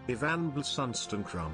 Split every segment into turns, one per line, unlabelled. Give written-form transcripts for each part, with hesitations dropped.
Ivan Blasunstenkrum.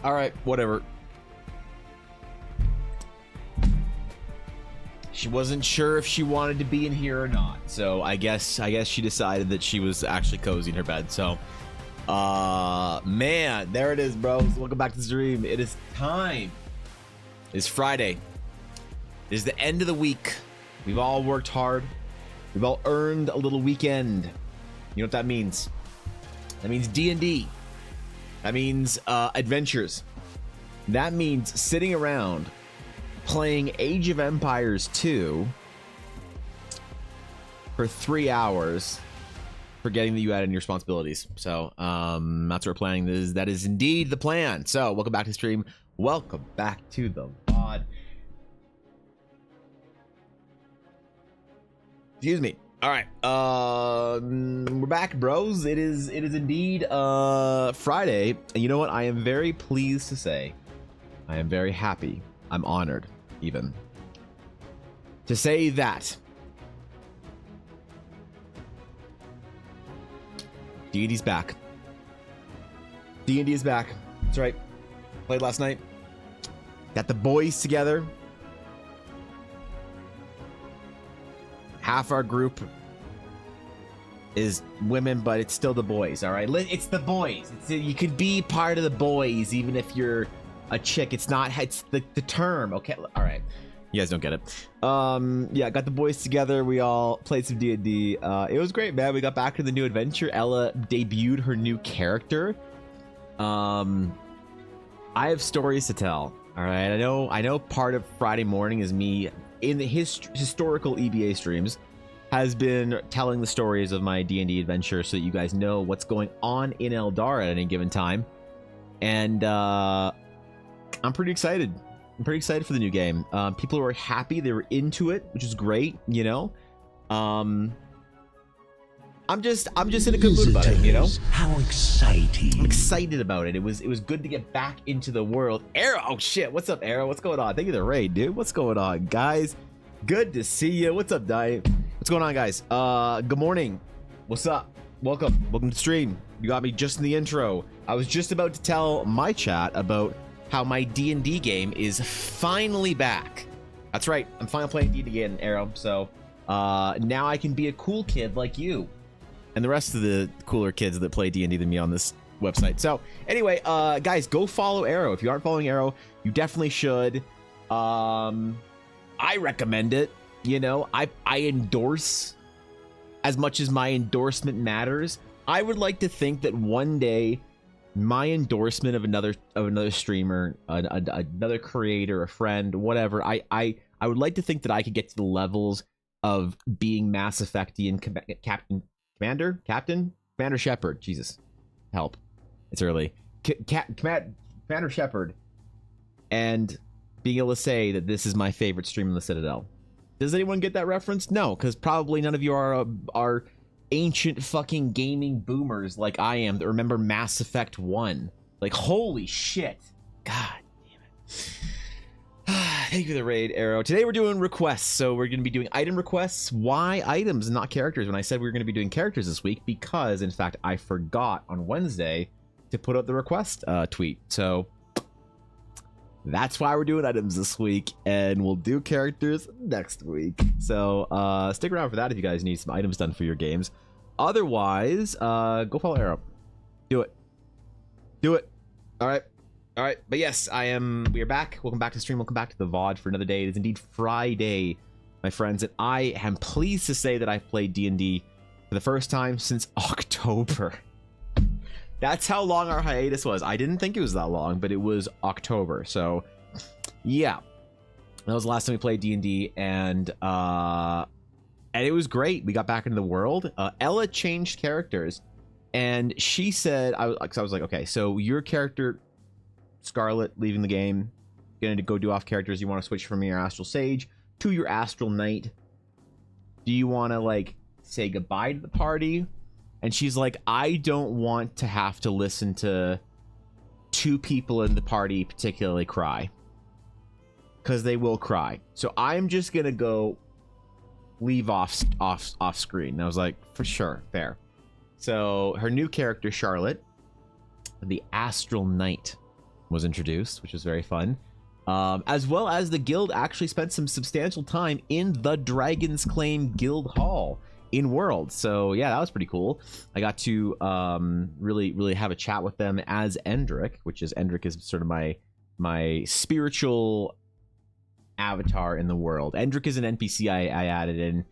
All right, whatever. She wasn't sure if she wanted to be in here or not, so I guess she decided that she was actually cozy in her bed. So, man, there it is, bros. Welcome back to the stream. It is time. It's Friday. It is the end of the week. We've all worked hard. We've all earned a little weekend. You know what that means? That means D&D. That means adventures. That means sitting around playing Age of Empires 2 for 3 hours, forgetting that you had any responsibilities. So that's what we're planning. That is indeed the plan. So welcome back to the stream. Welcome back to the VOD. Excuse me. All right, we're back, bros. It is indeed Friday, and you know what? I am very pleased to say, I am very happy. I'm honored, even, to say that D&D's back. D&D is back. That's right. Played last night. Got the boys together. Half our group is women, but it's still the boys. All right, it's the boys. You could be part of the boys even if you're a chick. It's not. It's the term. Okay. All right. You guys don't get it. Yeah, got the boys together. We all played some D&D. It was great, man. We got back to the new adventure. Ella debuted her new character. I have stories to tell. All right. I know part of Friday morning is me in the historical EBA streams has been telling the stories of my D&D adventure so that you guys know what's going on in Eldar at any given time. And I'm pretty excited. I'm pretty excited for the new game. People were happy. They were into it, which is great, you know. I'm just in a good mood about it, you know.
How exciting!
I'm excited about it. It was good to get back into the world. Arrow, oh shit! What's up, Arrow? What's going on? Thank you for the raid, dude. What's going on, guys? Good to see you. What's up, Diet? What's going on, guys? Good morning. What's up? Welcome to the stream. You got me just in the intro. I was just about to tell my chat about how my D&D game is finally back. That's right. I'm finally playing D&D again, Arrow. So now I can be a cool kid like you and the rest of the cooler kids that play D&D than me on this website. So anyway, guys, go follow Arrow. If you aren't following Arrow, you definitely should. I recommend it. You know, I endorse as much as my endorsement matters. I would like to think that one day my endorsement of another streamer, another creator, a friend, whatever, I would like to think that I could get to the levels of being Mass Effectian Commander Shepard. Jesus, help! It's early. Commander Shepard, and being able to say that this is my favorite stream in the Citadel. Does anyone get that reference? No, because probably none of you are ancient fucking gaming boomers like I am that remember Mass Effect 1. Like, holy shit! God damn it! Thank you for the raid, Arrow. Today we're doing requests, so we're going to be doing item requests. Why items and not characters? When I said we were going to be doing characters this week, because in fact I forgot on Wednesday to put out the request tweet. So that's why we're doing items this week, and we'll do characters next week. So stick around for that if you guys need some items done for your games. Otherwise, go follow Arrow. Do it. All right. But yes, we are back. Welcome back to the stream. Welcome back to the VOD for another day. It is indeed Friday, my friends, and I am pleased to say that I've played D&D for the first time since October. That's how long our hiatus was. I didn't think it was that long, but it was October. So yeah, that was the last time we played D&D, and it was great. We got back into the world. Ella changed characters, and she said, I was like, okay, so your character Scarlet leaving the game, gonna go do off characters. You want to switch from your Astral Sage to your Astral Knight. Do you want to like say goodbye to the party? And she's like, I don't want to have to listen to two people in the party particularly cry, because they will cry. So I'm just gonna go leave off screen. And I was like, for sure, fair. So her new character, Charlotte, the Astral Knight. was introduced, which was very fun. As well as the guild actually spent some substantial time in the Dragon's Claim Guild Hall in World. So yeah, that was pretty cool. I got to really have a chat with them as Endrick, which is Endrick is sort of my spiritual avatar in the world. Endrick is an NPC I added in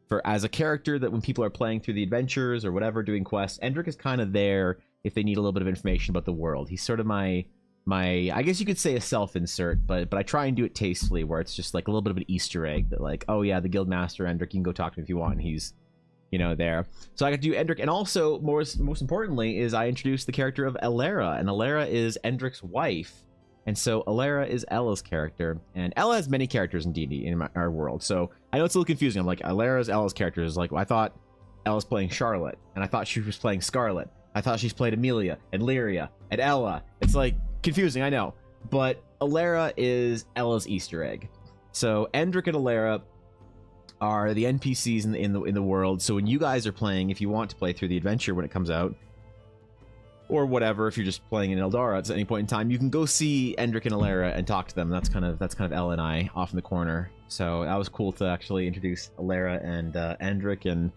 for as a character that when people are playing through the adventures or whatever, doing quests, Endrick is kind of there if they need a little bit of information about the world. He's sort of my I guess you could say a self-insert, but I try and do it tastefully, where it's just like a little bit of an Easter egg that like, oh yeah, the guild master Endrick, you can go talk to him if you want, and he's, you know, there. So I got to do Endrick, and also most importantly is I introduced the character of Elara, and Elara is Endrick's wife, and so Elara is Ella's character, and Ella has many characters in D&D in our world. So I know it's a little confusing. I'm like, Elara's Ella's character is like, well, I thought Ella's playing Charlotte, and I thought she was playing Scarlet. I thought she's played Amelia and Lyria and Ella. It's like confusing, I know, but Elara is Ella's Easter egg. So Endrick and Elara are the NPCs in the world. So when you guys are playing, if you want to play through the adventure when it comes out, or whatever, if you're just playing in Eldara at any point in time, you can go see Endrick and Elara and talk to them. That's kind of Ella and I off in the corner. So that was cool to actually introduce Elara and Endrick, and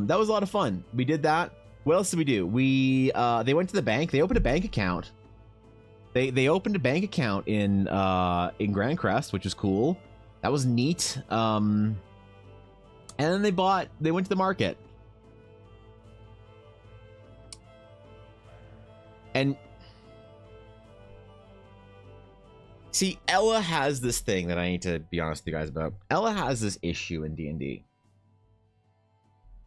that was a lot of fun. We did that. What else did we do? They went to the bank. They opened a bank account. They opened a bank account in Grand Crest, which was cool. That was neat. And then they went to the market. And see, Ella has this thing that I need to be honest with you guys about. Ella has this issue in D&D.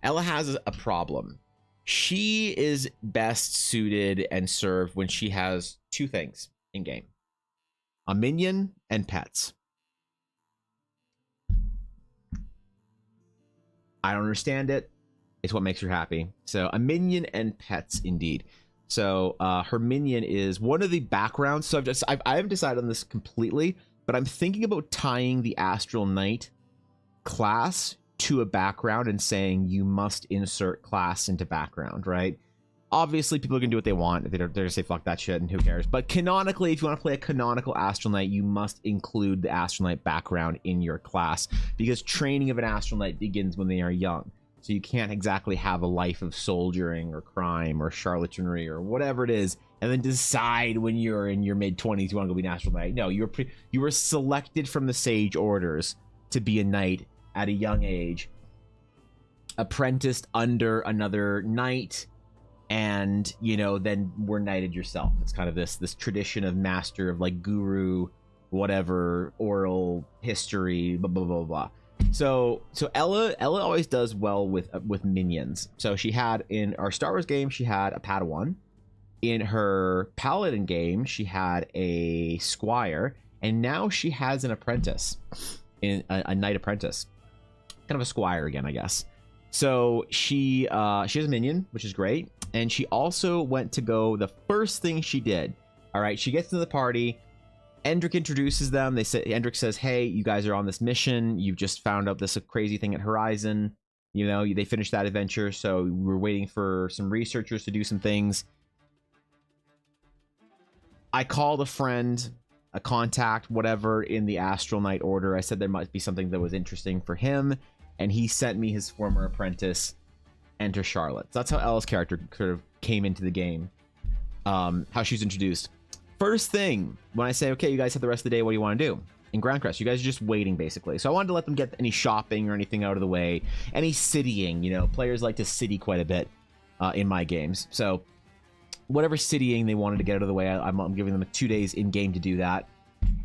Ella has a problem. She is best suited and served when she has two things in game: a minion and pets. I don't understand it. It's what makes her happy. So a minion and pets, indeed. So her minion is one of the backgrounds. So I haven't decided on this completely, but I'm thinking about tying the Astral Knight class to a background and saying you must insert class into background, right? Obviously, people are gonna do what they want. They're gonna say fuck that shit and who cares. But canonically, if you want to play a canonical Astral Knight, you must include the Astral Knight background in your class, because training of an Astral Knight begins when they are young. So you can't exactly have a life of soldiering or crime or charlatanry or whatever it is, and then decide when you're in your mid-20s you want to go be an Astral Knight. No, you were selected from the Sage Orders to be a knight at a young age, apprenticed under another knight, and you know, then were knighted yourself. It's kind of this tradition of master of like guru, whatever, oral history, blah blah blah blah. So Ella always does well with minions. So she had in our Star Wars game, she had a Padawan. In her Paladin game, she had a squire, and now she has an apprentice, in a knight apprentice, kind of a squire again, I guess. So she has a minion, which is great, and she also went to go. The first thing she did, all right, she gets to the party. Endrick introduces them. Endrick says, "Hey, you guys are on this mission. You've just found out this crazy thing at Horizon. You know, they finished that adventure, so we're waiting for some researchers to do some things." I called a friend, a contact, whatever, in the Astral Knight Order. I said there might be something that was interesting for him, and he sent me his former apprentice, Enter Charlotte. So that's how Ella's character sort of came into the game, how she's introduced. First thing, when I say, okay, you guys have the rest of the day, what do you want to do? In Grand Crest, you guys are just waiting, basically. So I wanted to let them get any shopping or anything out of the way. Any citying, you know, players like to city quite a bit in my games. So whatever citying they wanted to get out of the way, I'm giving them 2 days in-game to do that.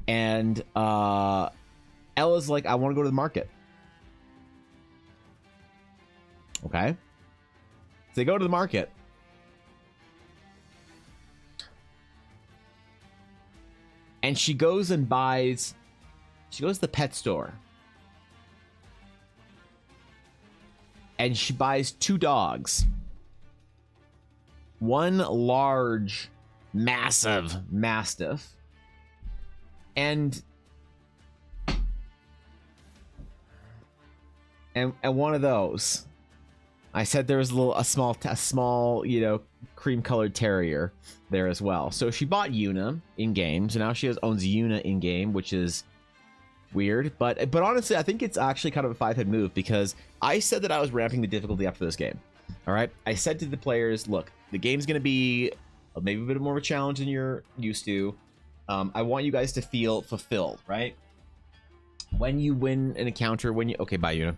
And Ella's like, I want to go to the market. Okay. So they go to the market. And she goes and buys... She goes to the pet store. And she buys 2 dogs. One large, massive mastiff. And one of those. I said there was a small, you know, cream-colored terrier there as well. So she bought Yuna in game, so now she owns Yuna in game, which is weird. But honestly, I think it's actually kind of a five-head move because I said that I was ramping the difficulty up for this game. All right, I said to the players, look, the game's going to be maybe a bit more of a challenge than you're used to. I want you guys to feel fulfilled, right? When you win an encounter, okay, bye, Yuna.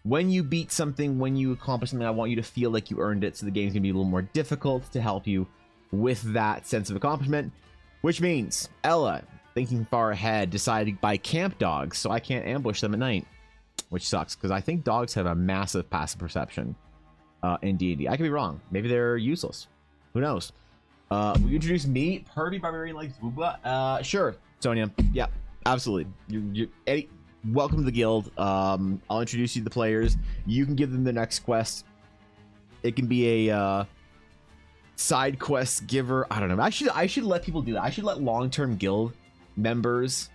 When you beat something, when you accomplish something, I want you to feel like you earned it. So the game's gonna be a little more difficult to help you with that sense of accomplishment. Which means Ella, thinking far ahead, decided to buy camp dogs so I can't ambush them at night, which sucks because I think dogs have a massive passive perception in D&D. I could be wrong. Maybe they're useless. Who knows? Will you introduce me, Pervy Barbarian like Zwoobla? Sure, Sonia. Yeah, absolutely. Eddie. Welcome to the guild. I'll introduce you to the players. You can give them the next quest. It can be a side quest giver. I don't know. I should let people do that. I should let long-term guild members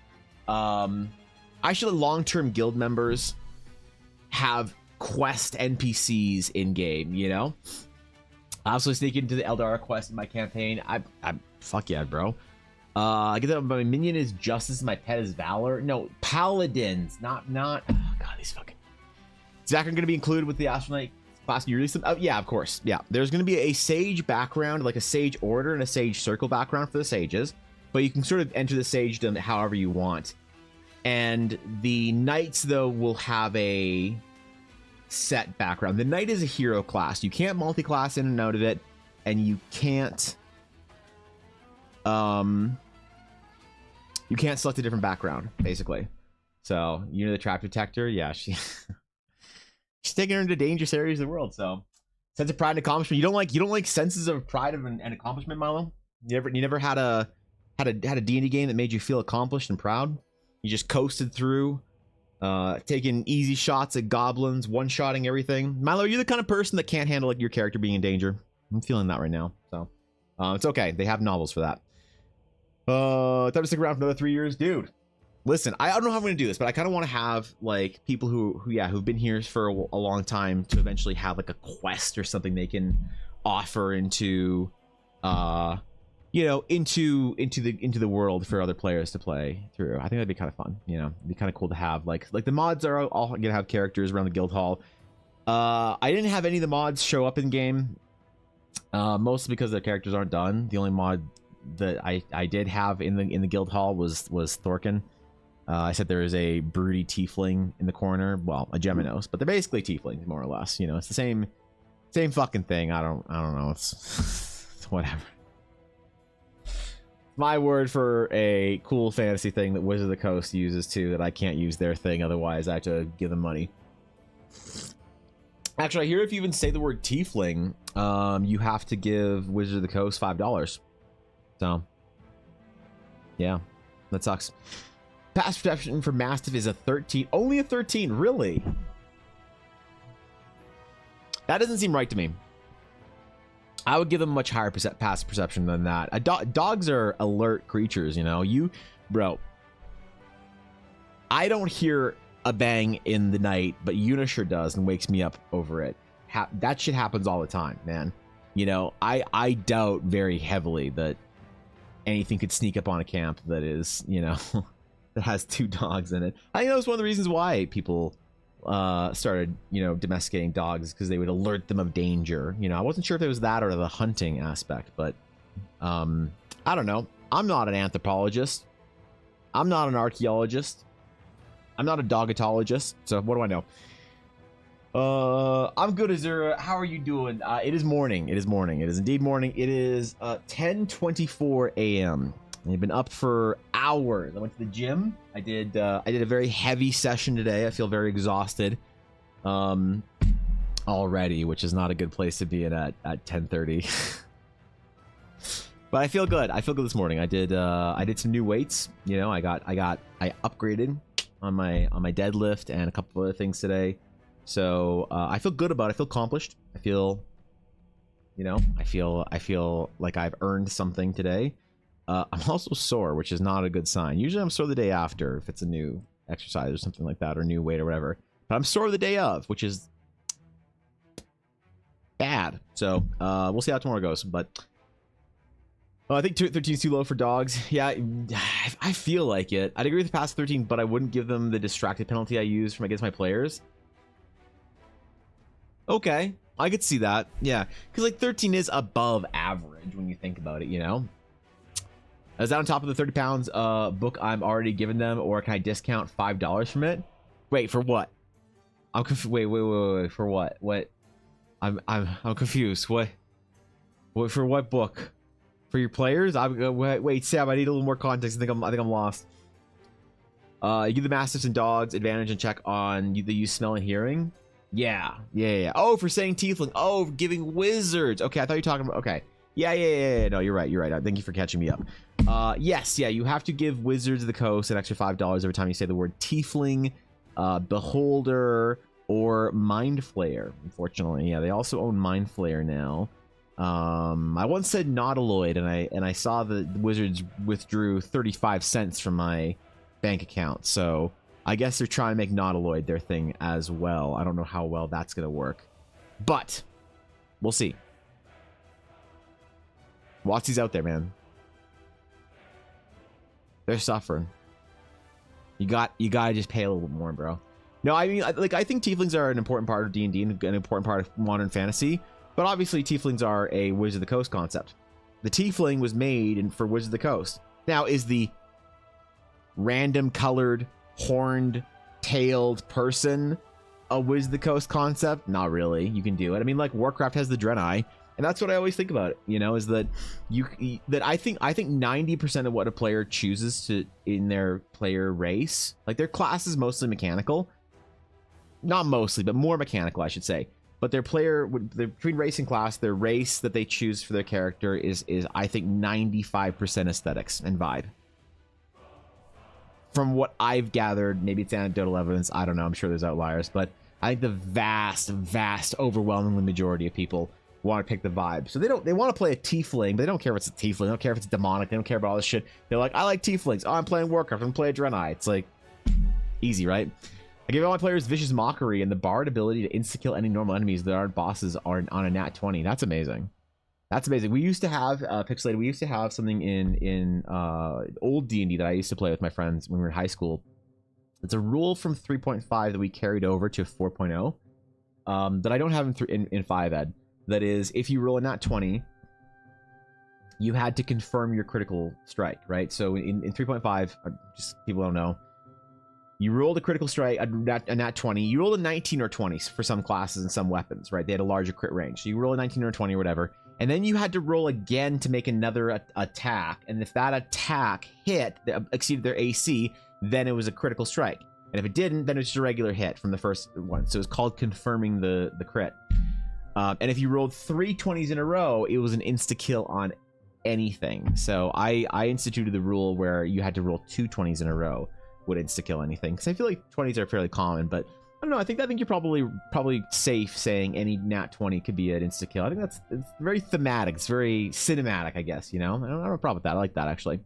have quest NPCs in game, you know? I also sneak into the Eldara quest in my campaign. I fuck yeah, bro. I get that my minion is justice, my pet is valor. No, paladins, not. Oh god, these fucking. Zach are going to be included with the astronaut class. You release them? Oh yeah, of course. Yeah, there's going to be a sage background, like a sage order and a sage circle background for the sages, but you can sort of enter the sagedom however you want. And the knights though will have a set background. The knight is a hero class. You can't multi-class in and out of it, and you can't. You can't select a different background, basically. So, you know, the trap detector, yeah, she's taking her into dangerous areas of the world. So, sense of pride and accomplishment. You don't like senses of pride and accomplishment, Milo? You never had a D&D game that made you feel accomplished and proud? You just coasted through, taking easy shots at goblins, one-shotting everything. Milo, are you the kind of person that can't handle like your character being in danger? I'm feeling that right now. So, it's okay. They have novels for that. Time to stick around for another 3 years, dude. Listen, I don't know how I'm gonna do this, but I kind of want to have like people who've been here for a long time to eventually have like a quest or something they can offer into, you know, into the world for other players to play through. I think that'd be kind of fun. You know, it'd be kind of cool to have like the mods are all gonna have characters around the guild hall. I didn't have any of the mods show up in game, mostly because the characters aren't done. The only mod that I did have in the guild hall was Thorkin. I said there is a broody tiefling in the corner, well, a Geminos, but they're basically tieflings more or less. You know, it's the same fucking thing. I don't know. It's whatever. My word for a cool fantasy thing that Wizard of the Coast uses too, that I can't use their thing, otherwise I have to give them money. Actually, I hear if you even say the word tiefling, you have to give Wizard of the Coast $5. So, yeah, that sucks. Pass perception for Mastiff is a 13. Only a 13, really? That doesn't seem right to me. I would give them much higher pass perception than that. Dogs are alert creatures, you know? Bro. I don't hear a bang in the night, but Yuna sure does and wakes me up over it. That shit happens all the time, man. You know, I doubt very heavily that anything could sneak up on a camp that is, you know, that has 2 dogs in it. I think that was one of the reasons why people started, you know, domesticating dogs, because they would alert them of danger. You know, I wasn't sure if it was that or the hunting aspect, but I don't know. I'm not an anthropologist. I'm not an archaeologist. I'm not a dogatologist. So what do I know? I'm good, Azura. How are you doing? It is morning. It is morning. It is indeed morning. It is 10:24 a.m. I've been up for hours. I went to the gym. I did a very heavy session today. I feel very exhausted already, which is not a good place to be in at 10:30. But I feel good. I feel good this morning. I did some new weights. You know, I upgraded on my deadlift and a couple of other things today. So I feel good about it. I feel accomplished. I feel, you know, I feel like I've earned something today. I'm also sore, which is not a good sign. Usually I'm sore the day after if it's a new exercise or something like that, or new weight or whatever. But I'm sore the day of, which is bad. So we'll see how tomorrow goes. But I think 13 is too low for dogs. Yeah, I feel like it. I'd agree with the past 13, but I wouldn't give them the distracted penalty I use from against my players. Okay, I could see that. Yeah, because like 13 is above average when you think about it, you know? Is that on top of the 30 pounds book I'm already giving them, or can I discount $5 from it? Wait, for what? I'm confused. Wait, for what? What? I'm confused. What for what book? For your players? Wait, Sam, I need a little more context. I think I'm lost. You give the mastiffs and dogs advantage and check on the use smell and hearing. Yeah. Oh, for saying tiefling. Oh, for giving wizards. Okay, I thought you were talking about. Okay. Yeah. No, you're right. Thank you for catching me up. Yes, you have to give Wizards of the Coast an extra $5 every time you say the word tiefling, beholder, or mind flayer. Unfortunately, yeah, they also own mind flayer now. I once said nautiloid, and I saw the Wizards withdrew 35 cents from my bank account, so I guess they're trying to make nautiloid their thing as well. I don't know how well that's gonna work, but we'll see. Watsy's out there, man. They're suffering. You gotta just pay a little bit more, bro. No, I mean, I think tieflings are an important part of D&D and an important part of modern fantasy, but obviously tieflings are a Wizard of the Coast concept. The tiefling was made for Wizard of the Coast. Now, is the random colored, horned, tailed person a Wizard of the Coast concept? Not really. You can do it. I mean, like Warcraft has the Draenei, and that's what I always think about it, you know, is that I think 90% of what a player chooses to in their player race, like their class is mostly mechanical. Not mostly, but more mechanical, I should say. But their between race and class, their race that they choose for their character is I think 95% aesthetics and vibe. From what I've gathered, maybe it's anecdotal evidence, I don't know, I'm sure there's outliers, but I think the vast, overwhelmingly majority of people want to pick the vibe. So they want to play a tiefling, but they don't care if it's a tiefling, they don't care if it's demonic, they don't care about all this shit. They're like, I like tieflings. Oh, I'm playing Warcraft, I'm playing Draenei. It's like easy, right? I give all my players Vicious Mockery and the Bard ability to insta-kill any normal enemies that aren't bosses are on a nat 20. That's amazing. That's amazing. We used to have Pixelated. We used to have something in old D&D that I used to play with my friends when we were in high school. It's a rule from 3.5 that we carried over to 4.0 that I don't have in 5ed. That is, if you roll a nat 20, you had to confirm your critical strike, right? So in 3.5, just people don't know, you rolled a critical strike, a nat 20. You rolled a 19 or 20 for some classes and some weapons, right? They had a larger crit range. So you roll a 19 or 20 or whatever. And then you had to roll again to make another attack. And if that attack exceeded their AC, then it was a critical strike. And if it didn't, then it was just a regular hit from the first one. So it's called confirming the crit. And if you rolled 3 20s in a row, it was an insta-kill on anything. So I instituted the rule where you had to roll 2 20s in a row would insta-kill anything, because I feel like 20s are fairly common, but I don't know, I think you're probably safe saying any nat 20 could be an insta-kill. I think it's very thematic, it's very cinematic, I guess, you know? I don't have a problem with that. I like that, actually.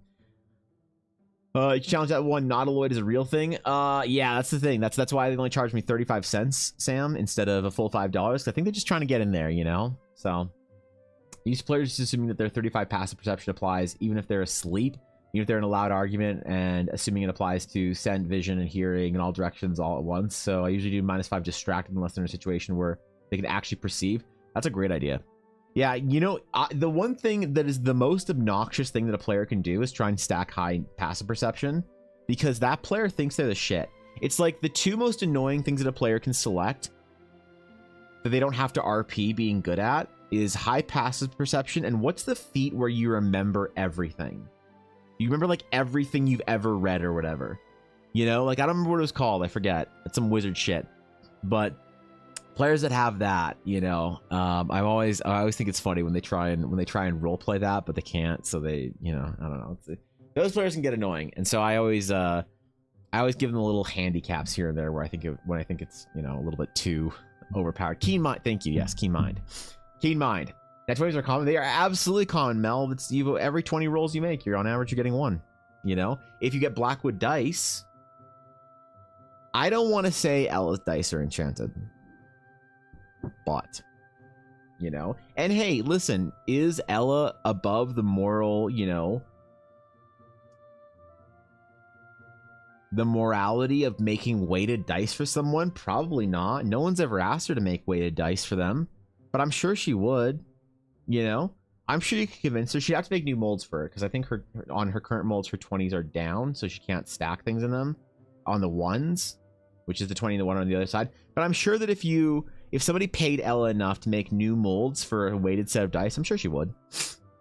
You challenge that one, nautiloid is a real thing. Yeah, that's the thing. That's why they only charged me 35 cents, Sam, instead of a full $5. I think they're just trying to get in there, you know? So these players assuming that their 35 passive perception applies even if they're asleep, even if they're in a loud argument, and assuming it applies to scent, vision, and hearing in all directions all at once. So I usually do -5 distracted unless they're in a situation where they can actually perceive. That's a great idea. Yeah, you know, the one thing that is the most obnoxious thing that a player can do is try and stack high passive perception, because that player thinks they're the shit. It's like the two most annoying things that a player can select that they don't have to RP being good at is high passive perception, and what's the feat where you remember everything? You remember like everything you've ever read or whatever, you know? Like I don't remember what it was called, I forget. It's some wizard shit. But players that have that, you know, I always think it's funny when they try and role play that, but they can't. So they, you know, I don't know. Those players can get annoying, and so I always give them a little handicaps here and there where when I think it's, you know, a little bit too overpowered. Keen mind, thank you. Yes, keen mind. Nat 20s are common. They are absolutely common, Mel. It's every 20 rolls you make, you're on average, you're getting 1. You know, if you get Blackwood dice, I don't want to say Ellis dice are enchanted, but you know? And hey, listen, is Ella above the moral, you know, the morality of making weighted dice for someone? Probably not. No one's ever asked her to make weighted dice for them, but I'm sure she would, you know? I'm sure you could convince her. She'd have to make new molds for it, because I think on her current molds, her 20s are down, so she can't stack things in them on the ones, which is the 20 and the 1 on the other side. But I'm sure that if somebody paid Ella enough to make new molds for a weighted set of dice, I'm sure she would,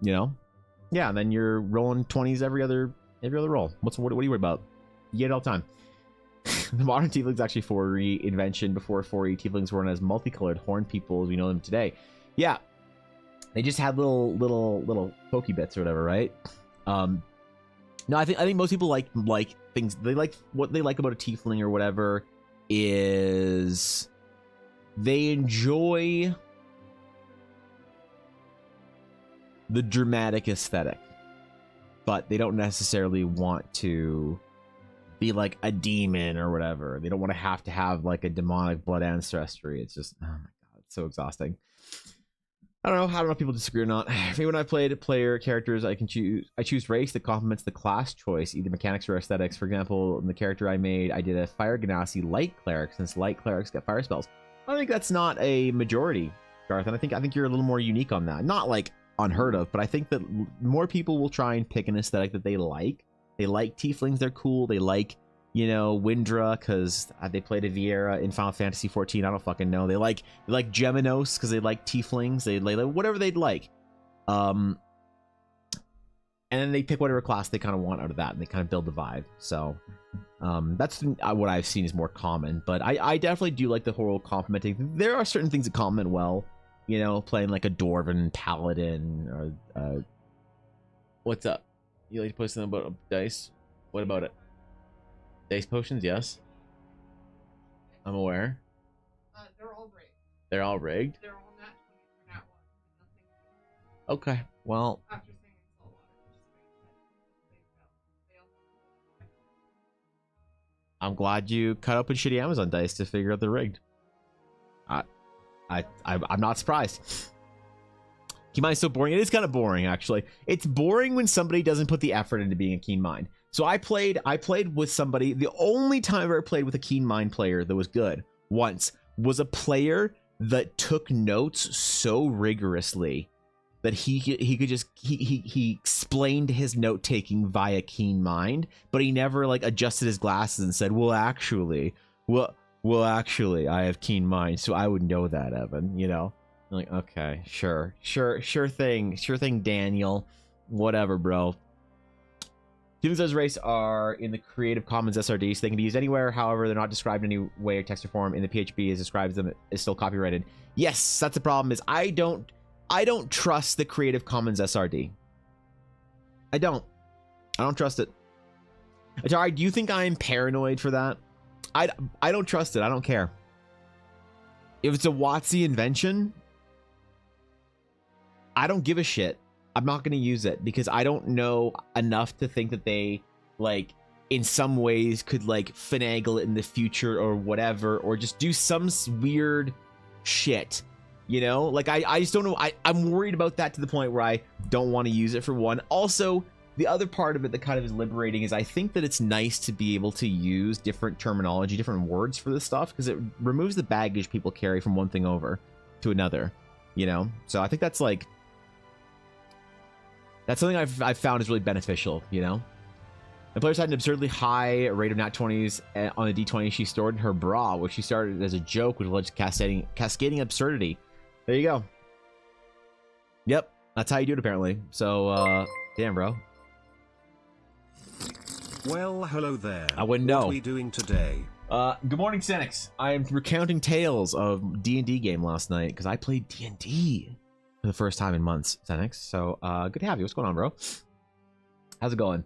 you know? Yeah, and then you're rolling 20s every other roll. What are you worried about? You get it all the time. The modern tiefling's actually 4E invention. Before 4E, tieflings were known as multicolored horned people as we know them today. Yeah, they just had little pokey bits or whatever, right? No, I think most people like things. They like what they like about a tiefling or whatever is they enjoy the dramatic aesthetic, but they don't necessarily want to be like a demon or whatever. They don't want to have like a demonic blood ancestry. It's just, oh my god, it's so exhausting. I don't know if people disagree or not. When I played player characters, I choose race that complements the class choice, either mechanics or aesthetics. For example, in the character I made, I did a fire genasi light cleric, since light clerics get fire spells. I think that's not a majority, Garth, and I think you're a little more unique on that. Not like unheard of, but I think that more people will try and pick an aesthetic that they like. They like tieflings, they're cool. They like, you know, Windra because they played a Viera in Final Fantasy 14. I don't fucking know. They like Geminos because they like tieflings. They like whatever they'd like. And then they pick whatever class they kind of want out of that, and they kind of build the vibe. So that's what I've seen is more common. But I definitely do like the whole complementing. There are certain things that complement well. You know, playing like a Dwarven Paladin or what's up? You like to play something about dice? What about it? Dice potions, yes. I'm aware.
They're all rigged.
They're all rigged?
They're all nat 20 for nat 1.
Okay, well.
After singing salt water, they fail.
I'm glad you cut open shitty Amazon dice to figure out they're rigged. I'm not surprised. Keen Mind's so boring. It is kind of boring, actually. It's boring when somebody doesn't put the effort into being a Keen Mind. So I played with somebody. The only time I ever played with a Keen Mind player that was good once was a player that took notes so rigorously that he explained his note taking via Keen Mind, but he never like adjusted his glasses and said, well actually I have Keen Mind, so I would know that, Evan, you know. I'm like, okay, sure thing, Daniel, whatever, bro. Humans as race are in the Creative Commons SRD, so they can be used anywhere. However, they're not described in any way or text or form in the PHP as describes them is still copyrighted. Yes, that's the problem. Is I don't trust the Creative Commons SRD. I don't trust it. Atari, do you think I'm paranoid for that? I don't trust it. I don't care. If it's a WotC invention, I don't give a shit. I'm not going to use it because I don't know enough to think that they, like, in some ways could, like, finagle it in the future or whatever, or just do some weird shit, you know? Like, I just don't know. I'm worried about that to the point where I don't want to use it, for one. Also, the other part of it that kind of is liberating is I think that it's nice to be able to use different terminology, different words for this stuff, because it removes the baggage people carry from one thing over to another, you know? So I think that's, like, that's something I've found is really beneficial, you know? The players had an absurdly high rate of nat 20s on a d20 she stored in her bra, which she started as a joke, which led to cascading absurdity. There you go. Yep, that's how you do it, apparently. So, damn, bro.
Well, hello there.
I wouldn't know.
What are we doing today?
Good morning, Senix. I'm recounting tales of D&D game last night, because I played D&D for the first time in months, Senix. So, good to have you. What's going on, bro? How's it going?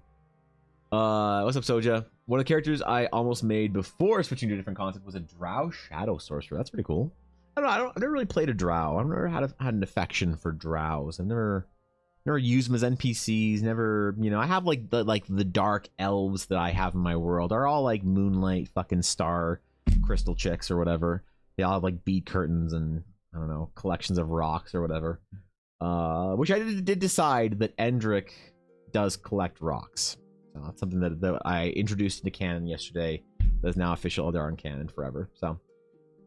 What's up, Soja? One of the characters I almost made before switching to a different concept was a Drow Shadow Sorcerer. That's pretty cool. I've never really played a Drow. I've never had an affection for Drows. I've never used them as NPCs. Never, you know. I have like the dark elves that I have in my world are all like moonlight fucking star crystal chicks or whatever. They all have like bead curtains and I don't know, collections of rocks or whatever. Which I did decide that Endrick does collect rocks. So that's something that I introduced into canon yesterday. That is now official Eldarin canon forever. So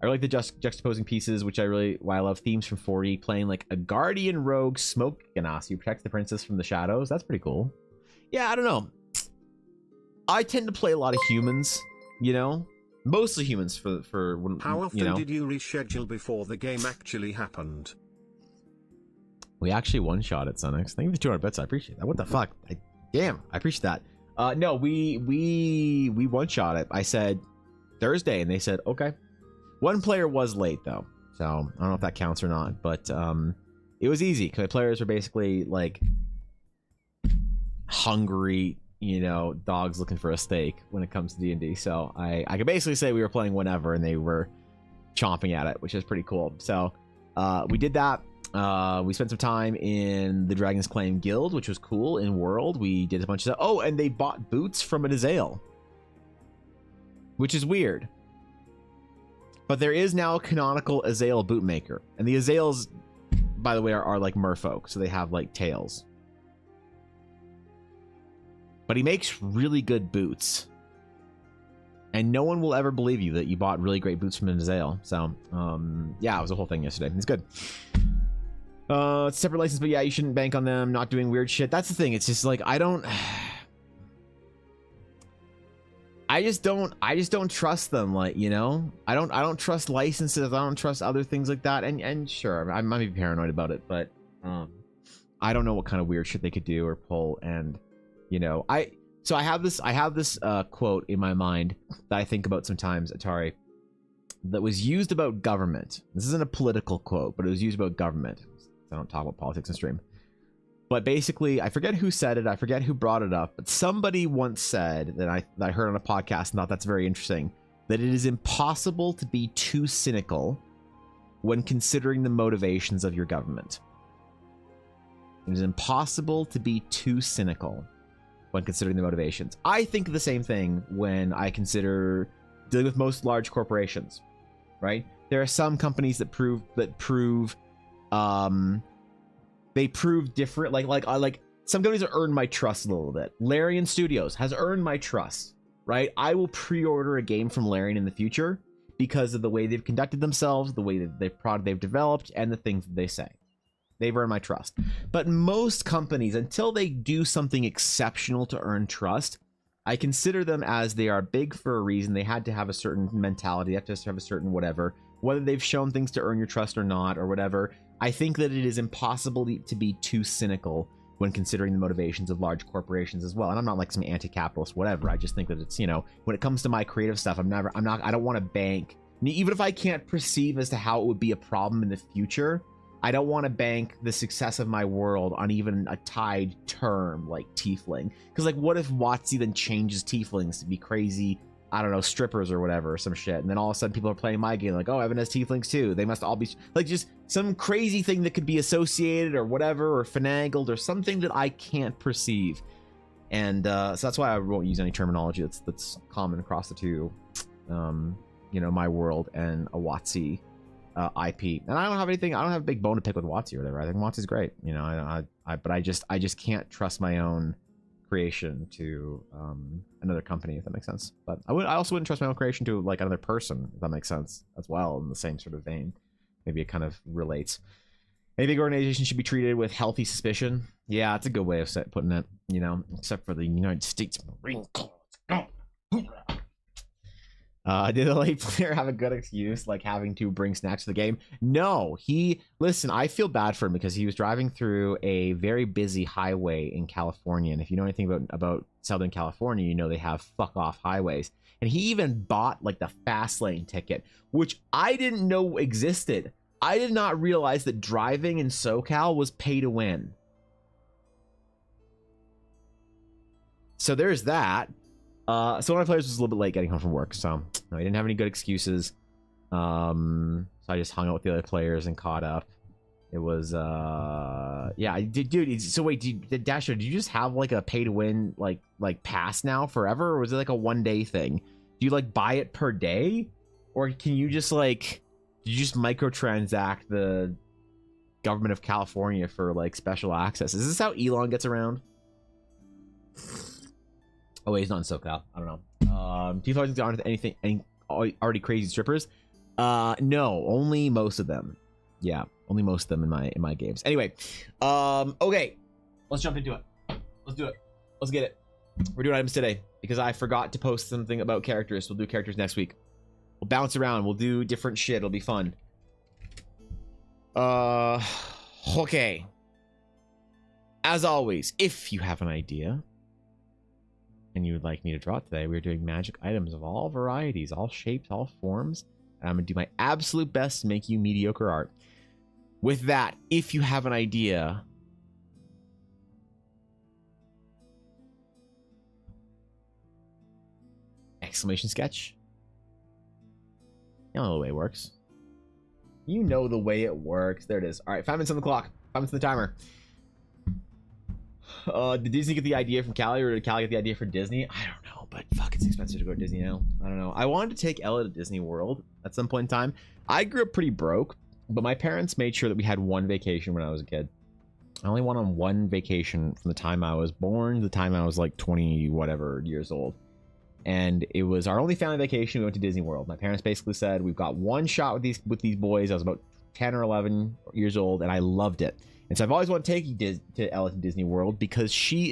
I really like the juxtaposing pieces, which why I love themes from 40. Playing like a guardian rogue smoke ganassi who protects the princess from the shadows. That's pretty cool. Yeah, I don't know. I tend to play a lot of humans, you know, mostly humans for when,
How often
you know.
did you reschedule before the game actually happened?
We actually one-shot it, Sunix. Thank you for 200 bits. I appreciate that. What the fuck? Damn, I appreciate that. No, we one-shot it. I said Thursday, and they said okay. One player was late though, so I don't know if that counts or not. But it was easy because the players were basically like hungry, you know, dogs looking for a steak when it comes to D&D. So I could basically say we were playing whenever, and they were chomping at it, which is pretty cool. So we did that. We spent some time in the Dragon's Claim Guild, which was cool. In World, we did a bunch of stuff. Oh, and they bought boots from an Azael, which is weird. But there is now a canonical Azael bootmaker. And the Azaels, by the way, are like merfolk, so they have like tails. But he makes really good boots. And no one will ever believe you that you bought really great boots from an Azael. So, yeah, it was a whole thing yesterday. It's good. It's a separate license, but yeah, you shouldn't bank on them not doing weird shit. That's the thing. It's just like I just don't trust them, like, you know? I don't trust licenses. I don't trust other things like that. And sure, I might be paranoid about it, but I don't know what kind of weird shit they could do or pull. And you know, I have this quote in my mind that I think about sometimes, Atari, that was used about government. This isn't a political quote, but it was used about government. I don't talk about politics in stream. But basically, I forget who said it. I forget who brought it up. But somebody once said that I heard on a podcast and thought that's very interesting, that it is impossible to be too cynical when considering the motivations of your government. It is impossible to be too cynical when considering the motivations. I think the same thing when I consider dealing with most large corporations, right? There are some companies that prove different, like some companies have earned my trust a little bit. Larian Studios has earned my trust, right? I will pre-order a game from Larian in the future because of the way they've conducted themselves, the way that they've developed, and the things that they say. They've earned my trust. But most companies, until they do something exceptional to earn trust, I consider them as they are big for a reason. They had to have a certain mentality. They have to have a certain whatever. Whether they've shown things to earn your trust or not, or whatever, I think that it is impossible to be too cynical when considering the motivations of large corporations as well. And I'm not like some anti-capitalist whatever. I just think that it's, you know, when it comes to my creative stuff, I don't want to bank. Even if I can't perceive as to how it would be a problem in the future, I don't want to bank the success of my world on even a tied term like tiefling. Because like, what if WotC then changes tieflings to be crazy, I don't know, strippers or whatever, or some shit, and then all of a sudden people are playing my game like, oh, Evan has tieflings too. They must all be like just some crazy thing that could be associated or whatever, or finagled, or something that I can't perceive. And so that's why I won't use any terminology that's common across the two, you know, my world and a WotC IP. And I don't have a big bone to pick with WotC or whatever. I think WotC's great, you know. But I just can't trust my own creation to another company, if that makes sense. But I also wouldn't trust my own creation to like another person, if that makes sense as well, in the same sort of vein. Maybe it kind of relates. Any big organization should be treated with healthy suspicion. Yeah, that's a good way of putting it, you know, except for the United States Marine Corps. Did the late player have a good excuse, like having to bring snacks to the game? No, listen, I feel bad for him because he was driving through a very busy highway in California. And if you know anything about Southern California, you know they have fuck off highways. And he even bought like the fast lane ticket, which I didn't know existed. I did not realize that driving in SoCal was pay to win. So there's that. So one of my players was a little bit late getting home from work, so no, he didn't have any good excuses. So I just hung out with the other players and caught up. It was yeah, dude. So wait, Dasher, did you just have like a pay to win like pass now forever, or was it like a 1 day thing? Do you like buy it per day, or can you just like Did you just microtransact the government of California for like special access? Is this how Elon gets around? Oh wait, he's not in SoCal. I don't know. Do you think on anything any already crazy strippers? No, only most of them. Yeah, only most of them in my games. Anyway, okay, let's jump into it. Let's do it. Let's get it. We're doing items today because I forgot to post something about characters. We'll do characters next week. We'll bounce around. We'll do different shit. It'll be fun. Okay. As always, if you have an idea and you would like me to draw it today, we're doing magic items of all varieties, all shapes, all forms. And I'm going to do my absolute best to make you mediocre art. With that, if you have an idea, exclamation sketch. You know the way it works. You know the way it works. There it is. All right, 5 minutes on the clock. 5 minutes on the timer. Did Disney get the idea from Cali, or did Cali get the idea from Disney? I don't know, but fuck, it's expensive to go to Disney now. I don't know. I wanted to take Ella to Disney World at some point in time. I grew up pretty broke, but my parents made sure that we had one vacation when I was a kid. I only went on one vacation from the time I was born to the time I was like 20 whatever years old. And it was our only family vacation. We went to Disney World. My parents basically said, we've got one shot with these boys. I was about 10 or 11 years old, and I loved it. And so I've always wanted to take Ella to Disney World because she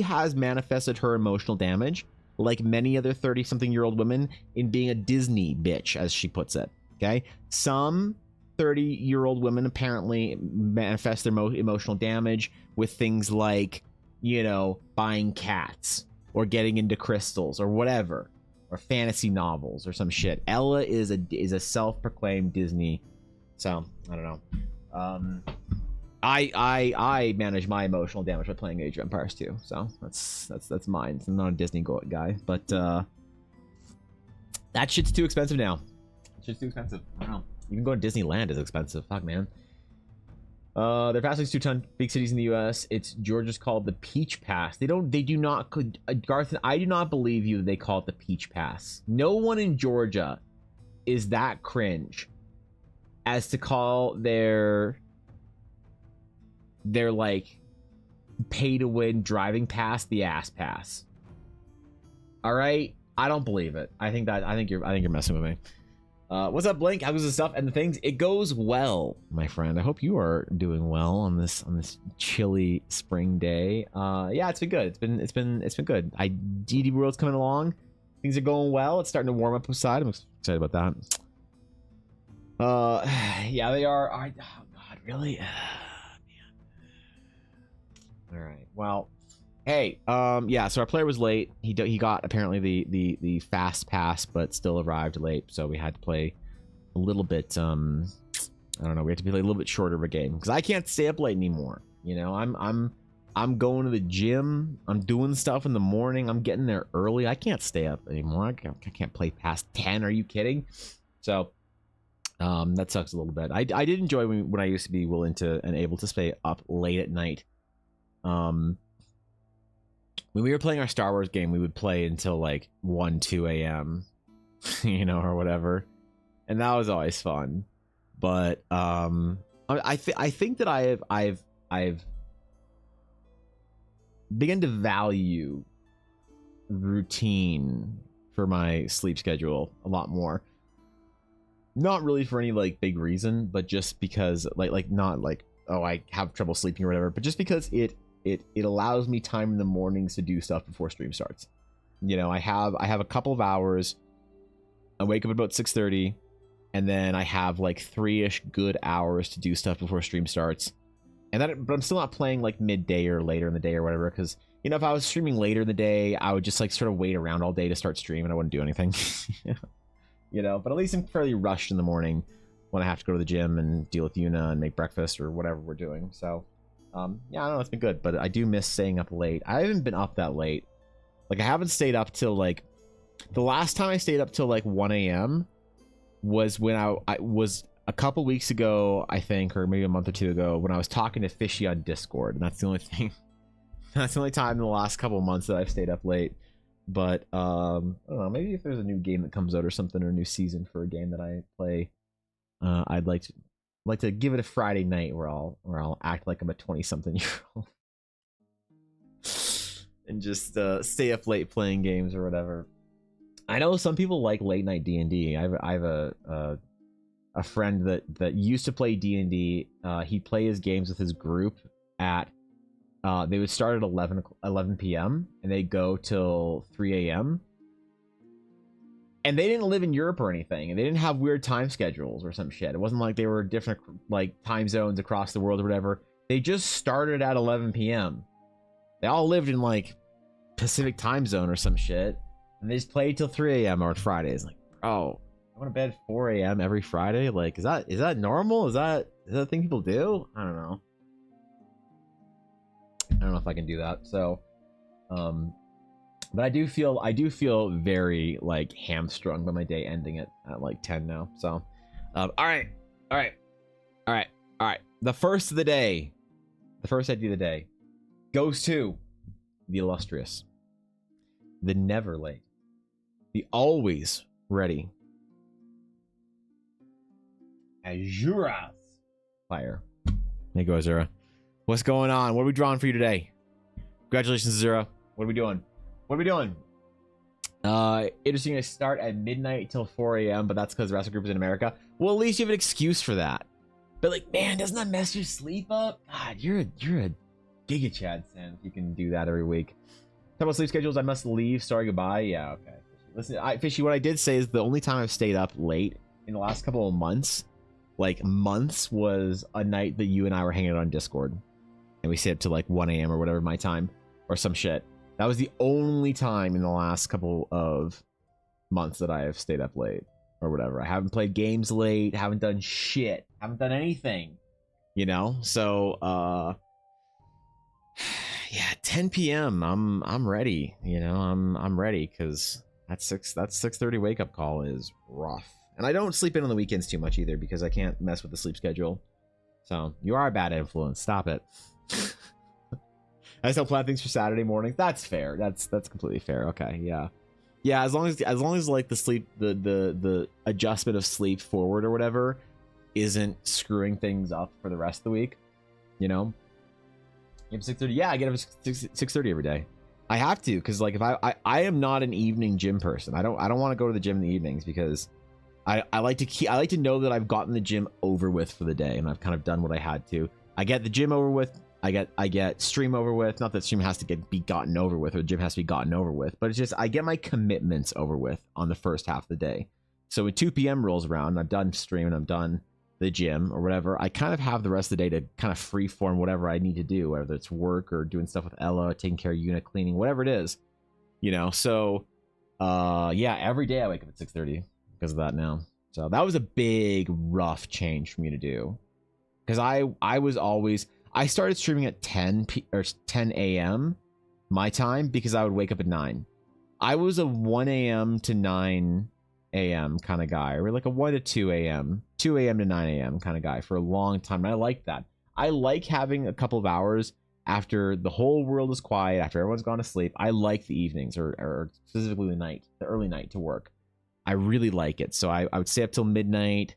has manifested her emotional damage, like many other 30-something-year-old women, in being a Disney bitch, as she puts it. Okay? Some 30-year-old women apparently manifest their emotional damage with things like, you know, buying cats or getting into crystals or whatever, or fantasy novels or some shit. Ella is a self-proclaimed Disney. So I don't know. I manage my emotional damage by playing Age of Empires 2. So that's mine. I'm not a Disney guy, but that shit's too expensive now. That shit's too expensive. I don't know. Even going to Disneyland is expensive. Fuck, man. They're passing 2-ton big cities in the U.S. It's Georgia's called the Peach Pass. They do not, Garth, I do not believe you. They call it the Peach Pass. No one in Georgia is that cringe as to call their like pay to win driving pass the ass pass. All right, I don't believe it. I think you're messing with me. What's up, Blink? How's the stuff and the things? It goes well, my friend. I hope you are doing well on this chilly spring day. Yeah, it's been good. It's been good. DD World's coming along. Things are going well. It's starting to warm up outside. I'm excited about that. Yeah, they are. Oh God, really? All right. Well, hey, yeah. So our player was late. He got apparently the fast pass, but still arrived late. So we had to play a little bit. I don't know. We had to play a little bit shorter of a game because I can't stay up late anymore. You know, I'm going to the gym. I'm doing stuff in the morning. I'm getting there early. I can't stay up anymore. I can't play past 10. Are you kidding? So, that sucks a little bit. I did enjoy when I used to be willing to and able to stay up late at night. When we were playing our Star Wars game, we would play until like 1-2 a.m. you know, or whatever, and that was always fun. But I think that I've begun to value routine for my sleep schedule a lot more. Not really for any like big reason, but just because like not like, oh, I have trouble sleeping or whatever, but just because it allows me time in the mornings to do stuff before stream starts. You know, I have a couple of hours. I wake up at about 6:30, and then I have like 3-ish good hours to do stuff before stream starts. And but I'm still not playing like midday or later in the day or whatever, because you know, if I was streaming later in the day, I would just like sort of wait around all day to start stream, and I wouldn't do anything. You know, but at least I'm fairly rushed in the morning when I have to go to the gym and deal with Yuna and make breakfast or whatever we're doing. So yeah, I don't know, it's been good, but I do miss staying up late. I haven't been up that late. Like, I haven't stayed up till like, the last time I stayed up till like 1 a.m. was when I was a couple weeks ago, I think, or maybe a month or two ago, when I was talking to Fishy on Discord, and that's the only thing. That's the only time in the last couple of months that I've stayed up late. But I don't know, maybe if there's a new game that comes out or something, or a new season for a game that I play I'd like to give it a Friday night where I'll act like I'm a 20-something-year-old and just stay up late playing games or whatever. I know some people like late night D&D. I have a friend that used to play D&D. He'd play his games with his group at they would start at 11 p.m. and they'd go till 3 a.m. And they didn't live in Europe or anything, and they didn't have weird time schedules or some shit. It wasn't like they were different like time zones across the world or whatever. They just started at 11 p.m. They all lived in like Pacific time zone or some shit, and they just played till 3 a.m. on Fridays. Like, bro, I went to bed 4 a.m. every Friday. Like, is that normal? Is that a thing people do? I don't know. I don't know if I can do that. So, but I do feel very like hamstrung by my day ending at like 10 now. So, all right. The first of the day, the first idea of the day goes to the illustrious, the never late, the always ready, Azura's fire. There you go, Azura. What's going on? What are we drawing for you today? Congratulations, Azura. What are we doing? What are we doing? Interesting to start at midnight till 4 a.m., but that's because the rest of the group is in America. Well, at least you have an excuse for that. But like, man, doesn't that mess your sleep up? God, you're a Giga Chad, Sam, if you can do that every week. Talk about sleep schedules. I must leave. Sorry, goodbye. Yeah, okay. Listen, Fishy, what I did say is the only time I've stayed up late in the last couple of months, was a night that you and I were hanging out on Discord. And we stayed up to like 1 a.m. or whatever my time, or some shit. That was the only time in the last couple of months that I have stayed up late or whatever. I haven't played games late, haven't done shit, haven't done anything, you know? So, yeah, 10 p.m. I'm ready, you know? I'm ready because that 6:30 wake up call is rough. And I don't sleep in on the weekends too much either because I can't mess with the sleep schedule. So, you are a bad influence. Stop it. I still plan things for Saturday mornings. That's fair. That's completely fair. Okay, yeah. Yeah, as long as like the sleep the adjustment of sleep forward or whatever isn't screwing things up for the rest of the week, you know. You have 6:30. Yeah, I get up at 6:30 every day. I have to, because like if I am not an evening gym person. I don't want to go to the gym in the evenings because I like to know that I've gotten the gym over with for the day and I've kind of done what I had to. I get the gym over with. I get stream over with. Not that stream has to be gotten over with or the gym has to be gotten over with, but it's just I get my commitments over with on the first half of the day. So when 2 p.m. rolls around and I'm done streaming, I'm done the gym or whatever, I kind of have the rest of the day to kind of freeform whatever I need to do, whether it's work or doing stuff with Ella, taking care of unit cleaning, whatever it is, you know. So yeah, every day I wake up at 6:30 because of that now. So that was a big rough change for me to do, because I started streaming at 10 a.m. my time because I would wake up at 9. I was a 1 a.m. to 9 a.m. kind of guy, or like a 1 to 2 a.m., 2 a.m. to 9 a.m. kind of guy for a long time. And I like that. I like having a couple of hours after the whole world is quiet, after everyone's gone to sleep. I like the evenings or specifically the early night to work. I really like it. So I would stay up till midnight,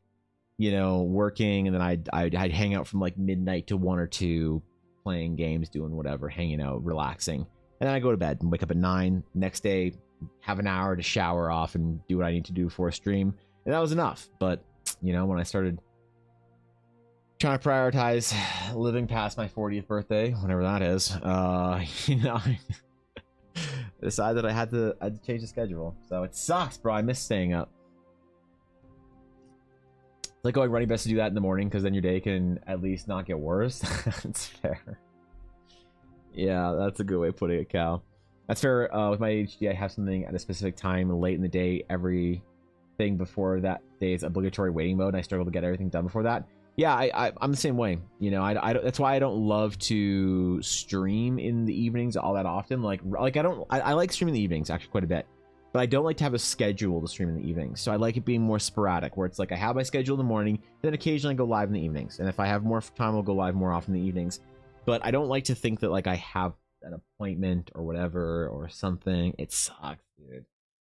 you know, working, and then I'd hang out from like midnight to 1 or 2, playing games, doing whatever, hanging out, relaxing, and then I go to bed and wake up at 9. Next day, have an hour to shower off and do what I need to do for a stream, and that was enough. But you know, when I started trying to prioritize living past my 40th birthday, whenever that is, you know, I decided that I had to change the schedule. So it sucks, bro. I miss staying up. It's like going running best to do that in the morning because then your day can at least not get worse. That's fair. Yeah, that's a good way of putting it, Cal. That's fair. With my HD, I have something at a specific time late in the day. Everything before that day is obligatory waiting mode, and I struggle to get everything done before that. Yeah, I'm the same way. You know, I that's why I don't love to stream in the evenings all that often. Like I like streaming in the evenings actually quite a bit. But I don't like to have a schedule to stream in the evenings. So I like it being more sporadic, where it's like I have my schedule in the morning, then occasionally I go live in the evenings. And if I have more time, I'll go live more often in the evenings. But I don't like to think that like I have an appointment or whatever or something. It sucks, dude.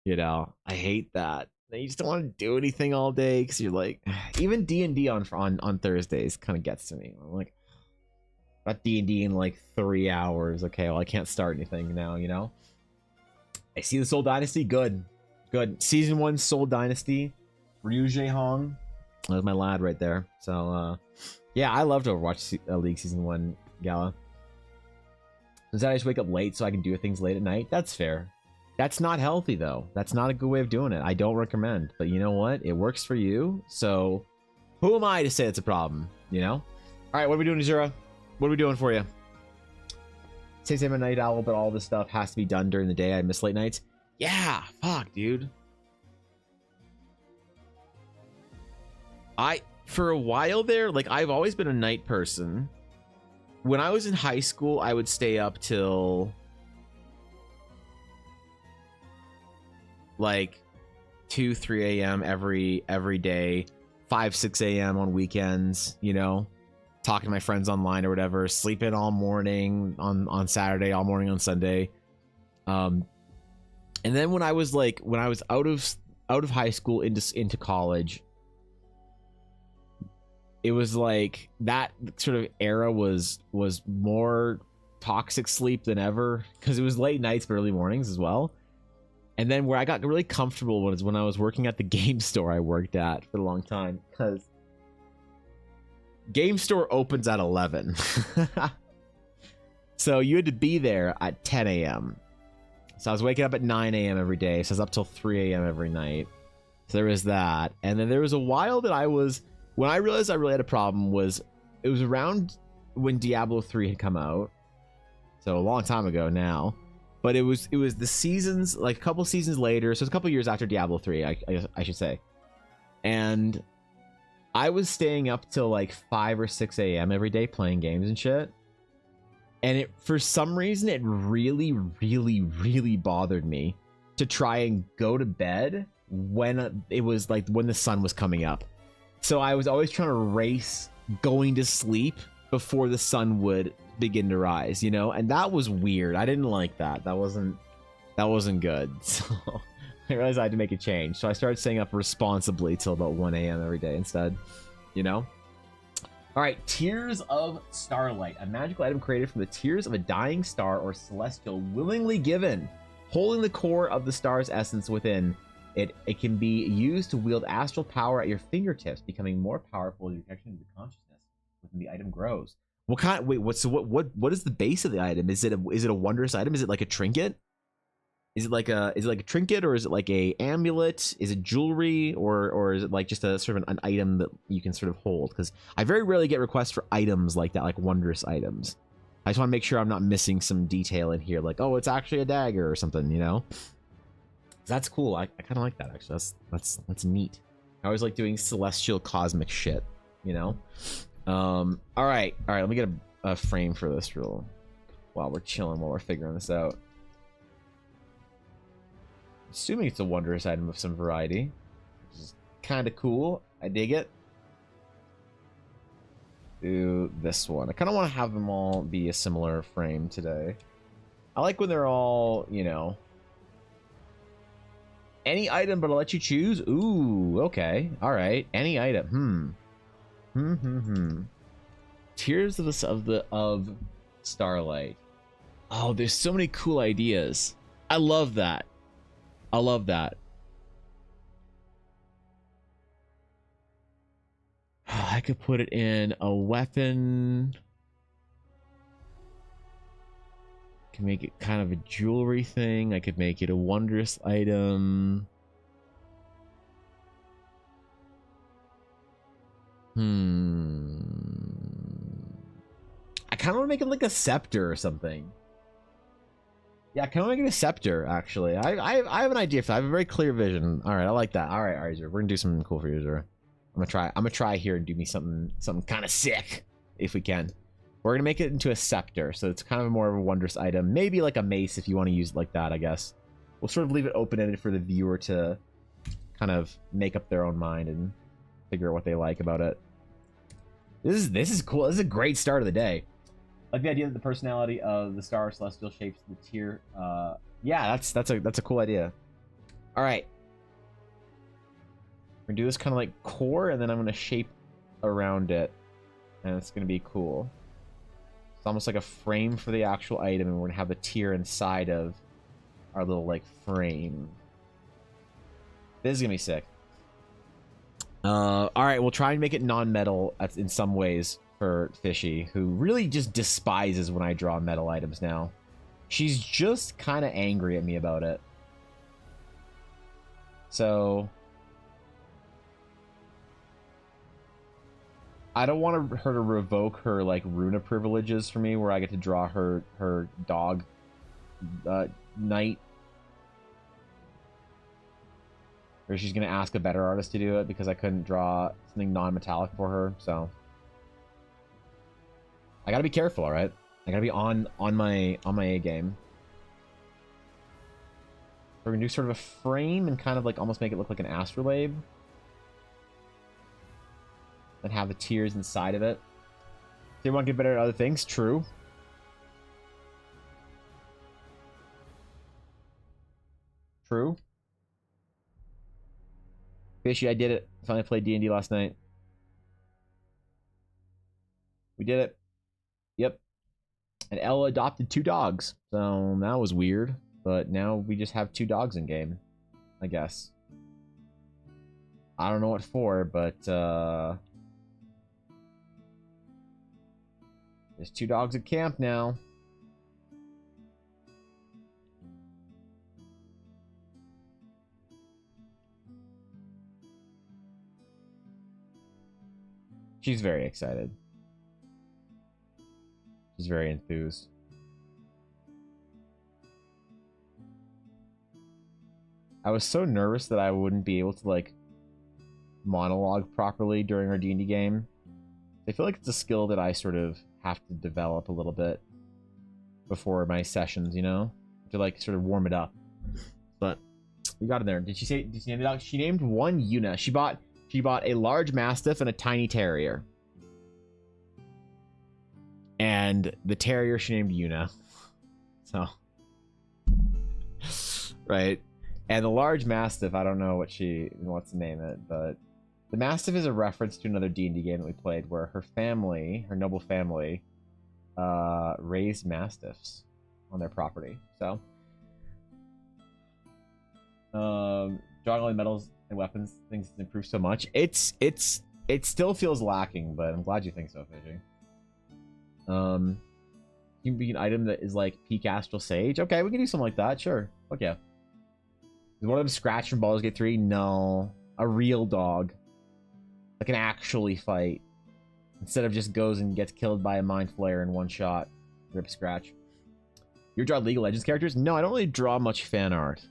You know, I hate that. Then you just don't want to do anything all day because you're like, even D&D on Thursdays kind of gets to me. I'm like, got D&D in like 3 hours. Okay, well I can't start anything now, you know. I see the Soul Dynasty. Good. Season 1 Soul Dynasty. Ryu Jae Hong. That was my lad right there. So yeah, I love to Overwatch League Season 1 Gala. Does that I just wake up late so I can do things late at night? That's fair. That's not healthy though. That's not a good way of doing it. I don't recommend. But you know what? It works for you. So who am I to say it's a problem? You know? Alright, what are we doing, Azura? What are we doing for you? 6 a.m. at night owl, but all this stuff has to be done during the day. I miss late nights. Yeah, fuck, dude. For a while there, like, I've always been a night person. When I was in high school, I would stay up till like 2, 3 a.m. every day, 5, 6 a.m. on weekends, you know, talking to my friends online or whatever, sleeping all morning on Saturday, all morning on Sunday. And then when I was out of high school into college, it was like that sort of era was more toxic sleep than ever because it was late nights but early mornings as well. And then where I got really comfortable was when I was working at the game store I worked at for a long time, because game store opens at 11. So you had to be there at 10 a.m. So I was waking up at 9 a.m. every day. So I was up till 3 a.m. every night. So there was that. And then there was a while that when I realized I really had a problem it was around when Diablo 3 had come out. So a long time ago now. But it was the seasons, like a couple seasons later. So it's a couple years after Diablo 3, I should say. And I was staying up till like 5 or 6 a.m. every day playing games and shit. And for some reason, it really, really, really bothered me to try and go to bed when it was like when the sun was coming up. So I was always trying to race going to sleep before the sun would begin to rise, you know? And that was weird. I didn't like that. That wasn't good. So I realized I had to make a change. So I started staying up responsibly till about 1 a.m. every day instead, you know? All right, Tears of Starlight, a magical item created from the tears of a dying star or celestial willingly given, holding the core of the star's essence within. It can be used to wield astral power at your fingertips, becoming more powerful as your connection to the consciousness within the item grows. What kind? Wait, what is the base of the item? Is it a wondrous item? Is it like a trinket? Is it like a trinket, or is it like a amulet? Is it jewelry, or is it like just a sort of an item that you can sort of hold? Because I very rarely get requests for items like that, like wondrous items. I just want to make sure I'm not missing some detail in here, like, oh, it's actually a dagger or something, you know? That's cool. I kind of like that, actually. That's neat. I always like doing celestial cosmic shit, you know? All right, let me get a frame for this while we're chilling, while we're figuring this out. Assuming it's a wondrous item of some variety, which is kind of cool. I dig it. Do this one. I kind of want to have them all be a similar frame today. I like when they're all, you know, any item, but I'll let you choose. Ooh, okay. All right. Any item. Tears of Starlight. Oh, there's so many cool ideas. I love that. I could put it in a weapon. Can make it kind of a jewelry thing. I could make it a wondrous item. I kind of want to make it like a scepter or something. Yeah, I kind of want to make it a scepter, actually. I have an idea for that. I have a very clear vision. All right, I like that. All right, Zero. We're gonna do something cool for you, Zero. I'm gonna try here and do me something kind of sick, if we can. We're gonna make it into a scepter, so it's kind of more of a wondrous item. Maybe like a mace if you want to use it like that, I guess. We'll sort of leave it open-ended for the viewer to kind of make up their own mind and figure out what they like about it. This is cool. This is a great start of the day. Like the idea that the personality of the star celestial shapes the tier. Yeah, that's a cool idea. All right. We're gonna do this kind of like core, and then I'm gonna shape around it, and it's gonna be cool. It's almost like a frame for the actual item, and we're gonna have a tier inside of our little like frame. This is gonna be sick. All right, we'll try and make it non-metal in some ways for Fishy, who really just despises when I draw metal items now. She's just kind of angry at me about it. So I don't want her to revoke her like Runa privileges for me, where I get to draw her dog knight, or she's gonna ask a better artist to do it because I couldn't draw something non-metallic for her. So I gotta be careful. All right, I gotta be on my A game. We're gonna do sort of a frame and kind of like almost make it look like an astrolabe, and have the tiers inside of it. They want to get better at other things. True. True. Fishy, I did it. Finally played D&D last night. We did it. Yep. And Ella adopted 2 dogs. So that was weird. But now we just have 2 dogs in game, I guess. I don't know what for, but there's 2 dogs at camp now. She's very excited. She's very enthused. I was so nervous that I wouldn't be able to like monologue properly during our D&D game. I feel like it's a skill that I sort of have to develop a little bit before my sessions, you know, to like sort of warm it up. But we got in there. Did she name the dog? She named one Yuna. She bought a large mastiff and a tiny terrier. And the terrier she named Yuna. So right. And the large mastiff, I don't know what she wants to name it, but the mastiff is a reference to another D&D game that we played where her family, her noble family, raised mastiffs on their property. So drawing all the metals and weapons, things improve so much. It still feels lacking, but I'm glad you think so, Fishy. You can be an item that is like peak astral sage. Okay, we can do something like that. Sure. Fuck yeah. Is one of them scratched from Baldur's Gate 3? No. A real dog. That can actually fight. Instead of just goes and gets killed by a mind flayer in one shot. Rip scratch. You draw League of Legends characters? No, I don't really draw much fan art.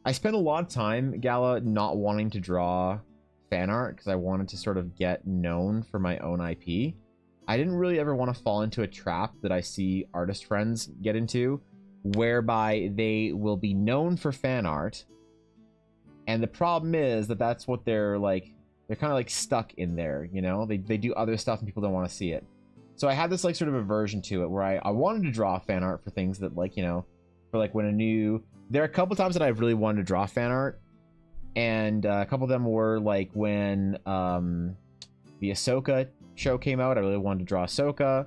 I spent a lot of time, Gala, not wanting to draw fan art because I wanted to sort of get known for my own IP. I didn't really ever want to fall into a trap that I see artist friends get into, whereby they will be known for fan art, and the problem is that that's what they're like. They're kind of like stuck in there, you know. They do other stuff and people don't want to see it. So I had this like sort of aversion to it, where I wanted to draw fan art for things that, like, you know, for like when a new. There are a couple times that I've really wanted to draw fan art, and a couple of them were like when the Ahsoka show came out. I really wanted to draw Ahsoka,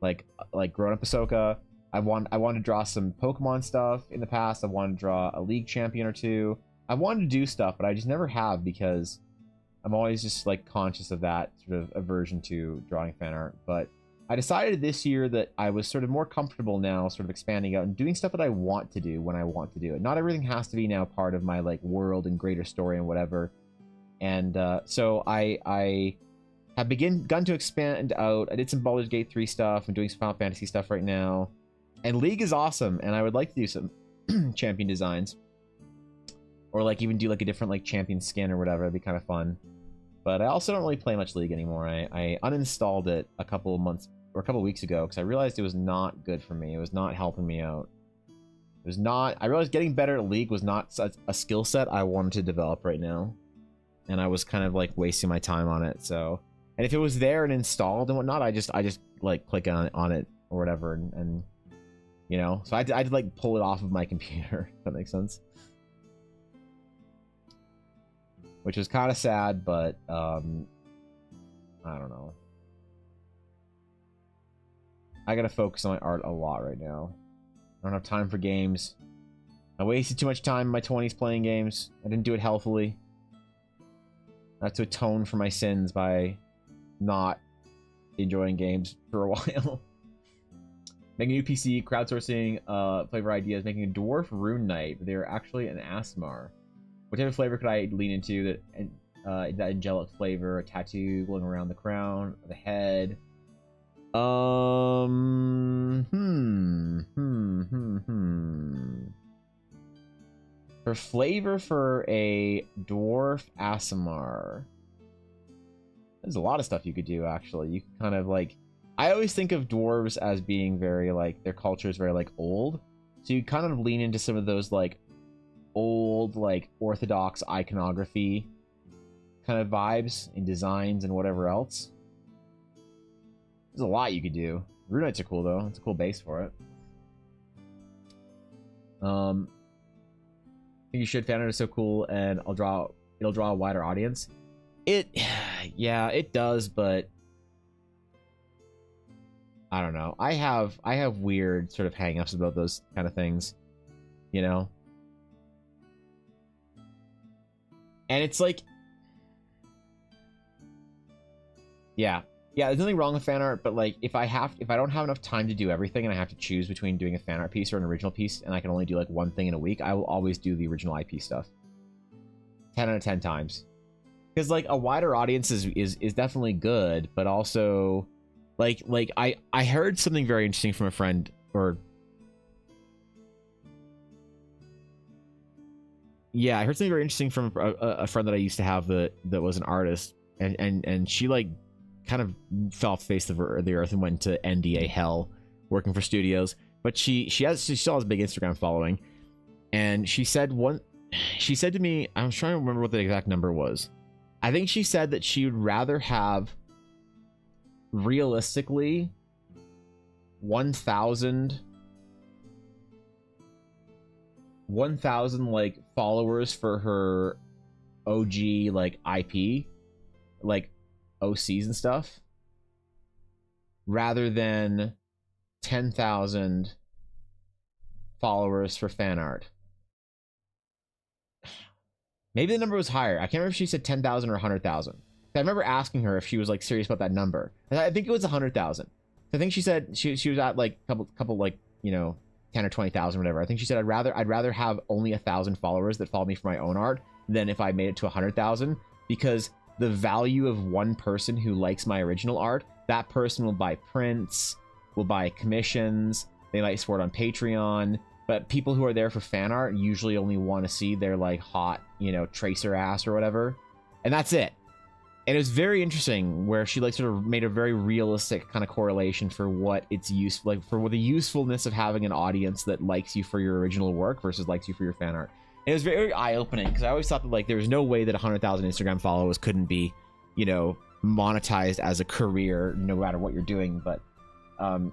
like grown up Ahsoka. I wanted to draw some Pokemon stuff in the past. I wanted to draw a League champion or two. I wanted to do stuff, but I just never have because I'm always just like conscious of that sort of aversion to drawing fan art. But I decided this year that I was sort of more comfortable now, sort of expanding out and doing stuff that I want to do when I want to do it. Not everything has to be now part of my like world and greater story and whatever. And so I have begun to expand out. I did some Baldur's Gate 3 stuff. I'm doing some Final Fantasy stuff right now. And League is awesome, and I would like to do some champion designs. Or like even do like a different like champion skin or whatever. It'd be kind of fun. But I also don't really play much League anymore. I uninstalled it a couple of months or a couple of weeks ago because I realized it was not good for me. It was not helping me out. It was not. I realized getting better at League was not a skill set I wanted to develop right now, and I was kind of like wasting my time on it. So, and if it was there and installed and whatnot, I just like click on it or whatever, and you know. So I'd like pull it off of my computer. If that makes sense. which was kind of sad, but I don't know. I gotta focus on my art a lot right now. I don't have time for games. I wasted too much time in my 20s playing games. I didn't do it healthily. I have to atone for my sins by not enjoying games for a while. Making a new PC, crowdsourcing flavor ideas, making a dwarf rune knight. They're actually an Asmar. What type of flavor could I lean into that angelic flavor? A tattoo going around the crown, the head. For flavor for a dwarf Aasimar, there's a lot of stuff you could do, actually. You could kind of like, I always think of dwarves as being very like, their culture is very like old. So you kind of lean into some of those like old, like orthodox iconography kind of vibes and designs and whatever else. There's a lot you could do. Rune Knights are cool though. It's a cool base for it. I think you should. Fan art is so cool, and it'll draw a wider audience. Yeah, it does, but I don't know. I have weird sort of hang-ups about those kind of things, you know. And it's like, yeah, there's nothing wrong with fan art, but like if I don't have enough time to do everything and I have to choose between doing a fan art piece or an original piece and I can only do like one thing in a week, I will always do the original IP stuff. 10 out of 10 times. Because like a wider audience is definitely good, but also like I heard something very interesting from a friend, or yeah, I heard something very interesting from a friend that I used to have that was an artist, and she like kind of fell off the face of the earth and went to NDA hell working for studios. But she still has a big Instagram following, and she said to me, I'm trying to remember what the exact number was. I think she said that she would rather have realistically 1,000 like followers for her OG like IP, like OCs and stuff, rather than 10,000 followers for fan art. Maybe the number was higher. I can't remember if she said 10,000 or 100,000. I remember asking her if she was like serious about that number. I think it was 100,000. I think she said she was at like couple like, you know, 10 or 20,000, whatever. I think she said I'd rather have only 1,000 followers that follow me for my own art than if I made it to 100,000, because the value of one person who likes my original art, that person will buy prints, will buy commissions, they might support on Patreon. But people who are there for fan art usually only want to see their like hot, you know, tracer ass or whatever, and that's it. And it was very interesting where she like sort of made a very realistic kind of correlation for what it's useful, like for the usefulness of having an audience that likes you for your original work versus likes you for your fan art. And it was very eye-opening, because I always thought that like there was no way that 100,000 Instagram followers couldn't be, you know, monetized as a career no matter what you're doing. But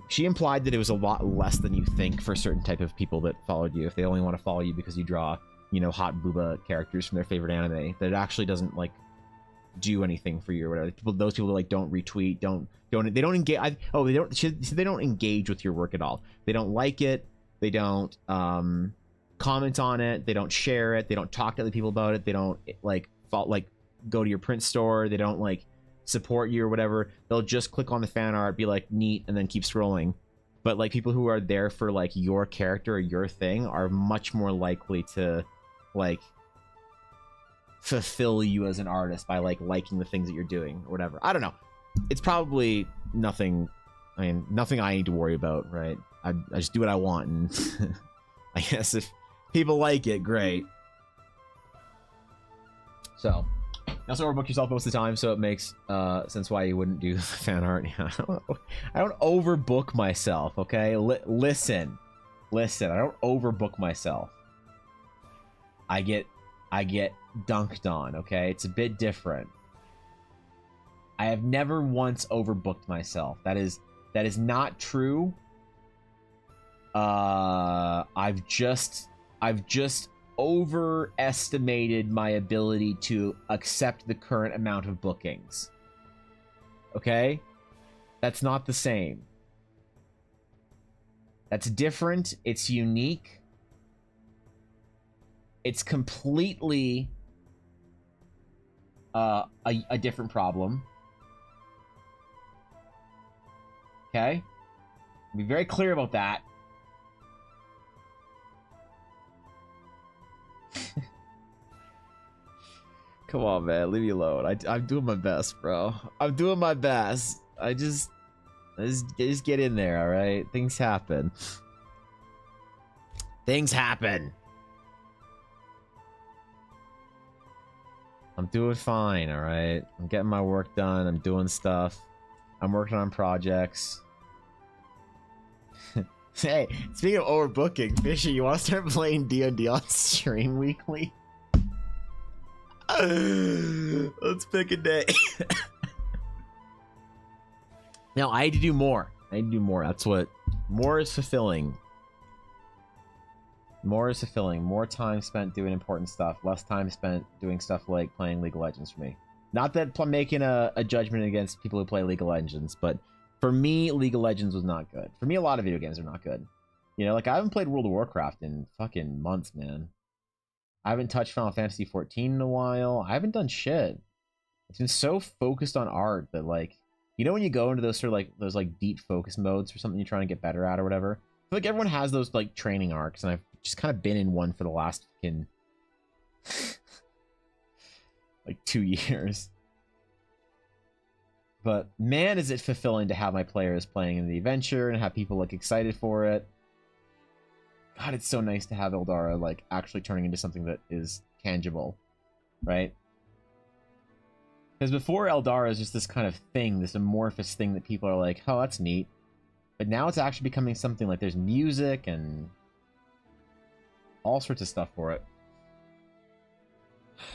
she implied that it was a lot less than you think for a certain type of people that followed you. If they only want to follow you because you draw, you know, hot booba characters from their favorite anime, that it actually doesn't like do anything for you or whatever. Those people like don't retweet, they don't engage. They don't engage with your work at all. They don't like it. They don't comment on it. They don't share it. They don't talk to other people about it. They don't like go to your print store. They don't like support you or whatever. They'll just click on the fan art, be like neat, and then keep scrolling. But like people who are there for like your character or your thing are much more likely to like fulfill you as an artist by like liking the things that you're doing or whatever. I don't know. It's probably nothing. I mean, nothing I need to worry about, right? I just do what I want, and I guess if people like it, great. So you also overbook yourself most of the time, so it makes sense why you wouldn't do the fan art. Yeah, I don't overbook myself, okay? Listen, I don't overbook myself. I get dunked on, okay? It's a bit different. I have never once overbooked myself. That is not true. I've just overestimated my ability to accept the current amount of bookings. Okay? That's not the same. That's different. It's unique. It's completely a different problem. Okay? Be very clear about that. Come on, man. Leave me alone. I'm doing my best, bro. I'm doing my best. Just get in there, all right? Things happen. Things happen. I'm doing fine, all right? I'm getting my work done. I'm doing stuff. I'm working on projects. Hey, speaking of overbooking, Fishy, you want to start playing D&D on stream weekly? Let's pick a day. No, I need to do more. I need to do more. That's what... More is fulfilling. More is fulfilling. More time spent doing important stuff. Less time spent doing stuff like playing League of Legends for me. Not that I'm making a judgment against people who play League of Legends, but for me, League of Legends was not good. For me, a lot of video games are not good. You know, like I haven't played World of Warcraft in fucking months, man. I haven't touched Final Fantasy 14 in a while. I haven't done shit. It's been so focused on art that, like, you know, when you go into those sort of like those like deep focus modes for something you're trying to get better at or whatever. I feel like everyone has those like training arcs, and I've just kind of been in one for the last fucking like 2 years. But man, is it fulfilling to have my players playing in the adventure and have people like excited for it. God, it's so nice to have Eldara like actually turning into something that is tangible, right? Because before Eldara is just this kind of thing, this amorphous thing that people are like, oh, that's neat. But now it's actually becoming something like there's music and all sorts of stuff for it.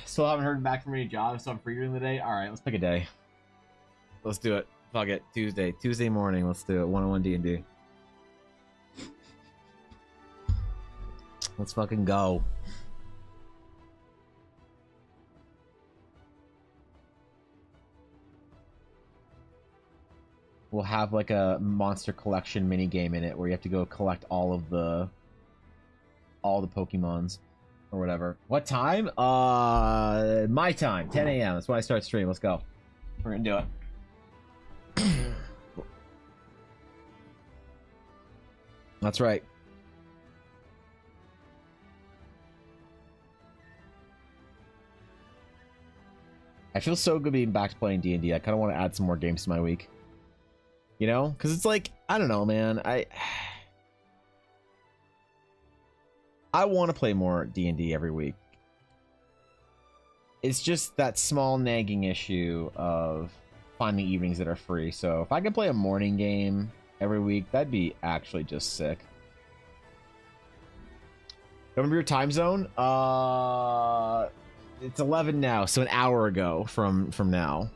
Still haven't heard back from any jobs, so I'm free during the day. All right, let's pick a day. Let's do it. Fuck it. Tuesday morning. Let's do it. 101 D&D. Let's fucking go. We'll have like a monster collection mini game in it where you have to go collect all the Pokemons or whatever. What time? My time, 10 a.m. That's when I start stream. Let's go. We're gonna do it. That's right. I feel so good being back to playing D&D. I kind of want to add some more games to my week. You know? Because it's like, I don't know, man. I want to play more D&D every week. It's just that small nagging issue of finding evenings that are free. So if I could play a morning game every week, that'd be actually just sick. Remember your time zone? It's 11 now, so an hour ago from now.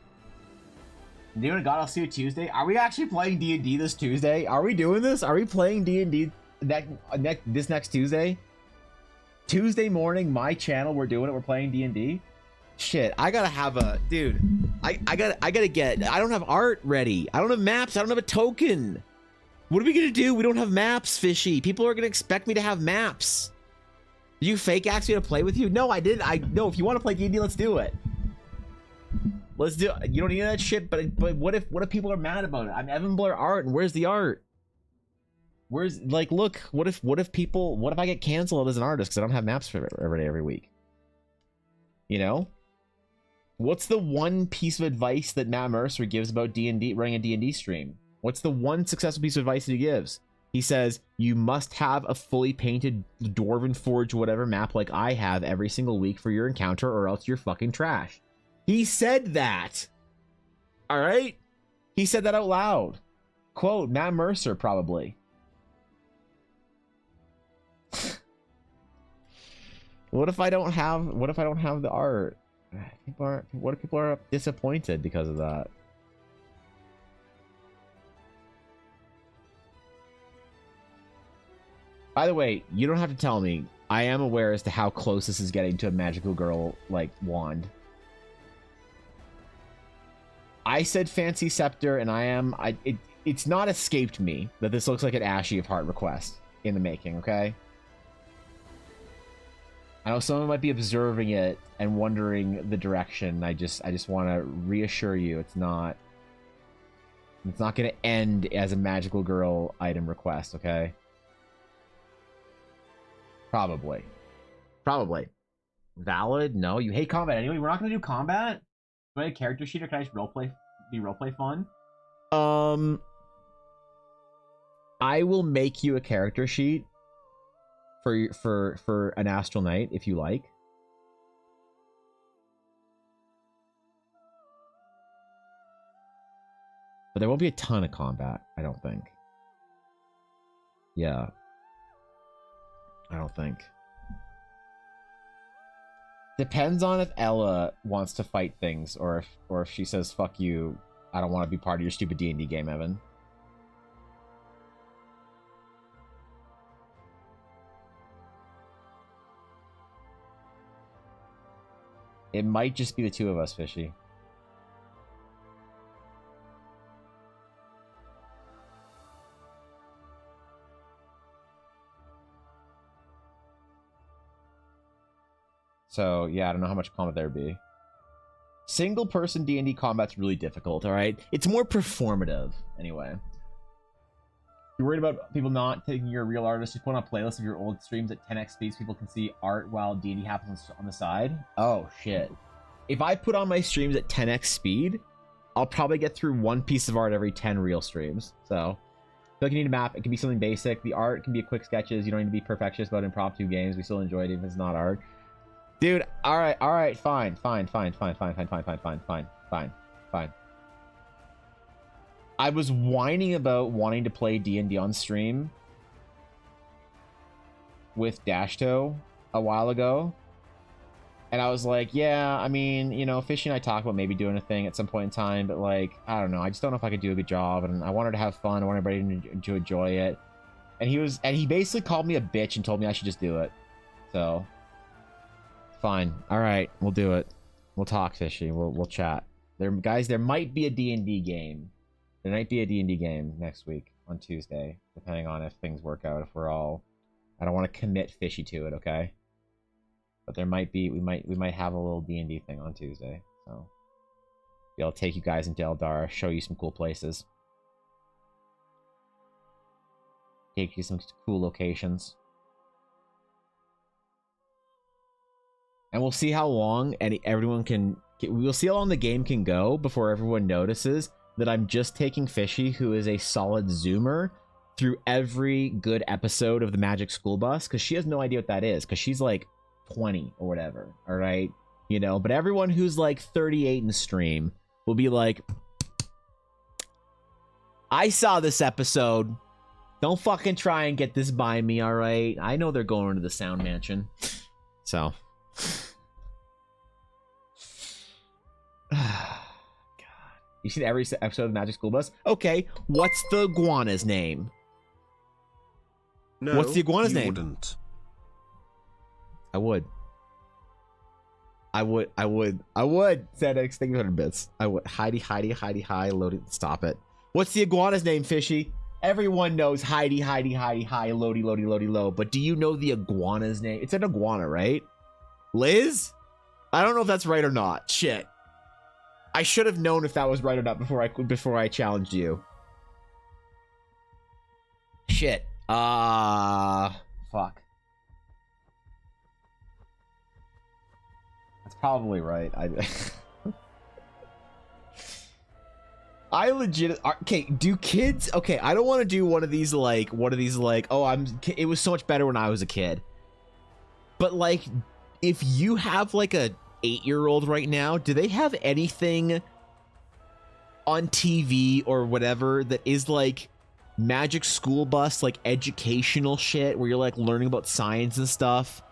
Doing a God, I'll see you Tuesday. Are we actually playing D&D this Tuesday? Are we doing this? Are we playing D&D this next Tuesday? Tuesday morning, my channel, we're doing it. We're playing D&D. Shit, I gotta have a dude. I gotta get. I don't have art ready. I don't have maps. I don't have a token. What are we gonna do? We don't have maps, Fishy. People are gonna expect me to have maps. Did you fake ask me to play with you? No, I didn't. No, if you want to play D&D, let's do it. Let's do it. You don't need that shit, but what if people are mad about it? I'm Evan Blair art, and where's the art? Where's, like, look, what if I get canceled as an artist because I don't have maps for every week? You know? What's the one piece of advice that Matt Mercer gives about D&D, running a D&D stream? What's the one successful piece of advice that he gives? He says, you must have a fully painted Dwarven Forge whatever map like I have every single week for your encounter, or else you're fucking trash. He said that. All right? He said that out loud. Quote, Matt Mercer, probably. What if I don't have the art? What if people are disappointed because of that? By the way, you don't have to tell me. I am aware as to how close this is getting to a magical girl like wand. I said fancy scepter, and it's not escaped me that this looks like an Ashy of Heart request in the making, okay? I know someone might be observing it and wondering the direction. I just want to reassure you it's not going to end as a magical girl item request, okay? Probably. Valid? No, you hate combat anyway. We're not going to do combat? Do I have a character sheet, or can I just be roleplay fun? I will make you a character sheet for an Astral Knight if you like. But there won't be a ton of combat, I don't think. Yeah. I don't think. Depends on if Ella wants to fight things, or if she says, fuck you, I don't want to be part of your stupid D&D game, Evan. It might just be the two of us, Fishy. So, yeah, I don't know how much combat there would be. Single person D&D combat's really difficult, alright? It's more performative, anyway. You're worried about people not taking your real artist. You put on a playlist of your old streams at 10x speed so people can see art while D&D happens on the side? Oh, shit. If I put on my streams at 10x speed, I'll probably get through one piece of art every 10 real streams. So, if you need a map, it can be something basic. The art can be quick sketches. You don't need to be perfectionist about impromptu games. We still enjoy it even if it's not art. Dude, alright, fine. I was whining about wanting to play D&D on stream with Dashto a while ago. And I was like, yeah, I mean, you know, Fishy and I talked about maybe doing a thing at some point in time, but like, I don't know. I just don't know if I could do a good job, and I wanted to have fun. I wanted everybody to enjoy it. And he basically called me a bitch and told me I should just do it. So, fine. All right, we'll do it. We'll talk, Fishy. We'll chat. Guys, there might be a D&D game. There might be a D&D game next week on Tuesday, depending on if things work out. If we're all, I don't want to commit Fishy to it, okay? But there might be, we might have a little D&D thing on Tuesday. So, be able to take you guys into Eldar, show you some cool places, take you some cool locations. And we'll see how long everyone can. We'll see how long the game can go before everyone notices that I'm just taking Fishy, who is a solid zoomer, through every good episode of the Magic School Bus, because she has no idea what that is, because she's like 20 or whatever. All right, you know. But everyone who's like 38 in stream will be like, I saw this episode. Don't fucking try and get this by me. All right, I know they're going to the Sound Mansion. So. God. You seen every episode of the Magic School Bus? Okay, what's the iguana's name?
No,
what's the iguana's
you
name?
Wouldn't.
I would. ZX, thank you 100 bits. I would. Heidi, loaded. Stop it. What's the iguana's name, Fishy? Everyone knows Heidi, loady, low. But do you know the iguana's name? It's an iguana, right? Liz? I don't know if that's right or not. Shit. I should have known if that was right or not before I challenged you. Shit. Fuck. That's probably right. I legit. Okay, do kids? Okay, I don't want to do one of these like, oh, it was so much better when I was a kid. But like, if you have like a 8-year-old right now, do they have anything on TV or whatever that is like Magic School Bus, like educational shit where you're like learning about science and stuff?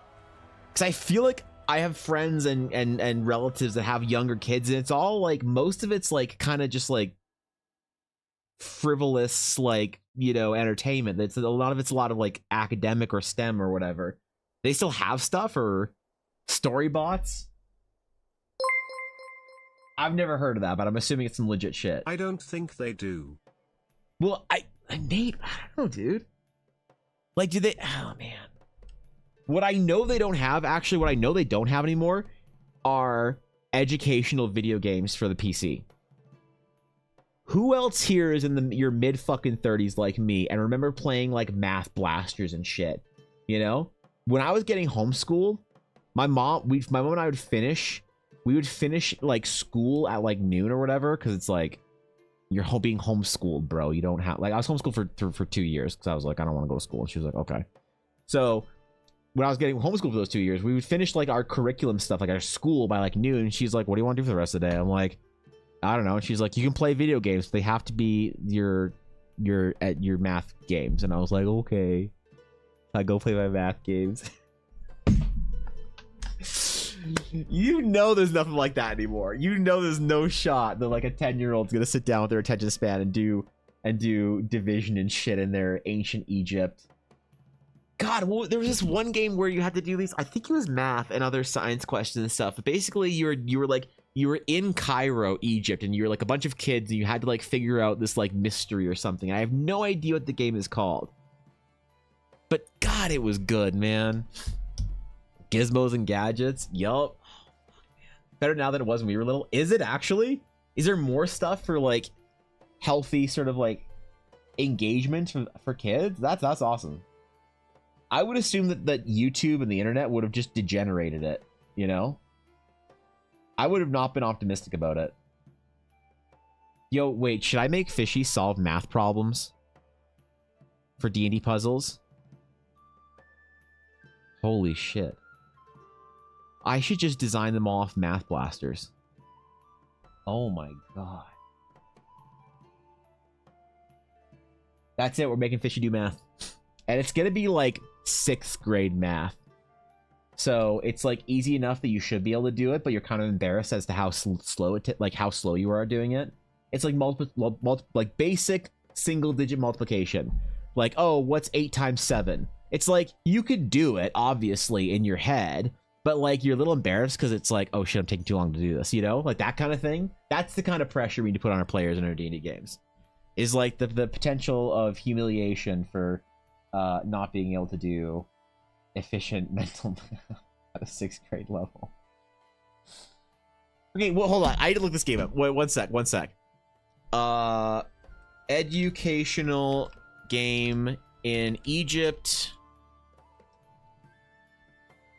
Because I feel like I have friends and relatives that have younger kids, and it's all like, most of it's like kind of just like frivolous, like entertainment. That's a lot of like academic or STEM or whatever. They still have stuff or story bots. I've never heard of that, but I'm assuming it's some legit shit.
I don't think they do.
Well, Nate, I don't know, dude. Like, do they? Oh man. What I know they don't have anymore are educational video games for the PC. Who else here is in your mid fucking 30s like me and remember playing like math blasters and shit? When I was getting homeschooled, my mom and I would finish like school at like noon or whatever, because it's like you're being homeschooled, bro. You don't have, like, I was homeschooled for 2 years because I was like, I don't want to go to school. And she was like, okay. So when I was getting homeschooled for those 2 years, we would finish like our curriculum stuff, like our school, by like noon. And she's like, what do you want to do for the rest of the day? I'm like, I don't know. And she's like, you can play video games. They have to be your math games. And I was like, okay. I go play my math games. There's nothing like that anymore. There's no shot that like a 10-year-old's gonna sit down with their attention span and do division and shit in their ancient Egypt. God, well, there was this one game where you had to do these, I think it was math and other science questions and stuff. But basically you were in Cairo, Egypt, and you were like a bunch of kids and you had to like figure out this like mystery or something. I have no idea what the game is called. But God, it was good, man. Gizmos and gadgets. Yup. Better now than it was when we were little. Is it actually? Is there more stuff for like healthy sort of like engagement for kids? That's awesome. I would assume that YouTube and the internet would have just degenerated it, I would have not been optimistic about it. Yo, wait, should I make Fishy solve math problems for D&D puzzles? Holy shit. I should just design them off math blasters. Oh my god. That's it, we're making Fishy do math. And it's gonna be like 6th grade math. So it's like easy enough that you should be able to do it, but you're kind of embarrassed as to how slow how slow you are doing it. It's like like basic single digit multiplication. Like, oh, what's 8 times 7? It's like you could do it obviously in your head, but like you're a little embarrassed because it's like, oh shit, I'm taking too long to do this, like that kind of thing. That's the kind of pressure we need to put on our players in our D&D games. Is like the potential of humiliation for not being able to do efficient mental math at a 6th grade level. Okay, well, hold on. I need to look this game up. Wait, one sec. Educational game in Egypt.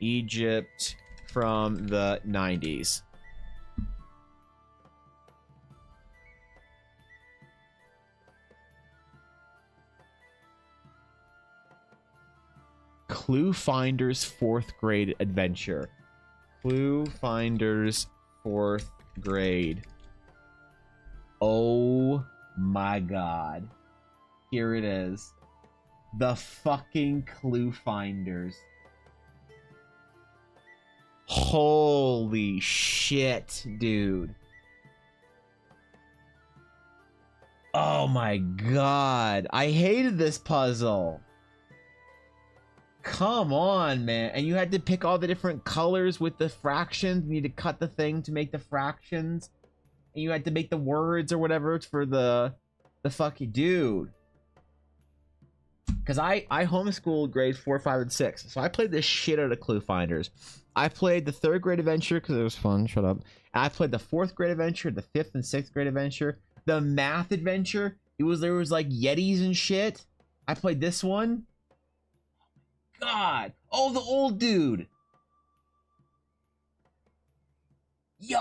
Egypt from the 90s. Clue Finders 4th grade adventure. Clue Finders 4th grade. Oh my god. Here it is. The fucking Clue Finders. Holy shit, dude. Oh my god. I hated this puzzle. Come on, man. And you had to pick all the different colors with the fractions. You need to cut the thing to make the fractions. And you had to make the words or whatever for the fucking dude. Because I homeschooled grades 4, 5, and 6. So I played this shit out of Clue Finders. I played the 3rd grade adventure because it was fun. Shut up. And I played the 4th grade adventure, the 5th and 6th grade adventure, the math adventure. There was like Yetis and shit. I played this one. God. Oh, the old dude. Yo.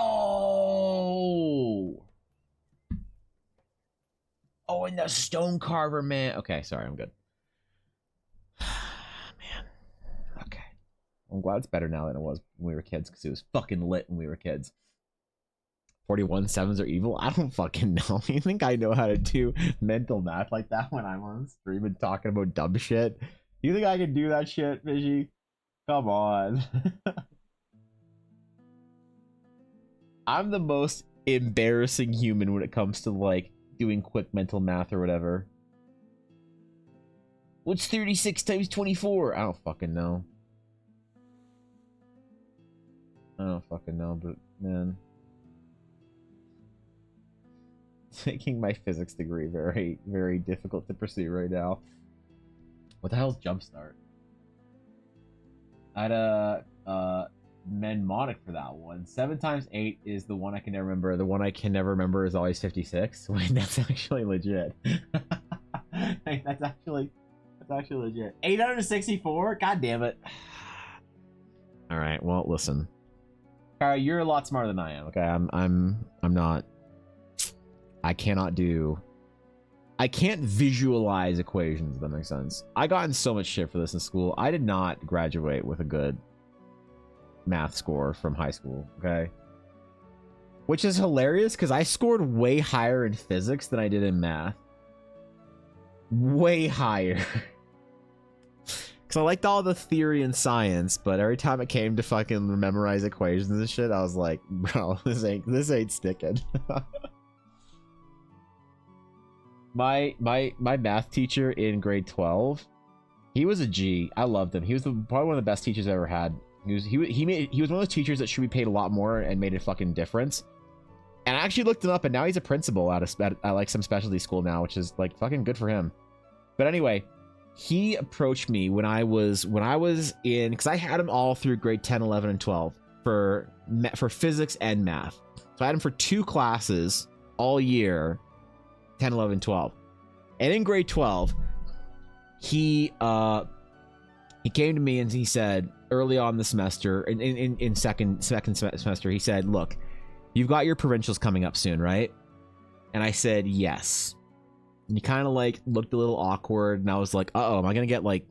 Oh, and the stone carver, man. Okay, sorry, I'm good. Man. Okay. I'm glad it's better now than it was when we were kids, because it was fucking lit when we were kids. 41 sevens are evil? I don't fucking know. You think I know how to do mental math like that when I'm on stream and talking about dumb shit? You think I can do that shit, Fishy? Come on. I'm the most embarrassing human when it comes to like doing quick mental math or whatever. What's 36 times 24? I don't fucking know. I don't fucking know, but man. It's making my physics degree very, very difficult to pursue right now. What the hell's Jumpstart? I had a mnemonic for that one. 7 times 8 is the one I can never remember. The one I can never remember is always 56. Wait, that's actually legit. Hey, that's actually legit. 864? God damn it. All right, well, listen. Kara, you're a lot smarter than I am. Okay, I'm not. I can't visualize equations, if that makes sense. I got in so much shit for this in school. I did not graduate with a good math score from high school, okay? Which is hilarious because I scored way higher in physics than I did in math. Way higher. Because I liked all the theory and science, but every time it came to fucking memorize equations and shit, I was like, bro, this ain't sticking. My math teacher in grade 12, he was a G. I loved him. He was probably one of the best teachers I ever had. He was one of those teachers that should be paid a lot more and made a fucking difference. And I actually looked him up, and now he's a principal at like some specialty school now, which is like fucking good for him. But anyway, he approached me when I was in, because I had him all through grade 10, 11, and 12 for physics and math. So I had him for 2 classes all year. 10, 11, 12. And in grade 12, he came to me and he said early on the semester, in second semester, he said, look, you've got your provincials coming up soon, right? And I said, yes. And he kind of like looked a little awkward, and I was like, uh-oh, am I gonna get like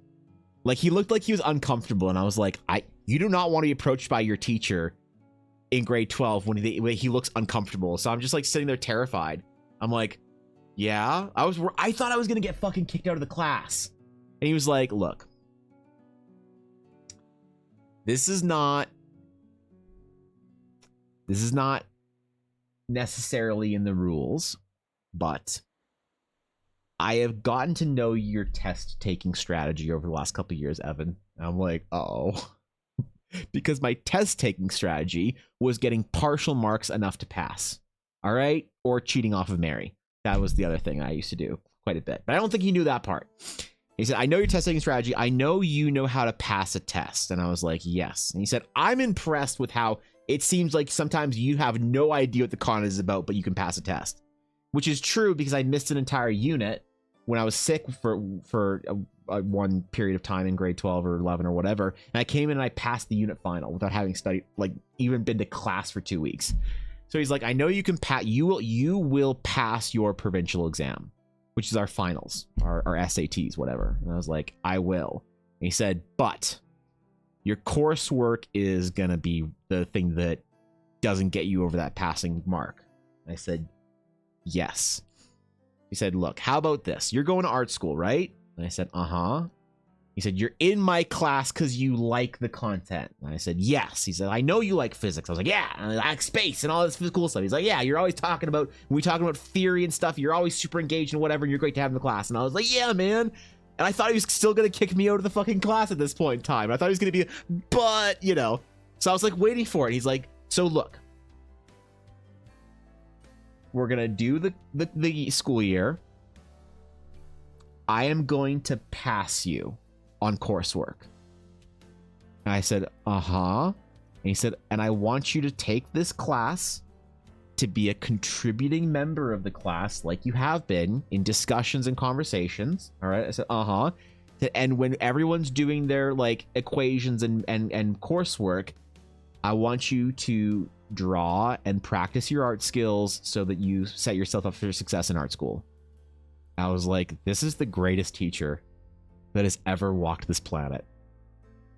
he looked like he was uncomfortable, and I was like, you do not want to be approached by your teacher in grade 12 when he looks uncomfortable. So I'm just like sitting there terrified. I'm like, yeah, I thought I was gonna get fucking kicked out of the class. And he was like, look, this is not necessarily in the rules, but I have gotten to know your test taking strategy over the last couple of years, Evan. And I'm like, oh, because my test taking strategy was getting partial marks enough to pass. All right. Or cheating off of Mary. That was the other thing I used to do quite a bit. But I don't think he knew that part. He said, I know your test taking strategy. I know you know how to pass a test. And I was like, yes. And he said, I'm impressed with how it seems like sometimes you have no idea what the con is about, but you can pass a test. Which is true because I missed an entire unit when I was sick for one period of time in grade 12 or 11 or whatever. And I came in and I passed the unit final without having studied, like even been to class for 2 weeks. So he's like, I know you can pass. You will pass your provincial exam, which is our finals, our SATs, whatever. And I was like, I will. And he said, but your coursework is gonna be the thing that doesn't get you over that passing mark. And I said, yes. He said, look, how about this? You're going to art school, right? And I said, uh-huh. He said, you're in my class because you like the content. And I said, yes. He said, I know you like physics. I was like, yeah, I like space and all this cool stuff. He's like, yeah, you're always talking about, when we talking about theory and stuff, you're always super engaged and whatever, and you're great to have in the class. And I was like, yeah, man. And I thought he was still going to kick me out of the fucking class at this point in time. I thought he was going to be, but, you know. So I was like waiting for it. He's like, so look, we're going to do the school year. I am going to pass you on coursework. And I said, uh-huh. And he said, and I want you to take this class to be a contributing member of the class like you have been in discussions and conversations. All right. I said, uh-huh. And when everyone's doing their like equations and coursework, I want you to draw and practice your art skills so that you set yourself up for success in art school. I was like, this is the greatest teacher that has ever walked this planet.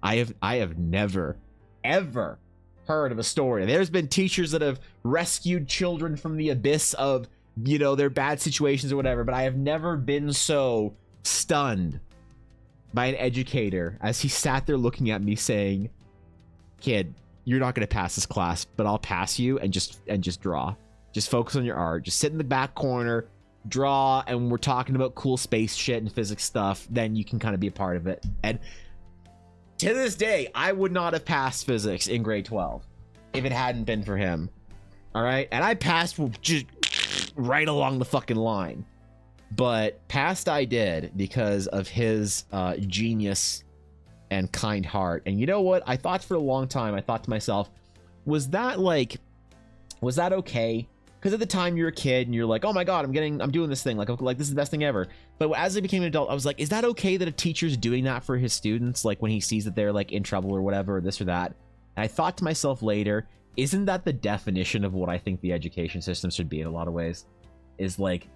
I have never, ever heard of a story. There's been teachers that have rescued children from the abyss of, you know, their bad situations or whatever, but I have never been so stunned by an educator as he sat there looking at me saying, kid, you're not going to pass this class, but I'll pass you and just draw. Just focus on your art. Just sit in the back corner, draw and we're talking about cool space shit and physics stuff, then you can kind of be a part of it. And to this day, I would not have passed physics in grade 12 if it hadn't been for him. All right, and I passed just right along the fucking line, but passed I did because of his genius and kind heart. And you know what? I thought for a long time, I thought to myself, was that okay? Because at the time you're a kid and you're like, oh my god, I'm doing this thing, like this is the best thing ever. But as I became an adult, I was like, is that okay that a teacher's doing that for his students, like when he sees that they're like in trouble or whatever, or this or that? And I thought to myself later, isn't that the definition of what I think the education system should be in a lot of ways? Is like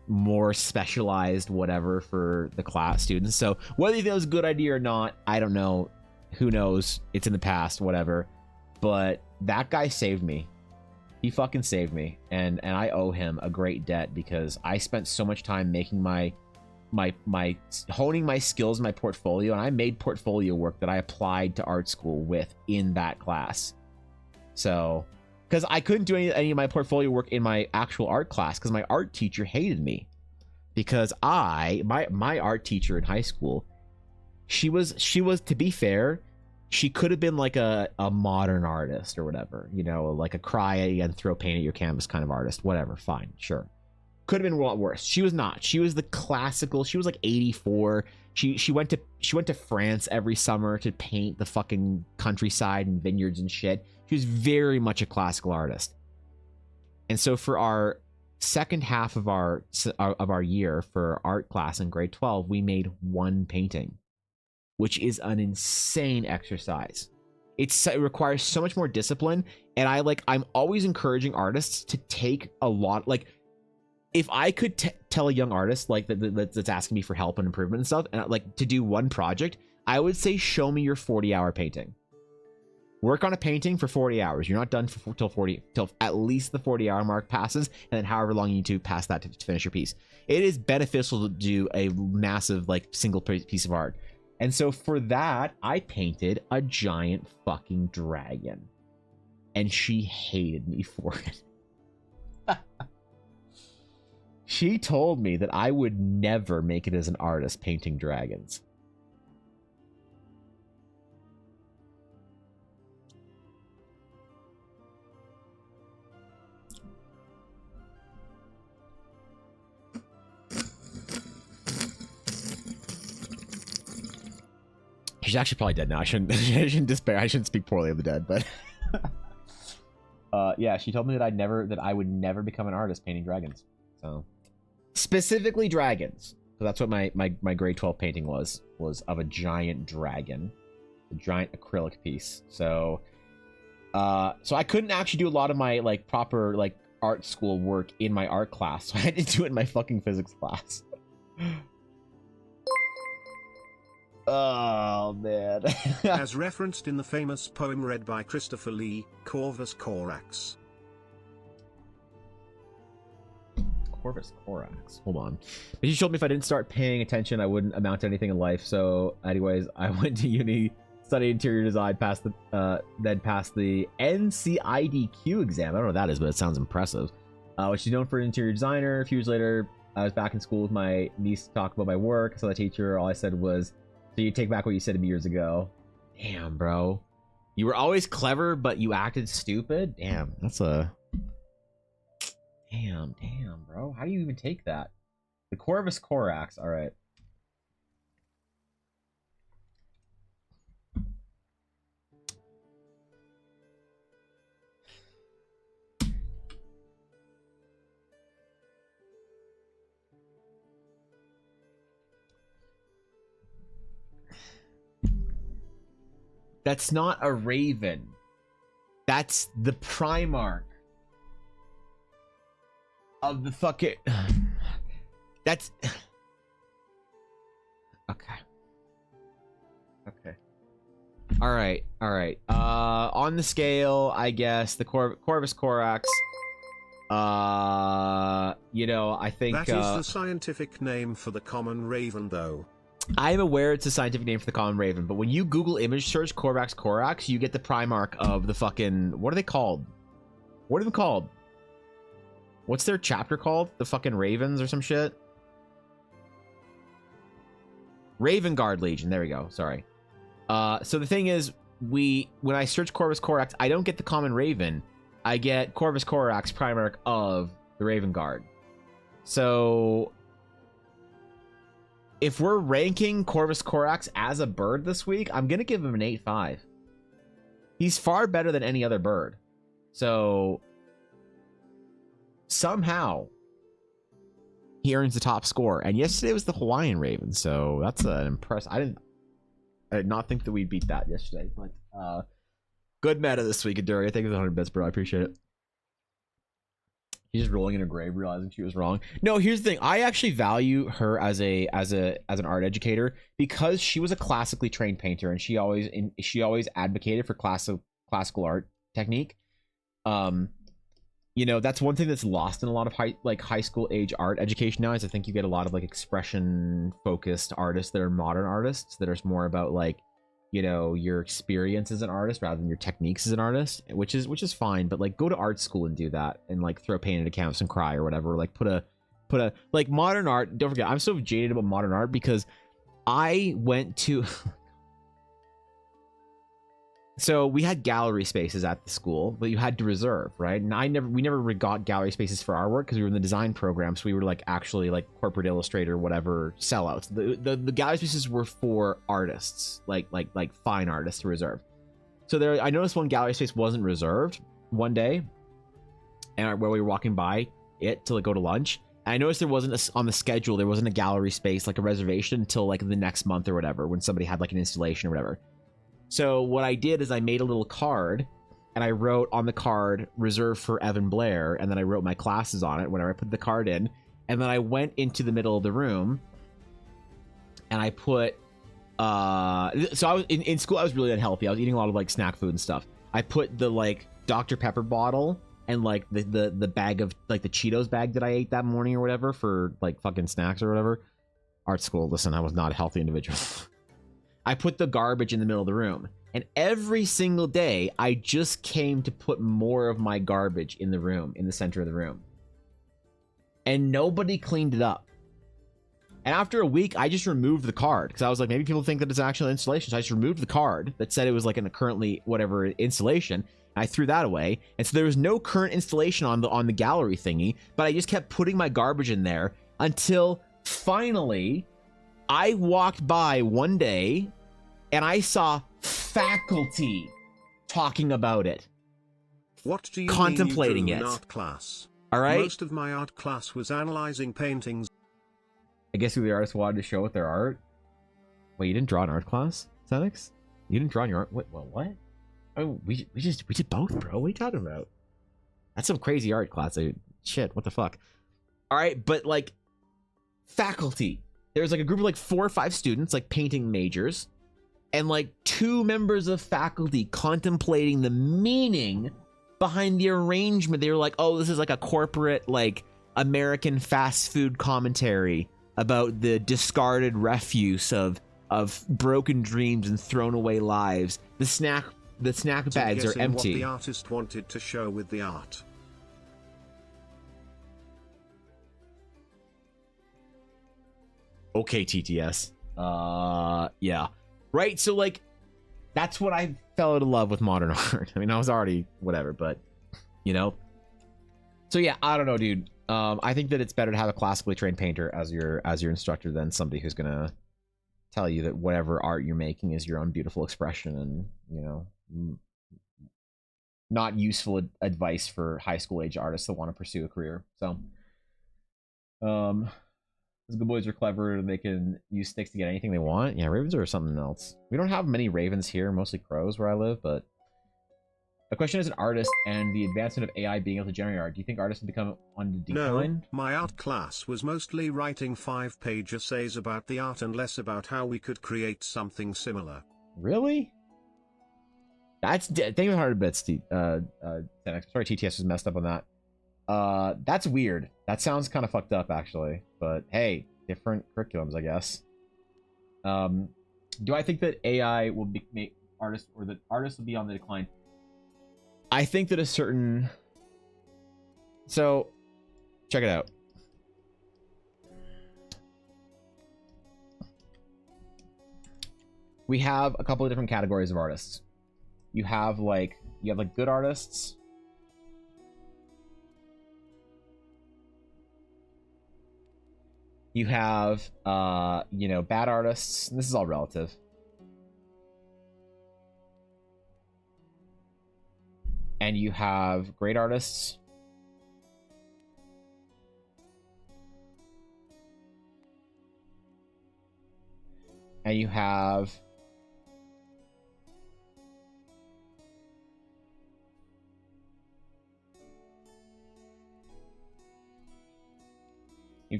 more specialized whatever for the class students. So whether you think it was a good idea or not, I don't know. Who knows? It's in the past, whatever. But that guy saved me. He fucking saved me, and I owe him a great debt because I spent so much time making my honing my skills in my portfolio, and I made portfolio work that I applied to art school with in that class. So because I couldn't do any of my portfolio work in my actual art class because my art teacher hated me, because my art teacher in high school, she was, to be fair, she could have been like a modern artist or whatever, you know, like a cry and throw paint at your canvas kind of artist, whatever, fine, sure. Could have been a lot worse. She was not. She was the classical. She was like 84. She went to France every summer to paint the fucking countryside and vineyards and shit. She was very much a classical artist. And so for our second half of our year for art class in grade 12, we made one painting, which is an insane exercise. It requires so much more discipline, and I'm always encouraging artists to take a lot. Like, if I could tell a young artist like that's asking me for help and improvement and stuff, and like to do one project, I would say show me your 40-hour painting. Work on a painting for 40 hours. You're not done till at least the 40-hour mark passes, and then however long you need to pass that to finish your piece. It is beneficial to do a massive like single piece of art. And so for that, I painted a giant fucking dragon, and she hated me for it. She told me that I would never make it as an artist painting dragons. She's actually probably dead now. I shouldn't despair. I shouldn't speak poorly of the dead, but yeah, she told me that I would never become an artist painting dragons. So specifically dragons. So that's what my grade 12 painting was of a giant dragon, a giant acrylic piece. So so I couldn't actually do a lot of my like proper like art school work in my art class. So I had to do it in my fucking physics class. Oh, man.
As referenced in the famous poem read by Christopher Lee, Corvus Corax.
Corvus Corax. Hold on. But she told me if I didn't start paying attention, I wouldn't amount to anything in life. So, anyways, I went to uni, studied interior design, then passed the NCIDQ exam. I don't know what that is, but it sounds impressive. Which she's known for an interior designer. A few years later, I was back in school with my niece to talk about my work. So the teacher, all I said was, so you take back what you said to me years ago. Damn, bro. You were always clever, but you acted stupid? Damn, that's a... Damn, bro. How do you even take that? The Corvus Corax, alright. That's not a raven. That's the Primarch of the fucking... That's... Okay. Alright. On the scale, I guess, the Corvus Corax... you know, I think...
That is the scientific name for the common raven, though.
I'm aware it's a scientific name for the common raven, but when you Google image search Corvus Corax, you get the Primarch of the fucking... What are they called? What are they called? What's their chapter called? The fucking Ravens or some shit? Raven Guard Legion. There we go. Sorry. So the thing is, when I search Corvus Corax, I don't get the common Raven. I get Corvus Corax, Primarch of the Raven Guard. So if we're ranking Corvus Corax as a bird this week, I'm going to give him an 8.5. He's far better than any other bird. So somehow he earns the top score. And yesterday was the Hawaiian Raven, so that's an impressive. I did not think that we'd beat that yesterday, but good meta this week, Aduria. Thank you for the 100 bits, bro. I appreciate it. She's just rolling in her grave, realizing she was wrong. No, here's the thing. I actually value her as an art educator because she was a classically trained painter, and she always advocated for classical art technique. You know, that's one thing that's lost in a lot of high school age art education now. Is I think you get a lot of like expression focused artists that are modern artists that are more about like, you know, your experience as an artist rather than your techniques as an artist, which is fine. But like, go to art school and do that, and like throw painted accounts and cry or whatever. Like put a like modern art. Don't forget, I'm so jaded about modern art because I went to. So we had gallery spaces at the school, but you had to reserve, right? And we never got gallery spaces for our work because we were in the design program, so we were like actually like corporate illustrator, whatever sellouts. The gallery spaces were for artists, like fine artists to reserve. So there, I noticed one gallery space wasn't reserved one day, and where we were walking by it to like go to lunch, and I noticed there wasn't on the schedule. There wasn't a gallery space like a reservation until like the next month or whatever when somebody had like an installation or whatever. So what I did is I made a little card, and I wrote on the card reserved for Evan Blair, and then I wrote my classes on it whenever I put the card in, and then I went into the middle of the room and I put so I was in school. I was really unhealthy. I was eating a lot of like snack food and stuff. I put the like Dr. Pepper bottle and like the bag of like the Cheetos bag that I ate that morning or whatever for like fucking snacks or whatever. Art school, listen, I was not a healthy individual. I put the garbage in the middle of the room, and every single day I just came to put more of my garbage in the room, in the center of the room, and nobody cleaned it up. And after a week, I just removed the card because I was like, maybe people think that it's actual installation. So I just removed the card that said it was like in a currently whatever installation. I threw that away, and so there was no current installation on the gallery thingy. But I just kept putting my garbage in there until finally I walked by one day and I saw faculty talking about it.
What do you
contemplating
mean you drew
it?
Art class.
All right.
Most of my art class was analyzing paintings.
I guess who the artists wanted to show with their art. Wait, you didn't draw an art class, Xenix? You didn't draw in your art? Wait, what? Oh, we did both, bro. What are you talking about? That's some crazy art class. Shit, what the fuck? All right, but like faculty. There's like a group of like 4 or 5 students, like painting majors, and like 2 members of faculty contemplating the meaning behind the arrangement. They were like, oh, this is like a corporate, like American fast food commentary about the discarded refuse of broken dreams and thrown away lives. The snack bags are empty.
What the artist wanted to show with the art.
Okay, TTS. Yeah. Right, so like that's what I fell in love with modern art. I mean, I was already whatever, but you know. So yeah, I don't know, dude. I think that it's better to have a classically trained painter as your instructor than somebody who's gonna tell you that whatever art you're making is your own beautiful expression, and you know, not useful advice for high school age artists that want to pursue a career. So the good boys are clever and they can use sticks to get anything they want. Yeah, ravens are something else. We don't have many ravens here, mostly crows where I live, but the question is an artist and the advancement of AI being able to generate art. Do you think artists will become on the decline?
No, my art class was mostly writing 5-page essays about the art and less about how we could create something similar.
Really? That's thank you for 100 bits, Sorry, TTS was messed up on that. That's weird. That sounds kind of fucked up, actually. But hey, different curriculums, I guess. Do I think that AI will make artists, or that artists will be on the decline? I think that a certain... So, Check it out. We have a couple of different categories of artists. You have like good artists. You have you know, bad artists. This is all relative. And you have great artists. And you have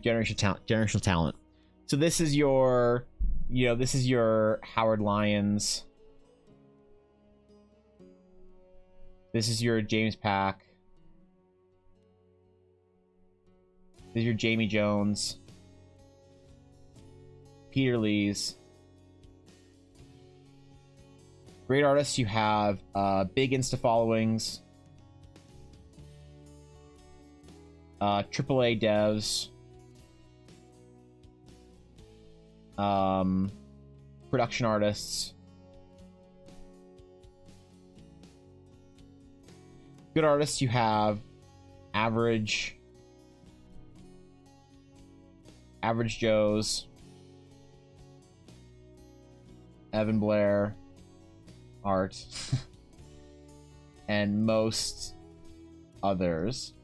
generational talent. So this is your, you know, this is your Howard Lyons. This is your James Pack. This is your Jamie Jones. Peter Lees. Great artists, you have big Insta followings. AAA devs. Production artists. Good artists, you have average Joes, Evan Blair, Art, and most others.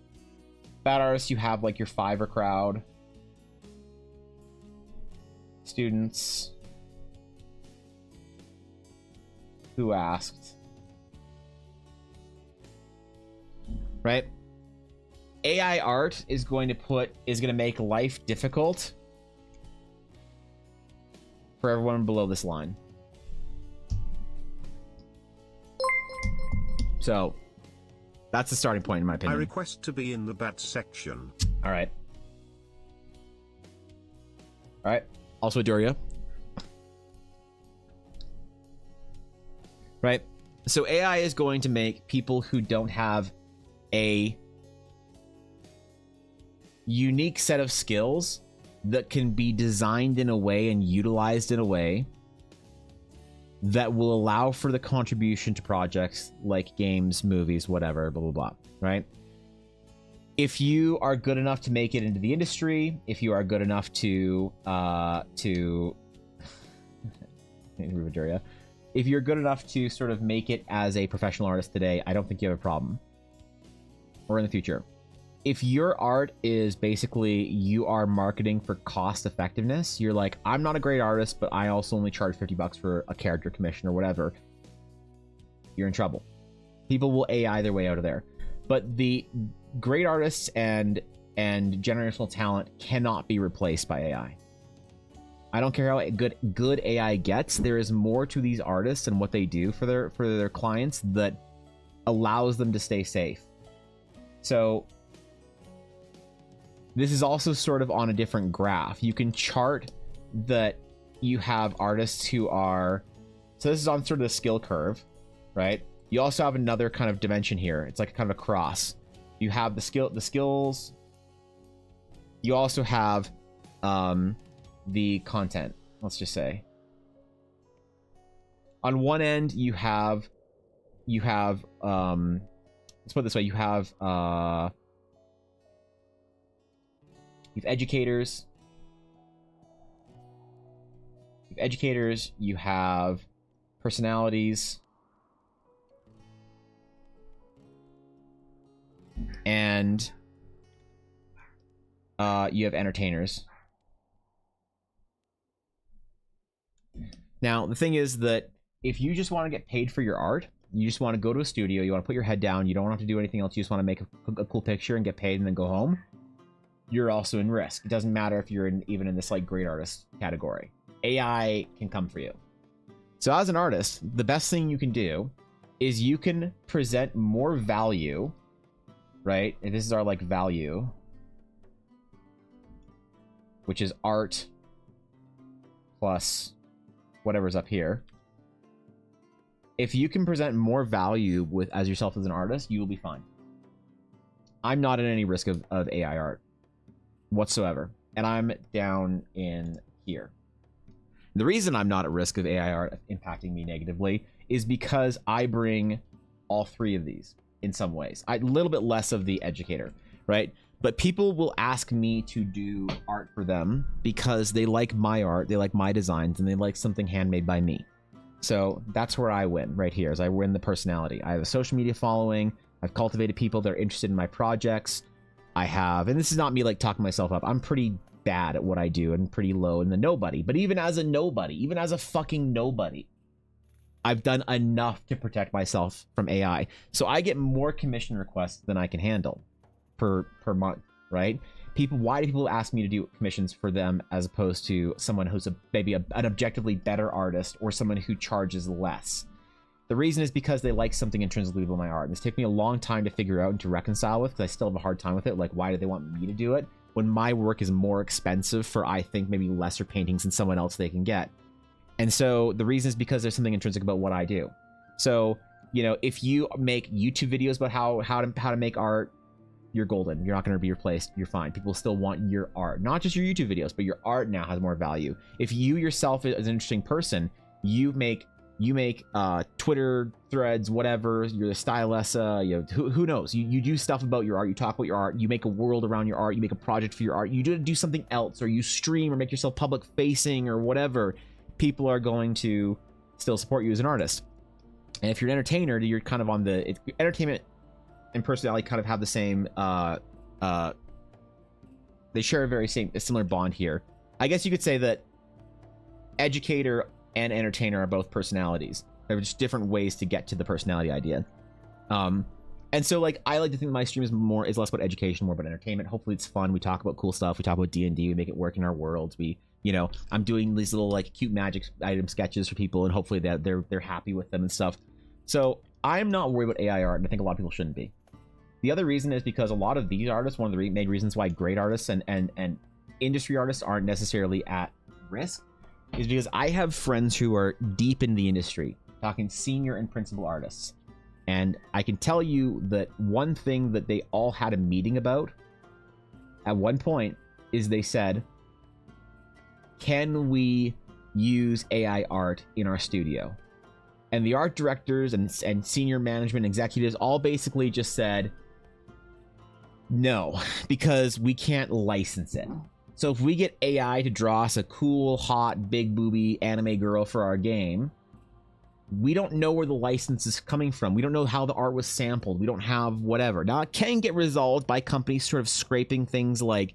Bad artists, you have like your Fiverr crowd, students, who asked, right? AI art is going to make life difficult for everyone below this line. So that's the starting point in my opinion.
I request to be in the bad section.
All right. All right. Also Doria. Right. So AI is going to make people who don't have a unique set of skills that can be designed in a way and utilized in a way that will allow for the contribution to projects like games, movies, whatever, blah, blah, blah, right? If you are good enough to make it into the industry, if you are good enough to if you're good enough to sort of make it as a professional artist today, I don't think you have a problem. Or in the future. If your art is basically you are marketing for cost effectiveness, you're like, I'm not a great artist, but I also only charge $50 for a character commission or whatever, you're in trouble. People will AI their way out of there. But the great artists and generational talent cannot be replaced by AI. I don't care how good AI gets, there is more to these artists and what they do for their clients that allows them to stay safe. So this is also sort of on a different graph. You can chart that you have artists who are, so this is on sort of the skill curve, right? You also have another kind of dimension here. It's like kind of a cross. You have the skills. You also have the content, let's just say. On one end, you have let's put it this way, you have educators. You have personalities, and you have entertainers. Now, the thing is that if you just want to get paid for your art, you just want to go to a studio, you want to put your head down, you don't have to do anything else, you just want to make a cool picture and get paid and then go home, you're also in risk. It doesn't matter if you're even in this like great artist category. AI can come for you. So as an artist, the best thing you can do is you can present more value, right? And this is our like value, which is art plus whatever's up here. If you can present more value as yourself as an artist, you will be fine. I'm not at any risk of AI art. whatsoever. And I'm down in here. The reason I'm not at risk of AI art impacting me negatively is because I bring all three of these in some ways. A little bit less of the educator, right? But people will ask me to do art for them because they like my art, they like my designs, and they like something handmade by me. So that's where I win right here, is I win the personality. I have a social media following. I've cultivated people that are interested in my projects. I have, and this is not me like talking myself up, I'm pretty bad at what I do and pretty low in the nobody. But even as a nobody, even as a fucking nobody, I've done enough to protect myself from AI. So I get more commission requests than I can handle per month, right? Why do people ask me to do commissions for them as opposed to someone who's maybe an objectively better artist or someone who charges less? The reason is because they like something intrinsically about my art. And it's taken me a long time to figure out and to reconcile with, because I still have a hard time with it. Like, why do they want me to do it when my work is more expensive for, I think, maybe lesser paintings than someone else they can get? And so the reason is because there's something intrinsic about what I do. So, you know, if you make YouTube videos about how to make art, you're golden. You're not going to be replaced. You're fine. People still want your art, not just your YouTube videos, but your art now has more value. If you yourself is an interesting person, you make Twitter threads, whatever, you're the stylessa, you know, who knows, you do stuff about your art, you talk about your art, you make a world around your art, you make a project for your art, you do something else, or you stream or make yourself public facing or whatever, people are going to still support you as an artist. And if you're an entertainer, you're kind of on the entertainment and personality kind of have the same they share a similar bond here. I guess you could say that educator and entertainer are both personalities. They're just different ways to get to the personality idea. And so, like, I like to think that my stream is less about education, more about entertainment. Hopefully it's fun. We talk about cool stuff. We talk about D&D. We make it work in our worlds. We, you know, I'm doing these little like cute magic item sketches for people, and hopefully they're happy with them and stuff. So I'm not worried about AI art, and I think a lot of people shouldn't be. The other reason is because a lot of these artists, one of the main reasons why great artists and industry artists aren't necessarily at risk, is because I have friends who are deep in the industry, talking senior and principal artists. And I can tell you that one thing that they all had a meeting about at one point is they said, can we use AI art in our studio? And the art directors and senior management executives all basically just said, no, because we can't license it. So if we get AI to draw us a cool, hot, big booby anime girl for our game, we don't know where the license is coming from. We don't know how the art was sampled. We don't have whatever. Now, it can get resolved by companies sort of scraping things like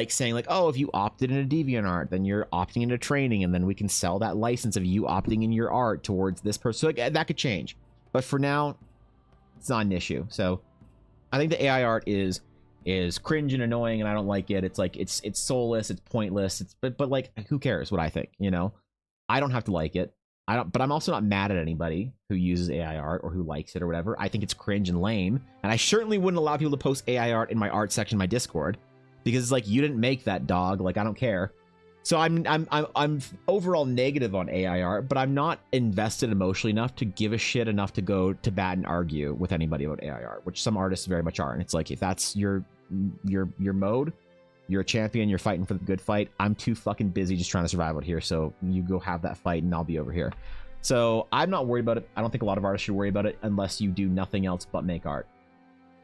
saying like, oh, if you opted into DeviantArt, then you're opting into training, and then we can sell that license of you opting in your art towards this person. So like, that could change. But for now, it's not an issue. So I think the AI art is cringe and annoying, and I don't like it. It's like it's soulless, it's pointless. But like, who cares what I think? You know, I don't have to like it. But I'm also not mad at anybody who uses AI art or who likes it or whatever. I think it's cringe and lame, and I certainly wouldn't allow people to post AI art in my art section of my Discord, because it's like, you didn't make that, dog. Like, I don't care. So I'm overall negative on AI art, but I'm not invested emotionally enough to give a shit enough to go to bat and argue with anybody about AI art, which some artists very much are. And it's like, if that's your mode, you're a champion, you're fighting for the good fight. I'm too fucking busy just trying to survive out here, so you go have that fight and I'll be over here. So I'm not worried about it. I don't think a lot of artists should worry about it unless you do nothing else but make art.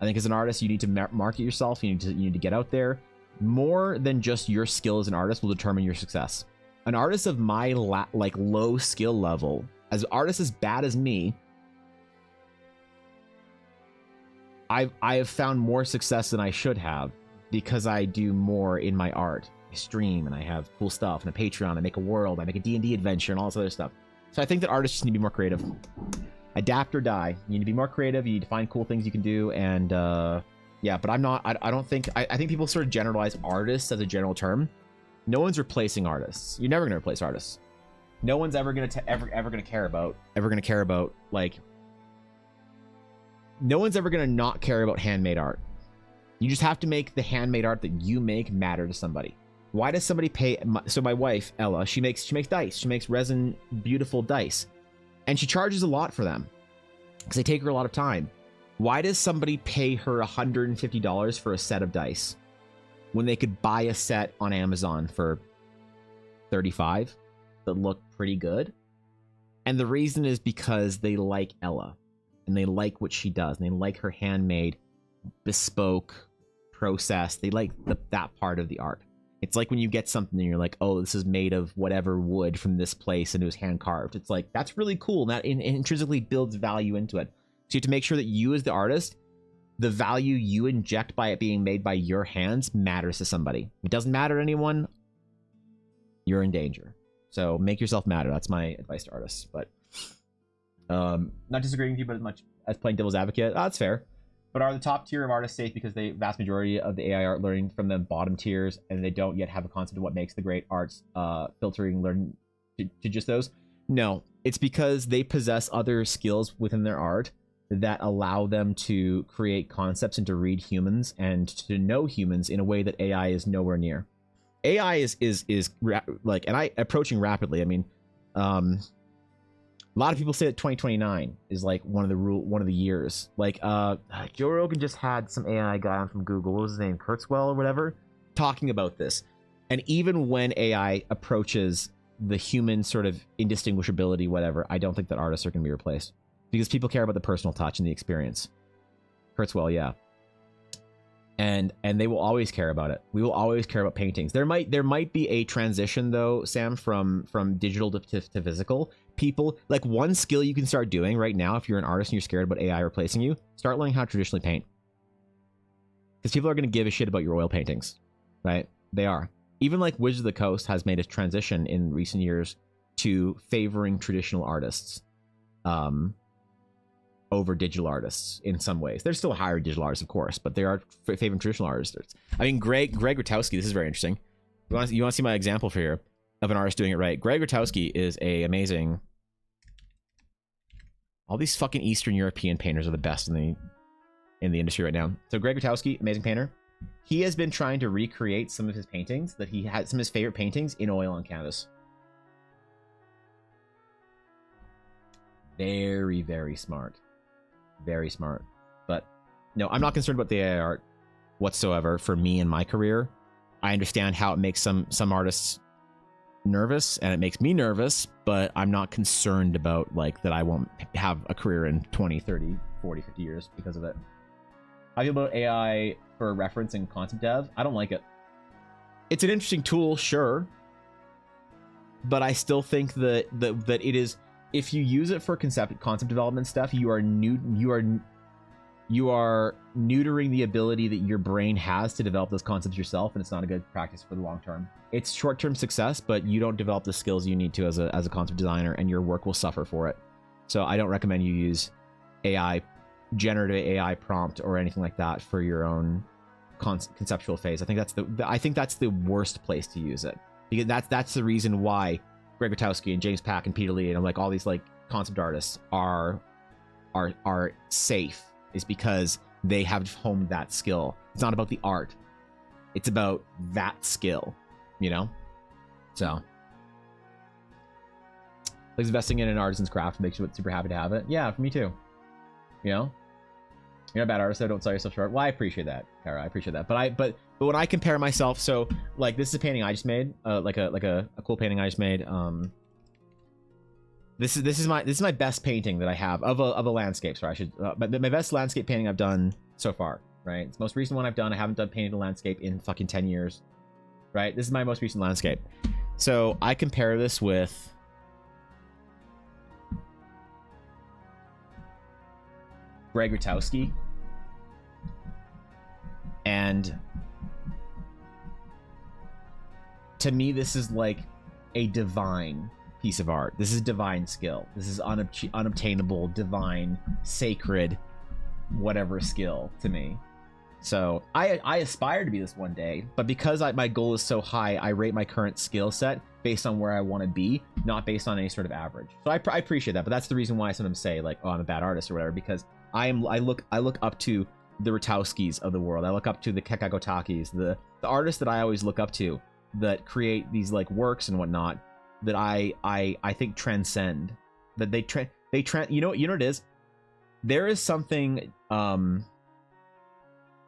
I think as an artist, you need to market yourself. You need to get out there. More than just your skill as an artist will determine your success. An artist of my low skill level, as artists as bad as me, I have found more success than I should have, because I do more in my art. I stream, and I have cool stuff, and a Patreon, I make a world, I make a D&D adventure, and all this other stuff. So I think that artists just need to be more creative. Adapt or die. You need to be more creative, you need to find cool things you can do, and yeah, but I don't think, I think people sort of generalize artists as a general term. No one's replacing artists. You're never going to replace artists. No one's ever going to ever going to care about, like, no one's ever going to not care about handmade art. You just have to make the handmade art that you make matter to somebody. Why does somebody pay? So my wife, Ella, she makes dice. She makes resin, beautiful dice. And she charges a lot for them because they take her a lot of time. Why does somebody pay her $150 for a set of dice? when they could buy a set on Amazon for $35 that looked pretty good. And the reason is because they like Ella and they like what she does and they like her handmade, bespoke process. They like that part of the art. It's like when you get something and you're like, oh, this is made of whatever wood from this place and it was hand carved. It's like, that's really cool. And that intrinsically builds value into it. So you have to make sure that you as the artist, the value you inject by it being made by your hands matters to somebody. If it doesn't matter to anyone, you're in danger. So make yourself matter. That's my advice to artists. But not disagreeing with you, but as much as playing devil's advocate, that's fair. But are the top tier of artists safe because the vast majority of the AI art learning from the bottom tiers and they don't yet have a concept of what makes the great arts, filtering learn to just those? No, it's because they possess other skills within their art that allow them to create concepts and to read humans and to know humans in a way that AI is nowhere near. AI is like, and I approaching rapidly. I mean, a lot of people say that 2029 is like one of the years. Like, Joe Rogan just had some AI guy on from Google. What was his name? Kurzweil or whatever, talking about this. And even when AI approaches the human sort of indistinguishability, whatever, I don't think that artists are going to be replaced because people care about the personal touch and the experience. Kurzweil, yeah. And they will always care about it. We will always care about paintings. There might be a transition though, Sam, from digital to physical. People, like, one skill you can start doing right now if you're an artist and you're scared about AI replacing you, start learning how to traditionally paint. Because people are going to give a shit about your oil paintings, right? They are. Even like Wizards of the Coast has made a transition in recent years to favoring traditional artists over digital artists in some ways. They're still higher digital artists, of course, but they are favoring traditional artists. I mean, Greg Rutowski, this is very interesting. You want to see my example for here of an artist doing it right? Greg Rutowski is a amazing. All these fucking Eastern European painters are the best in the industry right now. So Greg Rutowski, amazing painter. He has been trying to recreate some of his paintings that he had, some of his favorite paintings in oil on canvas. Very, very smart. Very smart. But no, I'm not concerned about the AI art whatsoever for me in my career. I understand how it makes some artists nervous and it makes me nervous, but I'm not concerned about like that I won't have a career in 20, 30, 40, 50 years because of it. How do you feel about AI for reference and concept dev? I don't like it. It's an interesting tool, sure, but I still think that it is, if you use it for concept development stuff, you are neutering the ability that your brain has to develop those concepts yourself, and it's not a good practice for the long term. It's short-term success, but you don't develop the skills you need to as a concept designer, and your work will suffer for it. So I don't recommend you use generative AI prompt or anything like that for your own conceptual phase. I think that's the worst place to use it, because that's the reason why Greg Rutowski and James Pack and Peter Lee and like all these like concept artists are safe, is because they have honed that skill. It's not about the art, it's about that skill, you know. So like investing in an artisan's craft makes you super happy to have it. Yeah, for me too. You know, you're a bad artist, so don't sell yourself short. Well, I appreciate that, Kara. I appreciate that. But when I compare myself, so like this is a painting I just made, like a cool painting I just made. This is my best painting that I have of a landscape. Sorry, I should my best landscape painting I've done so far. Right, it's the most recent one I've done. I haven't done painted a landscape in fucking 10 years. Right, this is my most recent landscape. So I compare this with Greg Rutowski, and to me this is like a divine piece of art. This is divine skill. This is unobtainable, divine, sacred, whatever skill to me. So I aspire to be this one day, but because my goal is so high, I rate my current skill set based on where I want to be, not based on any sort of average. So I appreciate that, but that's the reason why I sometimes say like, oh, I'm a bad artist or whatever, because I look up to the Rutowskis of the world. I look up to the Kekagotakis, the artists that I always look up to that create these like works and whatnot that I think transcend, that they you know what it is? There is something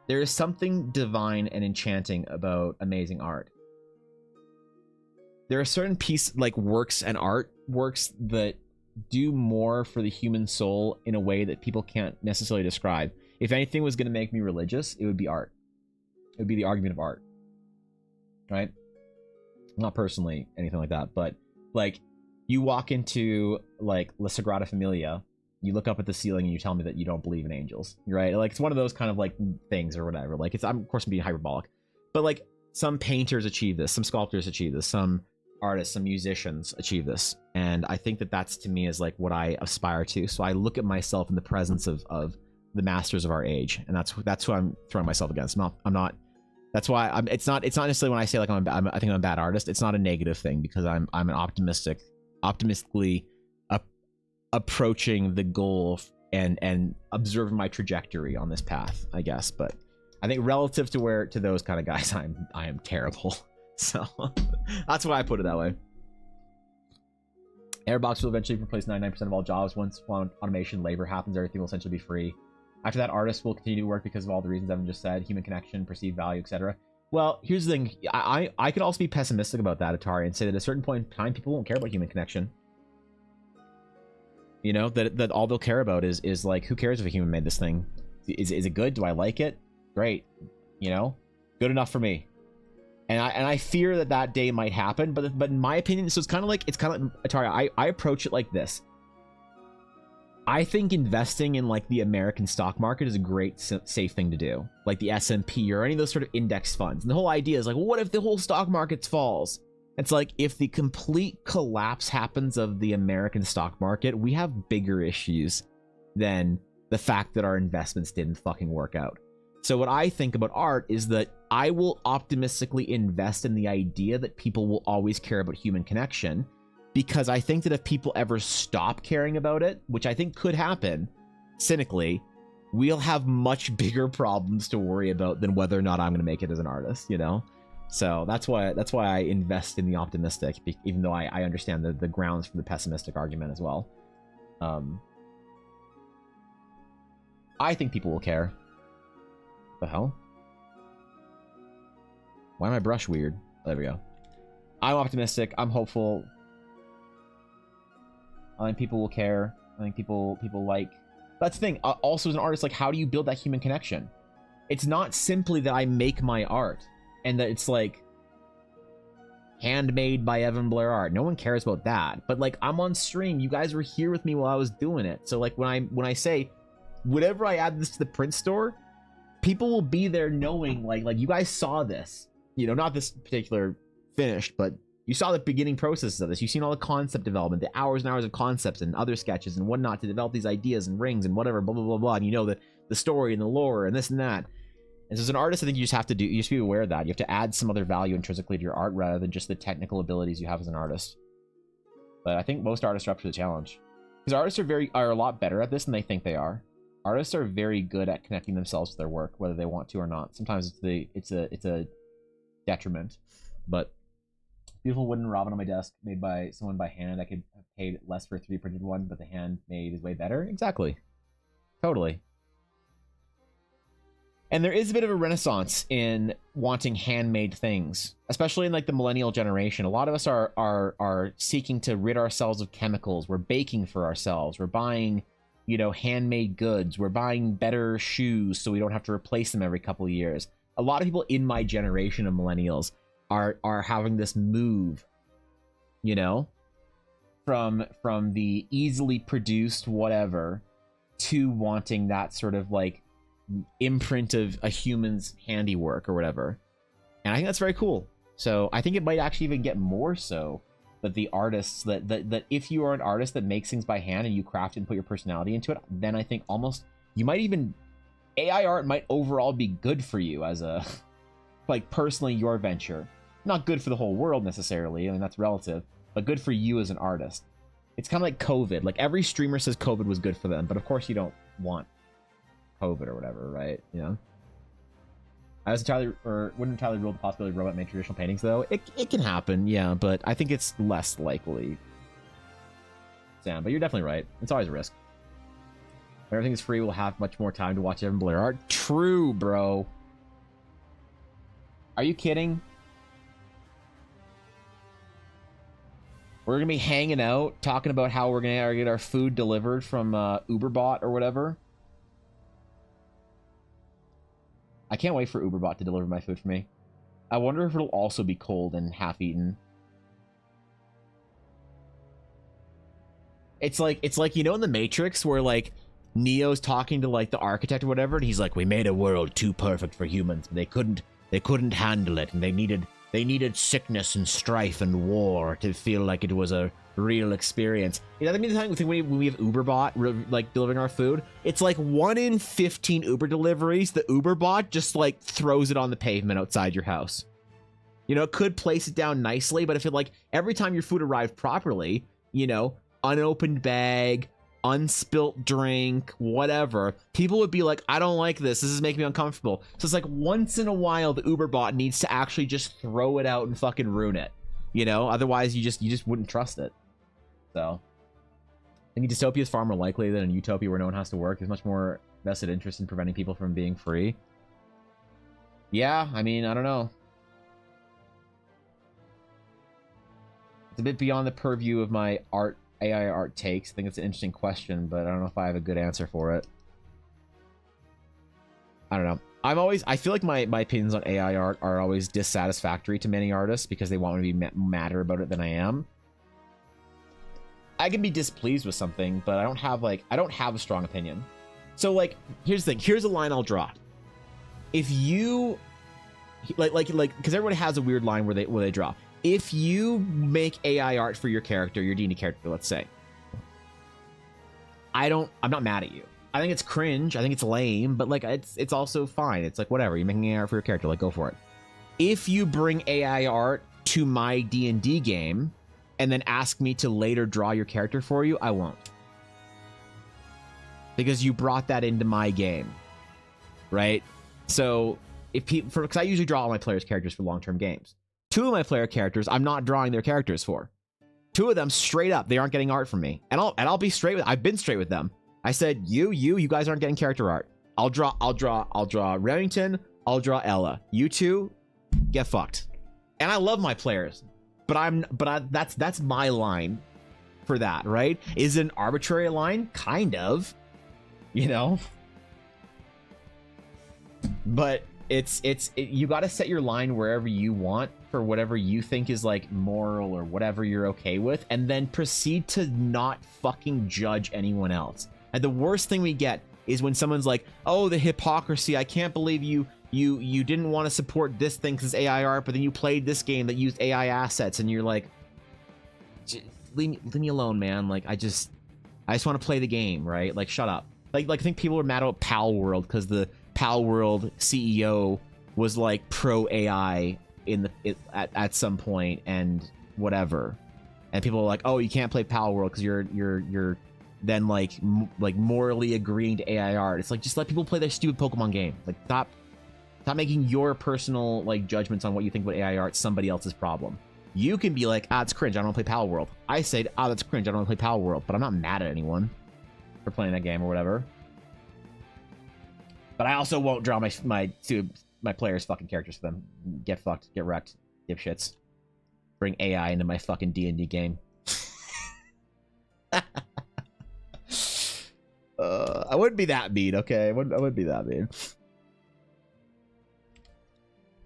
there is something divine and enchanting about amazing art. There are certain works and artworks that do more for the human soul in a way that people can't necessarily describe. If anything was going to make me religious, it would be art. It would be the argument of art, right? Not personally anything like that, but like you walk into like La Sagrada Familia, you look up at the ceiling and you tell me that you don't believe in angels, right? Like it's one of those kind of like things or whatever. Like I'm of course being hyperbolic, but like some painters achieve this, some sculptors achieve this, some artists, some musicians achieve this, and I think that that's to me is like what I aspire to. So I look at myself in the presence of the masters of our age, and that's who I'm throwing myself against. I'm not. That's why it's not necessarily when I say like I think I'm a bad artist. It's not a negative thing because I'm an optimistically approaching the goal and observing my trajectory on this path, I guess. But I think relative to those kind of guys, I am terrible. So that's why I put it that way. Airbox will eventually replace 99% of all jobs. Once automation labor happens, everything will essentially be free. After that, artists will continue to work because of all the reasons Evan just said: human connection, perceived value, etc. Well, here's the thing. I could also be pessimistic about that, Atari, and say that at a certain point in time, people won't care about human connection. You know, that all they'll care about is like, who cares if a human made this thing? Is it good? Do I like it? Great. You know, good enough for me. And I fear that day might happen, but in my opinion, so it's kind of like Atari. I approach it like this. I think investing in like the American stock market is a great safe thing to do, like the S&P or any of those sort of index funds. And the whole idea is like, well, what if the whole stock market falls? It's like, if the complete collapse happens of the American stock market, we have bigger issues than the fact that our investments didn't fucking work out. So what I think about art is that I will optimistically invest in the idea that people will always care about human connection, because I think that if people ever stop caring about it, which I think could happen, cynically, we'll have much bigger problems to worry about than whether or not I'm going to make it as an artist, you know? So that's why I invest in the optimistic, even though I understand the grounds for the pessimistic argument as well. I think people will care. The hell? Why my brush weird? There we go. I'm optimistic. I'm hopeful. I think people will care. I think people like. That's the thing. Also, as an artist, like, how do you build that human connection? It's not simply that I make my art and that it's like handmade by Evan Blair art. No one cares about that. But like, I'm on stream. You guys were here with me while I was doing it. So like, when I say, whenever I add this to the print store, people will be there knowing like you guys saw this, you know, not this particular finished, but you saw the beginning processes of this. You've seen all the concept development, the hours and hours of concepts and other sketches and whatnot to develop these ideas and rings and whatever, blah, blah, blah, blah. And you know the story and the lore and this and that. And so as an artist, I think you just have to be aware of that. You have to add some other value intrinsically to your art rather than just the technical abilities you have as an artist. But I think most artists are up to the challenge. Because artists are a lot better at this than they think they are. Artists are very good at connecting themselves to their work, whether they want to or not. Sometimes it's a detriment. But beautiful wooden robin on my desk, made by someone by hand. I could have paid less for a 3D printed one, but the handmade is way better. Exactly. Totally. And there is a bit of a renaissance in wanting handmade things, especially in like the millennial generation. A lot of us are seeking to rid ourselves of chemicals. We're baking for ourselves. We're buying, you know, handmade goods. We're buying better shoes so we don't have to replace them every couple of years. A lot of people in my generation of millennials are having this move, you know, from the easily produced whatever to wanting that sort of like imprint of a human's handiwork or whatever. And I think that's very cool. So I think it might actually even get more so that the artists that if you are an artist that makes things by hand and you craft and put your personality into it, then I think almost you might even AI art might overall be good for you as a like personally your venture. Not good for the whole world necessarily. I mean, that's relative, but good for you as an artist. It's kind of like COVID. Like every streamer says COVID was good for them, but of course you don't want COVID or whatever, right? You know. Wouldn't entirely rule the possibility of robot made traditional paintings though. It can happen, yeah, but I think it's less likely. Sam, but you're definitely right. It's always a risk. When everything is free, we'll have much more time to watch Evan Blair art. True, bro. Are you kidding? We're gonna be hanging out, talking about how we're gonna get our food delivered from Uberbot or whatever. I can't wait for Uberbot to deliver my food for me. I wonder if it'll also be cold and half-eaten. It's like you know in the Matrix where like Neo's talking to like the architect or whatever, and he's like, "We made a world too perfect for humans, but they couldn't handle it, and they needed sickness and strife and war to feel like it was a real experience." You know, I mean, the thing when we have Uberbot like delivering our food, it's like 1 in 15 Uber deliveries, the Uberbot just like throws it on the pavement outside your house. You know, it could place it down nicely, but if it like every time your food arrived properly, you know, unopened bag, unspilt drink, whatever, people would be like, "I don't like this. This is making me uncomfortable." So it's like once in a while the Uberbot needs to actually just throw it out and fucking ruin it. You know, otherwise you just wouldn't trust it. So I think dystopia is far more likely than a utopia where no one has to work. There's much more vested interest in preventing people from being free. Yeah, I mean, I don't know. It's a bit beyond the purview of my AI art takes. I think it's an interesting question, but I don't know if I have a good answer for it. I don't know. I feel like my opinions on AI art are always dissatisfactory to many artists because they want me to be madder about it than I am. I can be displeased with something, but I don't have a strong opinion. So like, here's the thing. Here's a line I'll draw. If you like, because everybody has a weird line where they draw. If you make AI art for your character, your D&D character, let's say, I'm not mad at you. I think it's cringe. I think it's lame, but like it's also fine. It's like whatever. You're making AI art for your character, like go for it. If you bring AI art to my D&D game and then ask me to later draw your character for you, I won't. Because you brought that into my game, right? So if people, because I usually draw all my players' characters for long-term games. 2 of my player characters, I'm not drawing their characters for. 2 of them, straight up, they aren't getting art from me, and I'll be straight with. I've been straight with them. I said, you guys aren't getting character art. I'll draw Remington. I'll draw Ella. You 2, get fucked. And I love my players, but that's my line for that, right? Is it an arbitrary line? Kind of, you know. But you got to set your line wherever you want for whatever you think is like moral or whatever you're okay with, and then proceed to not fucking judge anyone else. And the worst thing we get is when someone's like, "Oh, the hypocrisy! I can't believe you didn't want to support this thing because it's AI art, but then you played this game that used AI assets," and you're like, leave me alone, man. Like I just want to play the game, right? Like shut up. Like I think people are mad about Pal World because the Pal World CEO was like pro AI at some point and whatever, and people are like, "Oh, you can't play Pal World because you're then like morally agreeing to AI art." It's like, just let people play their stupid Pokemon game. Like stop making your personal like judgments on what you think about AI art somebody else's problem. You can be like, "Ah, it's cringe. I don't want to play Pal World." I said, "Ah, that's cringe. I don't want to play Pal World," but I'm not mad at anyone for playing that game or whatever. But I also won't draw my players' fucking characters for them. Get fucked, get wrecked, dipshits. Bring AI into my fucking D&D game. I wouldn't be that mean, okay? I wouldn't be that mean.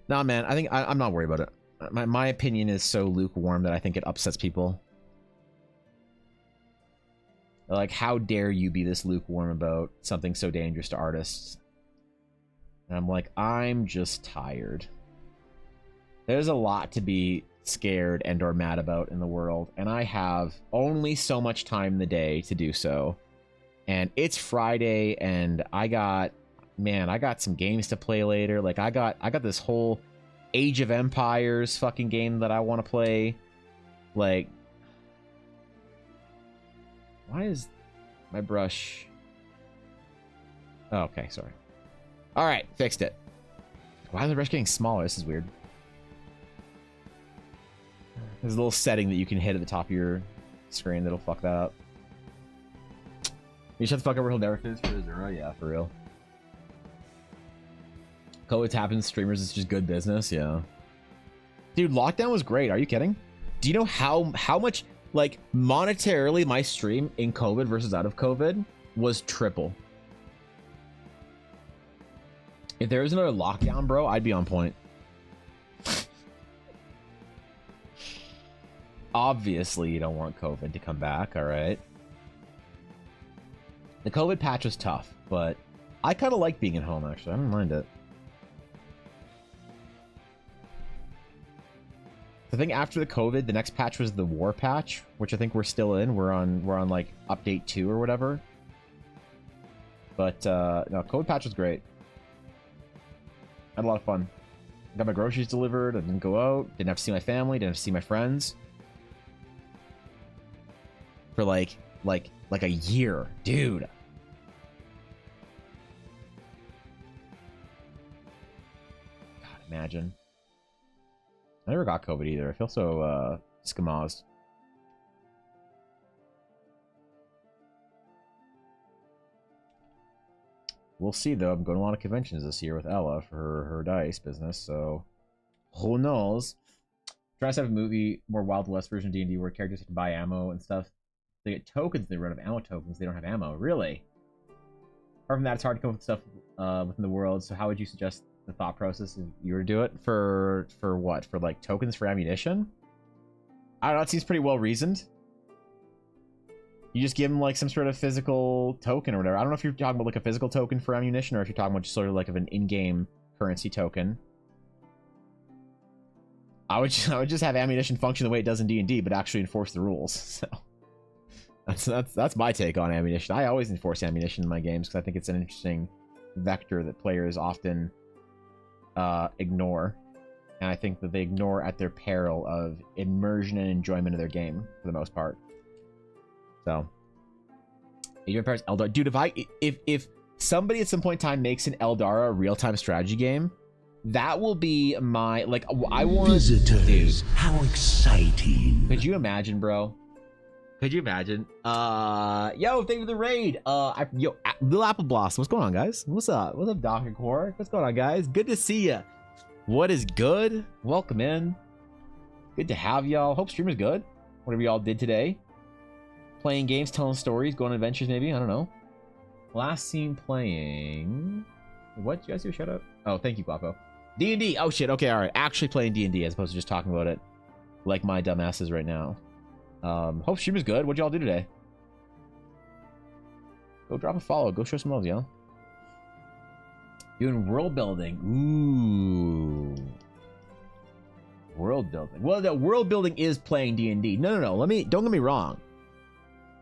Nah, man, I think I'm not worried about it. My opinion is so lukewarm that I think it upsets people. Like, how dare you be this lukewarm about something so dangerous to artists? And I'm like, I'm just tired. There's a lot to be scared and or mad about in the world, and I have only so much time in the day to do so. And it's Friday, and I got some games to play later. Like I got this whole Age of Empires fucking game that I want to play. Like, why is my brush? Oh, okay, sorry. All right, fixed it. Why is the brush getting smaller? This is weird. There's a little setting that you can hit at the top of your screen that'll fuck that up. You shut the fuck up, real Derek is for Azura? Yeah, for real. COVID's happened, streamers is just good business, yeah. Dude, lockdown was great. Are you kidding? Do you know how much, like, monetarily my stream in COVID versus out of COVID was triple? If there was another lockdown, bro, I'd be on point. Obviously, you don't want COVID to come back, all right? The COVID patch was tough, but I kind of like being at home, actually. I don't mind it. I think after the COVID, the next patch was the war patch, which I think we're still in. We're on like update 2 or whatever. But no, COVID patch was great. Had a lot of fun. Got my groceries delivered. I didn't go out. Didn't have to see my family. Didn't have to see my friends. For like a year, dude. God, imagine. I never got COVID either. I feel so skamazed. We'll see though. I'm going to a lot of conventions this year with Ella for her dice business, so who knows? Try to have a movie, more Wild West version of D&D where characters have to buy ammo and stuff. They get tokens, they run out of ammo tokens, they don't have ammo. Really? Apart from that, it's hard to come up with stuff within the world, so how would you suggest the thought process if you were to do it? For what? For like tokens for ammunition? I don't know, it seems pretty well reasoned. You just give them like some sort of physical token or whatever. I don't know if you're talking about like a physical token for ammunition or if you're talking about just sort of like of an in-game currency token. I would just have ammunition function the way it does in D&D, but actually enforce the rules. So that's my take on ammunition. I always enforce ammunition in my games because I think it's an interesting vector that players often ignore, and I think that they ignore at their peril of immersion and enjoyment of their game for the most part. So, Age of Empires Eldar, dude. If somebody at some point in time makes an Eldara real-time strategy game, that will be my like. I want visitors. Dude, how exciting! Could you imagine, bro? Could you imagine? Yo, thank you for the raid. Yo, Little Apple Blossom, what's going on, guys? What's up? What's up, Dr. Quark? What's going on, guys? Good to see ya. What is good? Welcome in. Good to have y'all. Hope stream is good. Whatever y'all did today. Playing games, telling stories, going on adventures, maybe. I don't know. Last seen playing. What? Did you guys do a shout out? Oh, thank you, Guapo. D&D. Oh shit. Okay, all right. Actually playing D&D as opposed to just talking about it like my dumbasses right now. Hope stream is good. What'd y'all do today? Go drop a follow. Go show some love, y'all. Doing world building. Ooh. World building. Well, the world building is playing D&D. No. Don't get me wrong.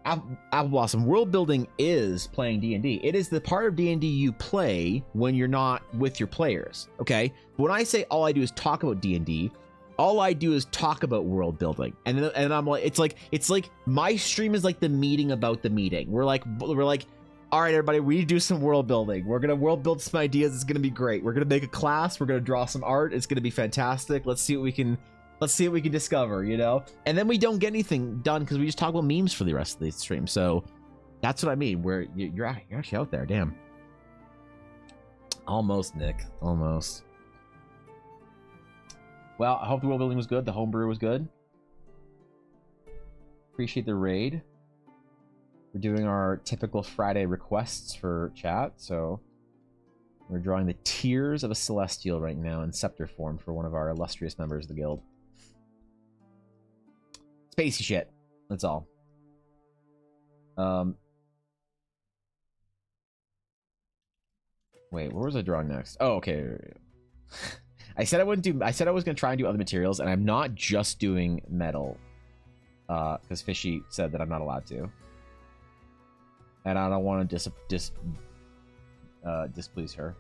Apple Blossom, world building is playing D&D. It is the part of D&D you play when you're not with your players. Okay? But when I say all I do is talk about D&D, all I do is talk about world building, and I'm like, it's like my stream is like the meeting about the meeting. We're like, all right, everybody, we need to do some world building. We're gonna world build some ideas. It's gonna be great. We're gonna make a class. We're gonna draw some art. It's gonna be fantastic. Let's see what we can discover, you know. And then we don't get anything done because we just talk about memes for the rest of the stream. So that's what I mean. Where you're actually out there. Damn. Almost, Nick. Almost. Well, I hope the world building was good. The homebrew was good. Appreciate the raid. We're doing our typical Friday requests for chat, so we're drawing the Tears of a Celestial right now in scepter form for one of our illustrious members of the guild. Spacey shit. That's all. Wait, where was I drawing next? Oh, okay. I said I was gonna try and do other materials, and I'm not just doing metal. Because Fishy said that I'm not allowed to. And I don't want to displease her.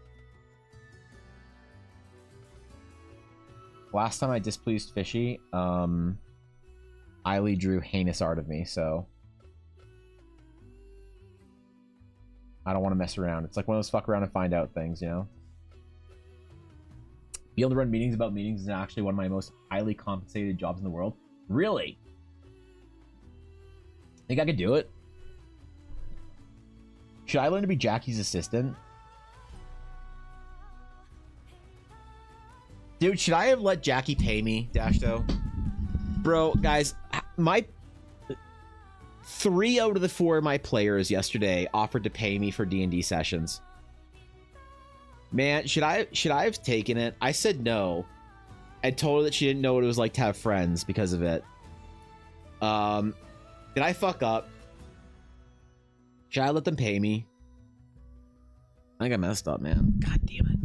Last time I displeased Fishy, Eiley drew heinous art of me, so I don't want to mess around. It's like one of those fuck around and find out things, you know? Be able to run meetings about meetings is actually one of my most highly compensated jobs in the world. Really? Think I could do it? Should I learn to be Jackie's assistant? Dude, should I have let Jackie pay me, Dashto? Bro, guys, my 3 out of the 4 of my players yesterday offered to pay me for D&D sessions. Man, should I have taken it? I said no. I told her that she didn't know what it was like to have friends because of it. Did I fuck up? Should I let them pay me? I think I messed up, man. God damn it.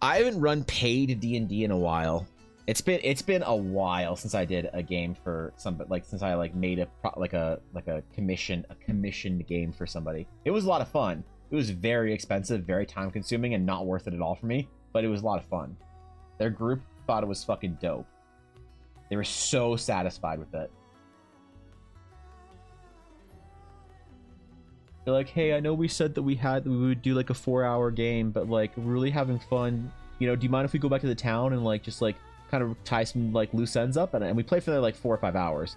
I haven't run paid D&D in a while. It's been a while since I did a game for somebody, like since I like made a commissioned game for somebody. It was a lot of fun. It was very expensive, very time consuming, and not worth it at all for me, but it was a lot of fun. Their group thought it was fucking dope. They were so satisfied with it. They're like, hey, I know we said that we would do like a 4-hour game, but like we're really having fun. You know, do you mind if we go back to the town and like just like kind of tie some like loose ends up? And we played for like 4 or 5 hours.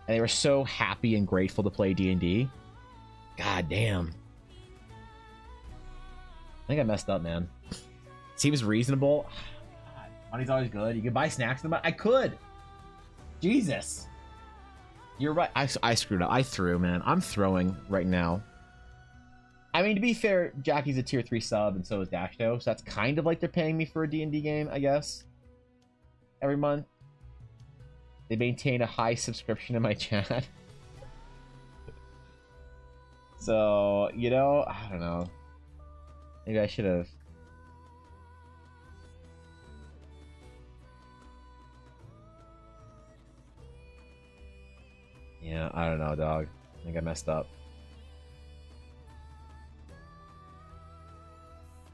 And they were so happy and grateful to play D&D. God damn. I think I messed up, man. Seems reasonable. God, money's always good. You can buy snacks in the money. I could. Jesus. You're right. I screwed up. I threw, man. I'm throwing right now. I mean, to be fair, Jackie's a tier 3 sub, and so is Dashto. So that's kind of like they're paying me for a D&D game, I guess. Every month. They maintain a high subscription in my chat. So, you know, I don't know. Maybe I should have. Yeah, I don't know, dog. I think I messed up.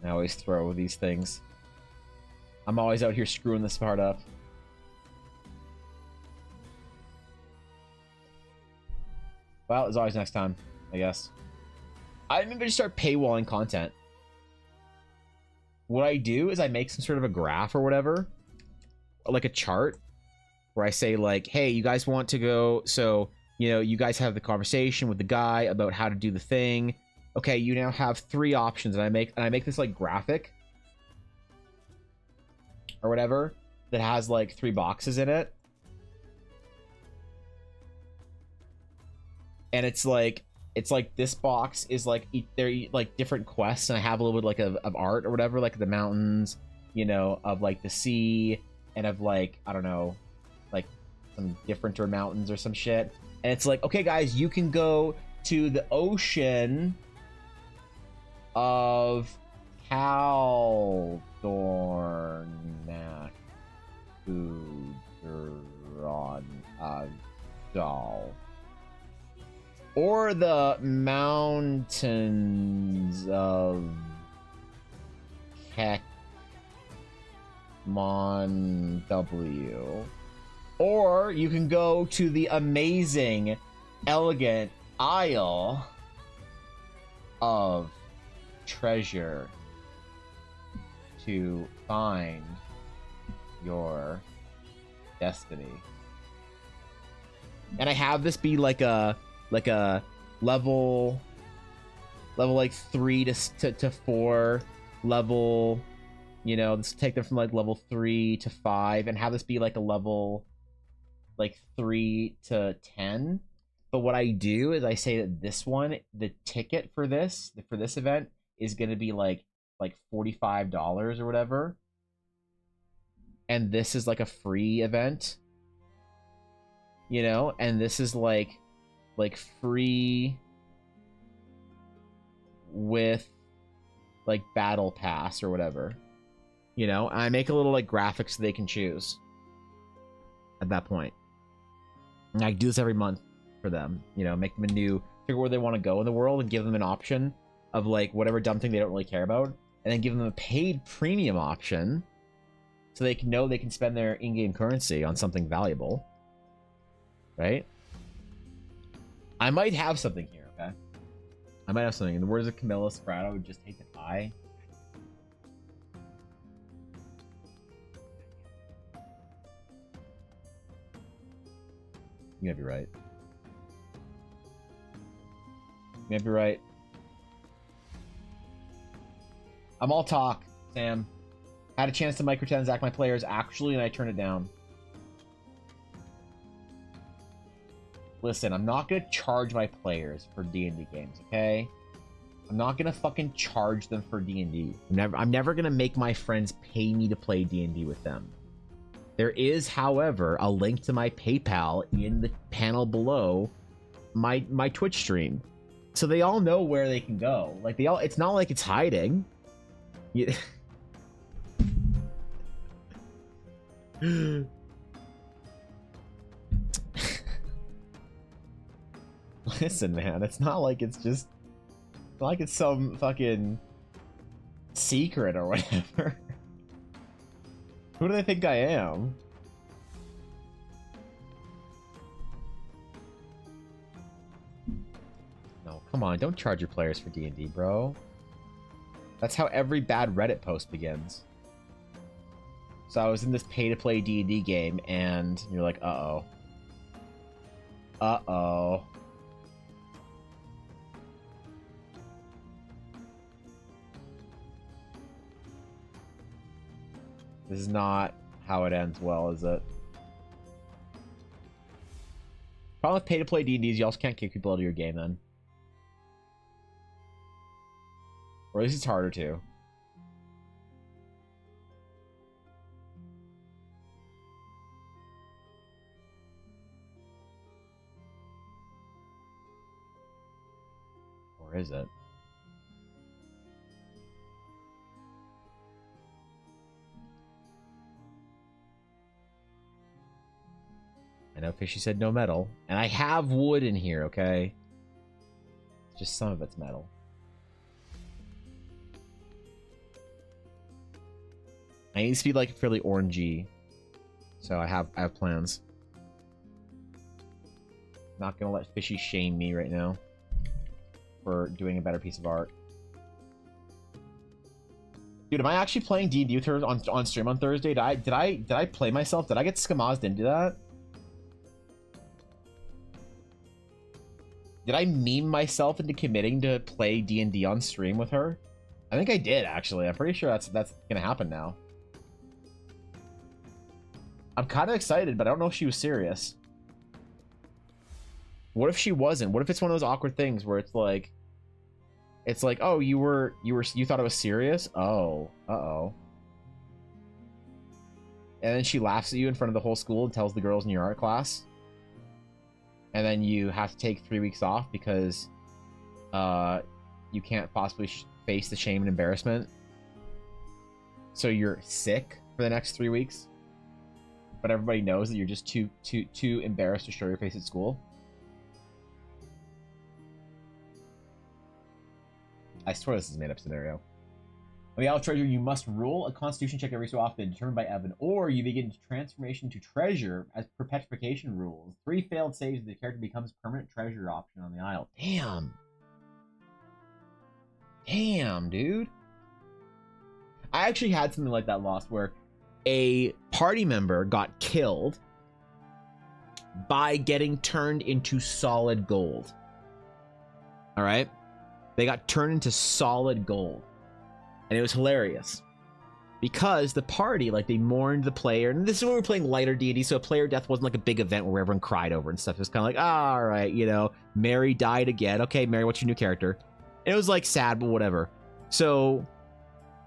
I always throw these things. I'm always out here screwing this part up. Well, there's always next time, I guess. I maybe just start paywalling content. What I do is I make some sort of a graph or whatever, or like a chart, where I say like, hey, you guys want to go, so, you know, you guys have the conversation with the guy about how to do the thing. Okay, you now have 3 options, and I make this like graphic or whatever that has like 3 boxes in it. And it's like this box is like they're like different quests, and I have a little bit like of art or whatever, like the mountains, you know, of like the sea, and of like, I don't know, like some differenter mountains or some shit. And it's like, okay guys, you can go to the ocean of Doll, or the mountains of Kekmon W. Or you can go to the amazing, elegant Isle of Treasure to find your destiny. And I have this be like a level like 3 to 4 level, you know, let's take them from like level 3 to 5 and have this be like a level like 3 to 10. But what I do is I say that this one, the ticket for this event is going to be like $45 or whatever. And this is like a free event, you know, and this is like free with like battle pass or whatever, you know. And I make a little like graphics so they can choose at that point. And I do this every month for them, you know, make them figure where they want to go in the world and give them an option of like whatever dumb thing they don't really care about, and then give them a paid premium option so they can know they can spend their in-game currency on something valuable, right? I might have something here, okay? I might have something. In the words of Camilla Spratt, I would just take the eye. You might be right. You might be right. I'm all talk, Sam. Had a chance to microtransact my players actually, and I turned it down. Listen, I'm not gonna charge my players for D&D games, okay? I'm not gonna fucking charge them for D&D. I'm never gonna make my friends pay me to play D&D with them. There is, however, a link to my PayPal in the panel below my Twitch stream, so they all know where they can go. Like they all, it's not like it's hiding. Yeah. Listen, man, it's not like it's just like it's some fucking secret or whatever. Who do they think I am? No, come on, don't charge your players for D&D, bro. That's how every bad Reddit post begins. So I was in this pay-to-play D&D game, and you're like, uh-oh. Uh-oh. This is not how it ends well, is it? Problem with pay-to-play D&D is you also can't kick people out of your game, then. Or at least it's harder to. Or is it? I know Fishy said no metal, and I have wood in here, okay? Just some of it's metal. I need to be like fairly orangey, so I have plans. Not gonna let Fishy shame me right now for doing a better piece of art. Dude, am I actually playing D&D with her on stream on Thursday? Did I play myself? Did I get skamazed into that? Did I meme myself into committing to play D&D on stream with her? I think I did, actually. I'm pretty sure that's gonna happen now. I'm kind of excited, but I don't know if she was serious. What if she wasn't? What if it's one of those awkward things where it's like, oh, you thought it was serious? Oh, uh-oh. And then she laughs at you in front of the whole school and tells the girls in your art class. And then you have to take 3 weeks off because you can't possibly face the shame and embarrassment. So you're sick for the next 3 weeks. But everybody knows that you're just too embarrassed to show your face at school. I swear this is a made-up scenario. On the Out Treasure, you must roll a Constitution check every so often, determined by Evan, or you begin transformation to treasure as per petrification rules. 3 failed saves, and the character becomes permanent treasure option on the Isle. Damn. Damn, dude. I actually had something like that lost, where a party member got killed by getting turned into solid gold. All right? They got turned into solid gold. And it was hilarious. Because the party, like, they mourned the player. And this is when we were playing lighter D&D, so a player death wasn't like a big event where everyone cried over and stuff. It was kind of like, oh, all right, you know, Mary died again. Okay, Mary, what's your new character? And it was, like, sad, but whatever. So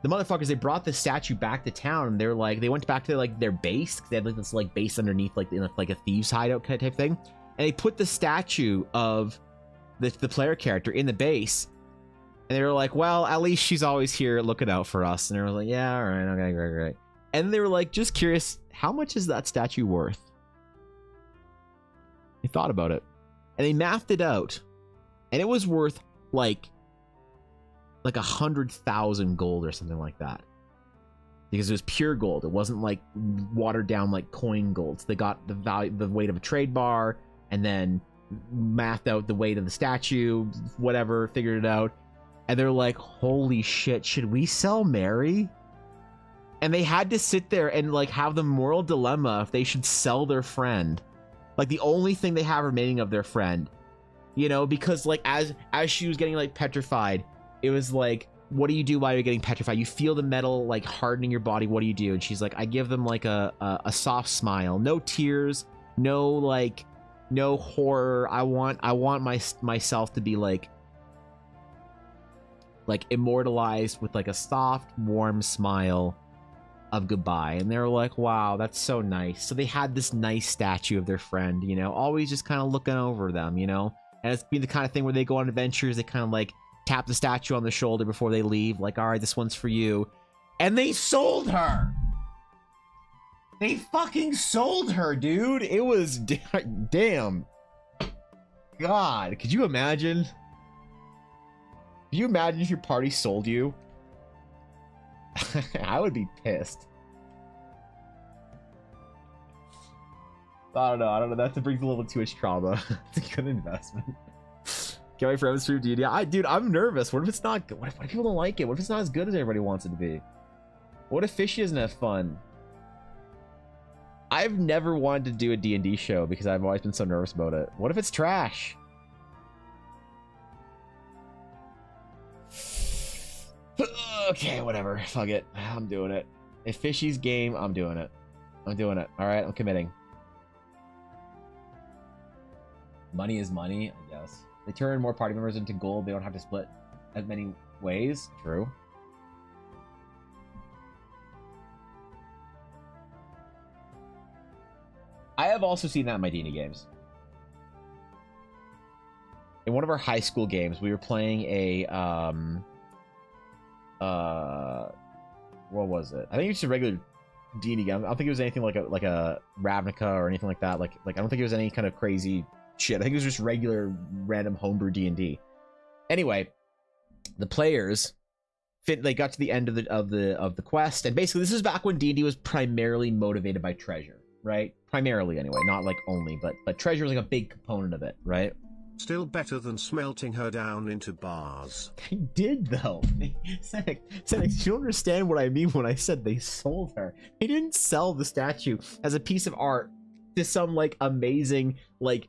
the motherfuckers, they brought the statue back to town. And they're like, they went back to, like, their base. Because they had, like, this, like, base underneath, like, in like a thieves' hideout kind of type thing. And they put the statue of the player character in the base. And they were like, well, at least she's always here looking out for us. And they were like, yeah, all right, okay, great. And they were like, just curious, how much is that statue worth? They thought about it. And they mathed it out. And it was worth like 100,000 gold or something like that. Because it was pure gold. It wasn't like watered down like coin gold. So they got the value, the weight of a trade bar, and then mathed out the weight of the statue, whatever, figured it out. And they're like, holy shit, should we sell Mary? And they had to sit there and like have the moral dilemma if they should sell their friend. Like the only thing they have remaining of their friend. You know, because like as she was getting like petrified, it was like what do you do while you're getting petrified? You feel the metal like hardening your body. What do you do? And she's like, I give them like a soft smile. No tears, no like, no horror. I want myself to be like immortalized with like a soft, warm smile of goodbye. And they're like, wow, that's so nice. So they had this nice statue of their friend, you know, always just kind of looking over them, you know. And it's been the kind of thing where they go on adventures, they kind of like tap the statue on the shoulder before they leave, like, all right, this one's for you. And they sold her. They fucking sold her, dude. It was damn. God, could you imagine? Could you imagine if your party sold you? I would be pissed. I don't know. That brings a little too much trauma. It's a good investment. Can't wait for episode 3 of D&D. Dude, I'm nervous. What if it's not good? What if people don't like it? What if it's not as good as everybody wants it to be? What if Fishy doesn't have fun? I've never wanted to do a D&D show because I've always been so nervous about it. What if it's trash? Okay, whatever. Fuck it. I'm doing it. If Fishy's game, I'm doing it. I'm doing it. All right, I'm committing. Money is money, I guess. They turn more party members into gold. They don't have to split as many ways. True. I have also seen that in my D&D games. In one of our high school games, we were playing a what was it? I think it was just a regular D&D game. I don't think it was anything like a Ravnica or anything like that. Like I don't think it was any kind of crazy shit. I think it was just regular random homebrew D&D. Anyway, the players they got to the end of the quest, and basically this is back when D&D was primarily motivated by treasure, right? Primarily anyway, not like only, but treasure was like a big component of it, right?
Still better than smelting her down into bars.
They did, though. Senex, you don't understand what I mean when I said they sold her. They didn't sell the statue as a piece of art to some, like, amazing, like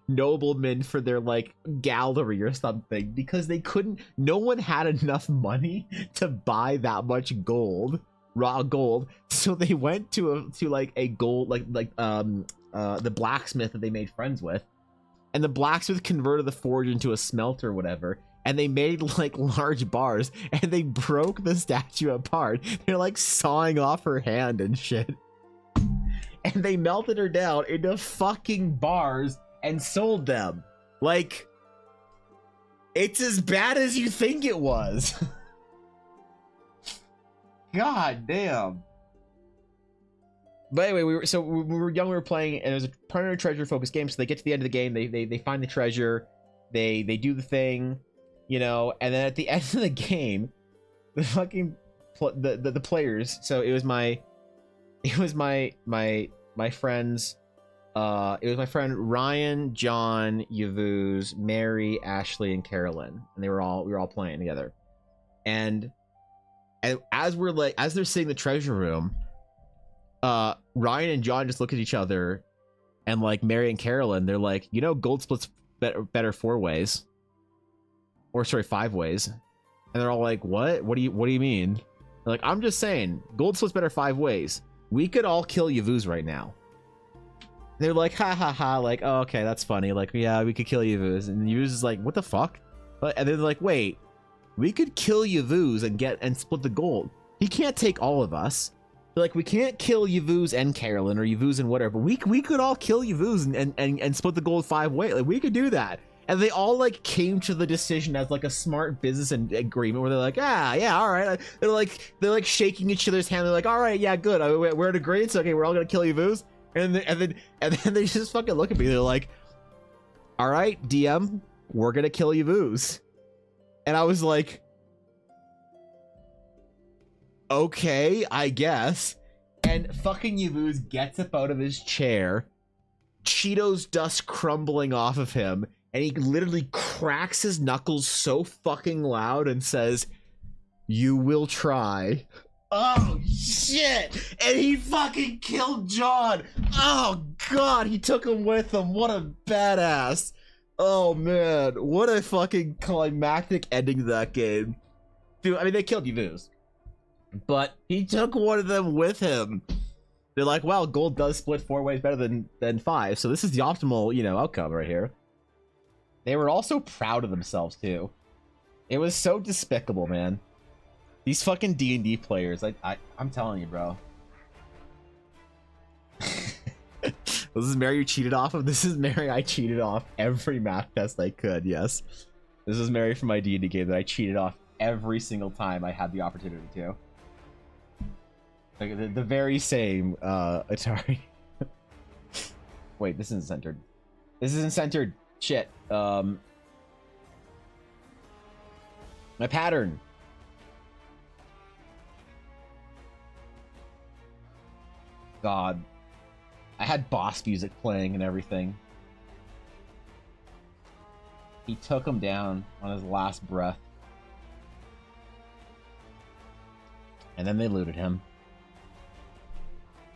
nobleman for their, like, gallery or something. Because they couldn't... No one had enough money to buy that much gold. Raw gold. So they went to a gold... the blacksmith that they made friends with. And the blacksmith converted the forge into a smelter or whatever. And they made like large bars. And they broke the statue apart. They're like sawing off her hand and shit. And they melted her down into fucking bars and sold them. Like, it's as bad as you think it was. God damn. But anyway, we were young, we were playing, and it was a primary treasure focused game. So they get to the end of the game, they find the treasure, they do the thing, you know, and then at the end of the game, the fucking the players. So it was my friends. It was my friend Ryan, John, Yavuz, Mary, Ashley, and Carolyn, and we were all playing together. And as they're sitting in the treasure room. Ryan and John just look at each other, and like Mary and Carolyn, they're like, you know, gold splits better 4 ways, or sorry, 5 ways, and they're all like, what do you mean? They're like, I'm just saying, gold splits better 5 ways. We could all kill Yavuz right now. They're like, ha ha ha, like, oh, okay, that's funny, like, yeah, we could kill Yavuz. And Yavuz is like, what the fuck? And they're like, wait, we could kill Yavuz and split the gold. He can't take all of us. They're like, we can't kill Yavuz and Carolyn, or Yavuz and whatever, but we could all kill Yavuz and split the gold 5 ways. Like, we could do that. And they all like came to the decision as like a smart business agreement where they're like, yeah, all right. They're like shaking each other's hand. They're like, all right, yeah, good. We're in agreement. So okay, we're all gonna kill Yavuz. And then they just fucking look at me. They're like, all right, DM, we're gonna kill Yavuz. And I was like, okay, I guess. And fucking Yavuz gets up out of his chair, Cheetos dust crumbling off of him, and he literally cracks his knuckles so fucking loud and says, "You will try." Oh shit! And he fucking killed John. Oh god, he took him with him. What a badass. Oh man, what a fucking climactic ending to that game. Dude, I mean, they killed Yavuz. But he took one of them with him. They're like, wow, gold does split 4 ways better than 5. So this is the optimal, you know, outcome right here. They were also proud of themselves, too. It was so despicable, man. These fucking D&D players, I'm telling you, bro. This is Mary you cheated off of? This is Mary I cheated off every math test I could, yes. This is Mary from my D&D game that I cheated off every single time I had the opportunity to. Like, the very same Atari. Wait, this isn't centered. This isn't centered. Shit. My pattern. God. I had boss music playing and everything. He took him down on his last breath. And then they looted him.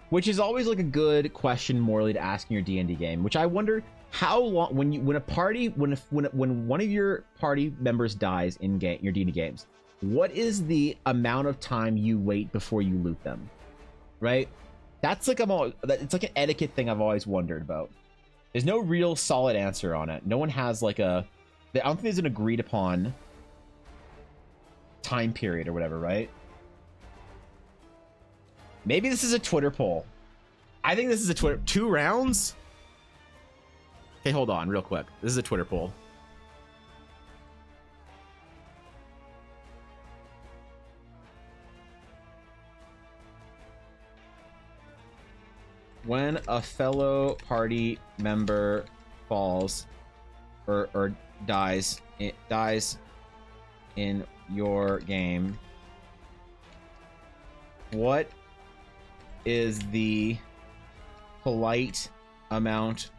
Which is always like a good question morally to ask in your D&D game, which I wonder how long when one of your party members dies in your D&D games, what is the amount of time you wait before you loot them? Right? That's like it's like an etiquette thing I've always wondered about. There's no real solid answer on it. No one has like I don't think there's an agreed upon time period or whatever, right? Maybe this is a Twitter poll. I think this is a Twitter... 2 rounds? Okay, hold on real quick. This is a Twitter poll. When a fellow party member falls or dies in your game, what is the polite amount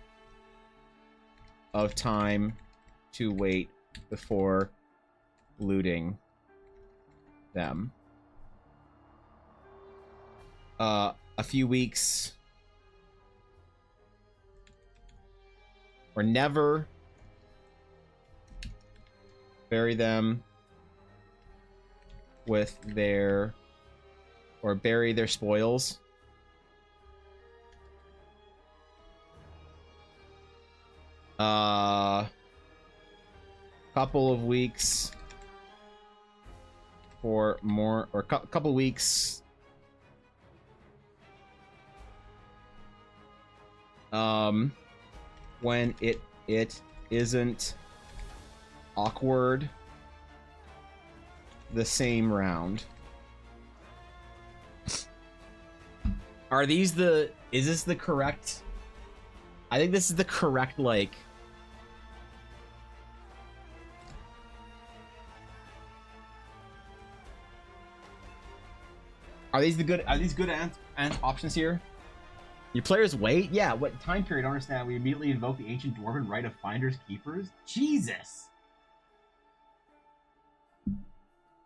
of time to wait before looting them? A few weeks, or never. Bury them with their, or bury their spoils. Couple of weeks for more, or couple weeks. When it isn't awkward the same round. Are these the, is this the correct? I think this is the correct, like, are these good options here? Your players wait? Yeah, what time period? I don't understand. We immediately invoke the ancient dwarven right of finders keepers? Jesus!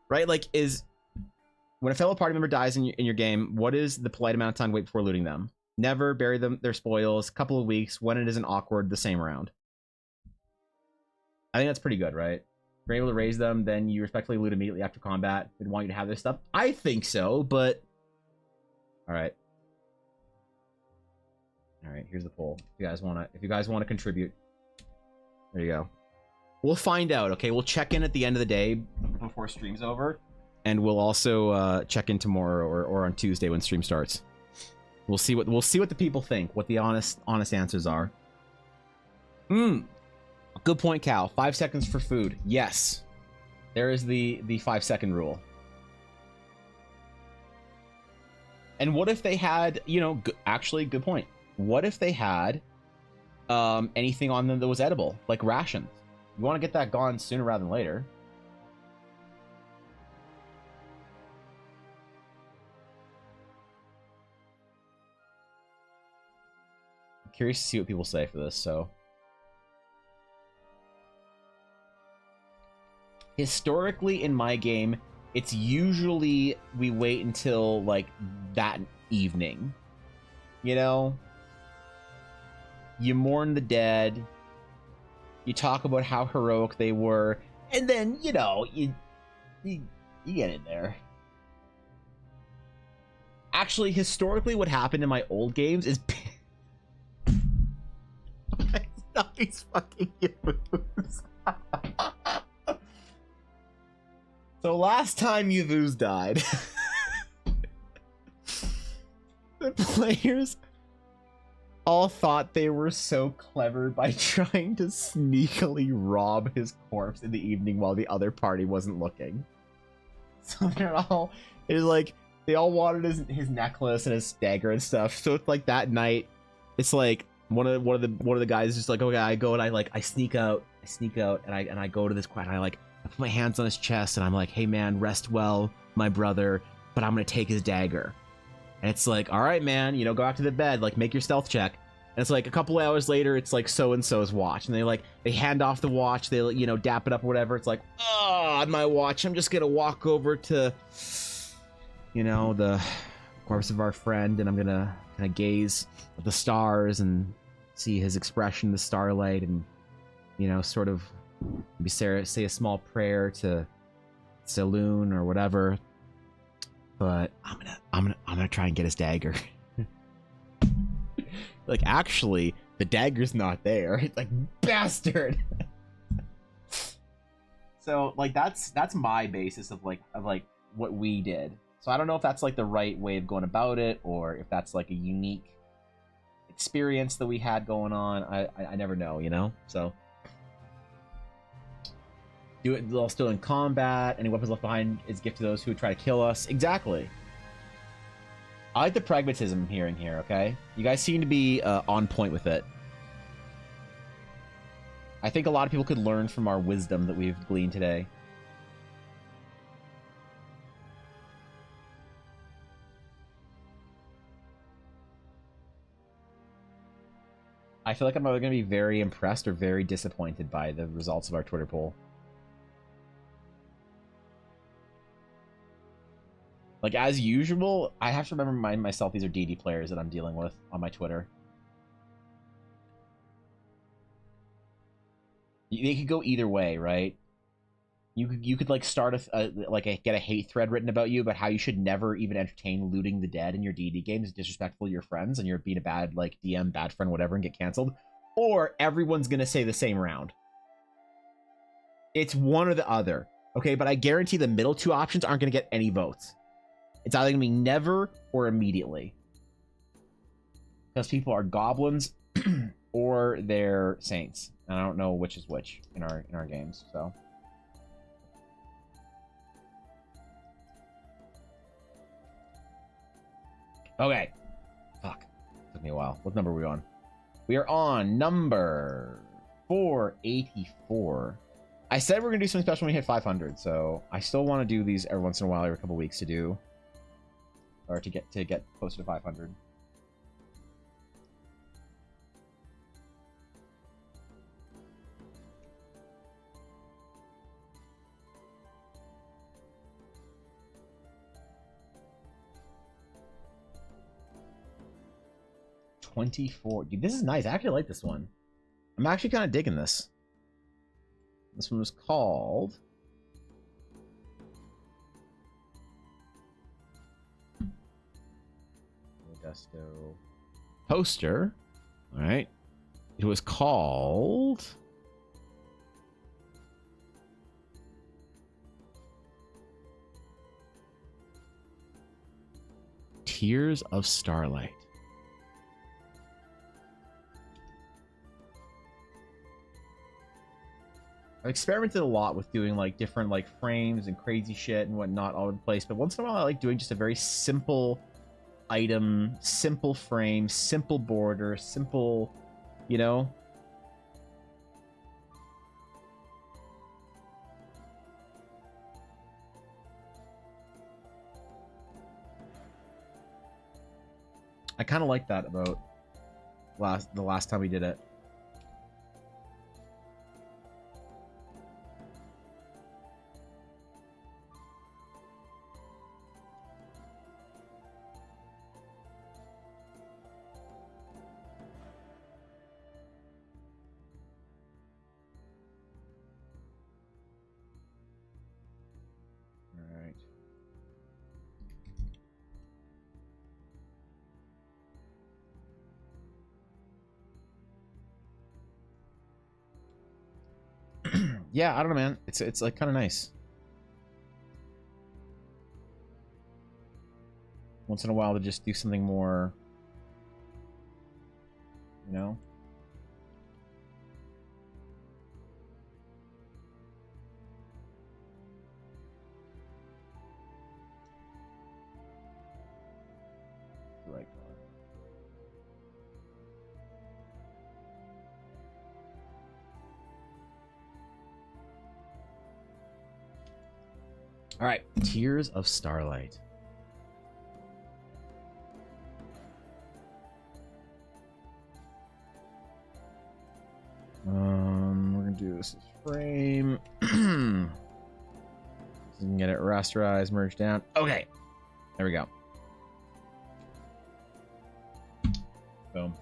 Right, like, is... When a fellow party member dies in your game, what is the polite amount of time to wait before looting them? Never. Bury their spoils. Couple of weeks. When it isn't awkward, the same round. I think that's pretty good, right? If you're able to raise them, then you respectfully loot immediately after combat. They'd want you to have this stuff. I think so, but... Alright. Alright, here's the poll. If you guys wanna contribute. There you go. We'll find out, okay? We'll check in at the end of the day before stream's over. And we'll also check in tomorrow or on Tuesday when stream starts. We'll see what the people think, what the honest answers are. Good point, Cal. 5 seconds for food. Yes. There is the 5-second rule. And what if they had, you know, actually, good point. What if they had anything on them that was edible, like rations? You want to get that gone sooner rather than later. I'm curious to see what people say for this, so. Historically, in my game, it's usually we wait until, like, that evening. You know? You mourn the dead. You talk about how heroic they were. And then, you know, you You get in there. Actually, historically, what happened in my old games is not these fucking Yavuz. So last time Yavuz died, the players all thought they were so clever by trying to sneakily rob his corpse in the evening while the other party wasn't looking. So they're all, it was like, they all wanted his necklace and his dagger and stuff. So it's like that night, it's like one of the guys is just like, okay, I go and I sneak out and I go to this quiet. And I put my hands on his chest and I'm like, hey man, rest well, my brother, but I'm gonna take his dagger. And it's like, all right, man, go back to the bed, like make your stealth check. And it's like a couple hours later, it's like so and so's watch, and they hand off the watch, they dap it up or whatever. It's like, oh, on my watch, I'm just gonna walk over to the corpse of our friend, and I'm gonna kind of gaze at the stars and see his expression in the starlight, and sort of maybe say a small prayer to Saloon or whatever. But I'm gonna try and get his dagger. Like, actually, the dagger's not there. It's like, bastard. So like that's my basis of what we did. So I don't know if that's like the right way of going about it, or if that's like a unique experience that we had going on. I never know, So do it while still in combat. Any weapons left behind is gift to those who try to kill us. Exactly. I like the pragmatism here and here, okay? You guys seem to be on point with it. I think a lot of people could learn from our wisdom that we've gleaned today. I feel like I'm either going to be very impressed or very disappointed by the results of our Twitter poll. Like, as usual, I have to remind myself these are DD players that I'm dealing with on my Twitter. They could go either way, right? You could like start get a hate thread written about you about how you should never even entertain looting the dead in your D&D games. It's disrespectful to your friends and you're being a bad DM, bad friend, whatever, and get canceled. Or everyone's gonna say the same round. It's one or the other, okay? But I guarantee the middle two options aren't gonna get any votes. It's either gonna be never or immediately, because people are goblins or they're saints, and I don't know which is which in our games. So. Okay. Fuck. Took me a while. What number are we on? We are on number 484. I said we're gonna do something special when we hit 500, so I still want to do these every once in a while, every couple weeks to do, or to get closer to 500. Dude, this is nice. I actually like this one. I'm actually kind of digging this. This one was called Augusto Poster. All right. It was called Tears of Starlight. I've experimented a lot with doing different frames and crazy shit and whatnot all over the place, but once in a while I like doing just a very simple item, simple frame, simple border, simple, I kind of like that about the last time we did it. All right. Yeah, I don't know, man. It's like kind of nice. Once in a while to just do something more, you know. Right. All right, Tears of Starlight. We're gonna do this as frame. So you can get it rasterized, merged down. Okay, there we go. Boom.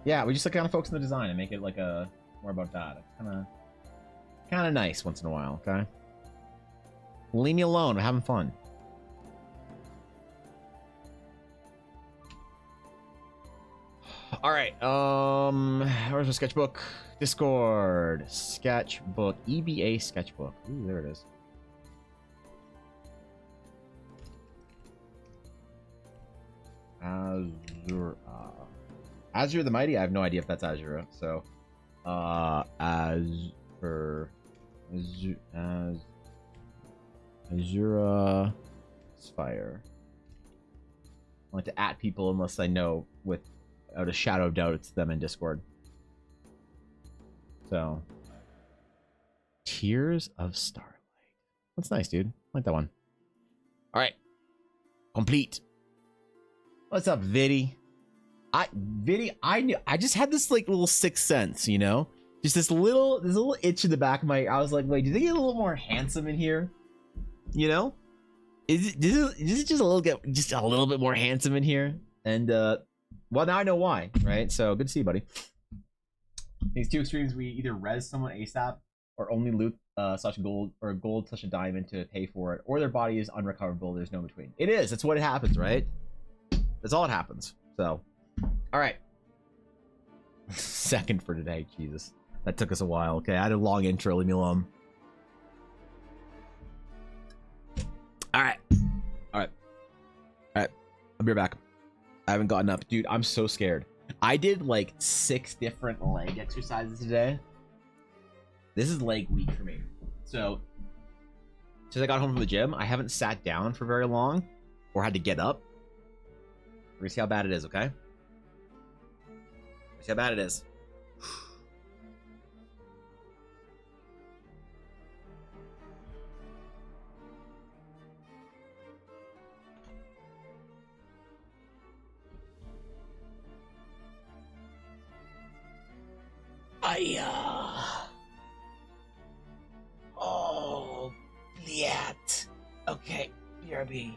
Yeah, we just like kind of focus on the design and make it like a more about that. It's kind of nice once in a while. Okay. Leave me alone. We're having fun. All right. Where's my sketchbook? Discord sketchbook. EBA sketchbook. Ooh, there it is. Azure. Azure the Mighty. I have no idea if that's Azure. So, Azure. Azura Spire. I like to at people unless I know without a shadow of doubt it's them in Discord. So, Tears of Starlight. That's nice, dude. I like that one. All right, complete. What's up, Viddy? I just had this like little sixth sense, you know, just this little itch in the back of my. I was like, wait, do they get a little more handsome in here? You know, is it just a little bit more handsome in here? And well, now I know why, right? So good to see you, buddy. These two extremes, we either res someone ASAP or only loot such gold or gold such a diamond to pay for it, or their body is unrecoverable. There's no between. It is. That's what it happens, right? That's all it happens. So, all right. Second for today. Jesus, that took us a while. Okay, I had a long intro. Leave me alone. All right. I'll be right back. I haven't gotten up. Dude, I'm so scared. I did like 6 different leg exercises today. This is leg week for me. So, since I got home from the gym, I haven't sat down for very long or had to get up. We're gonna see how bad it is, okay? See how bad it is. Oh, yeah. Okay, BRB.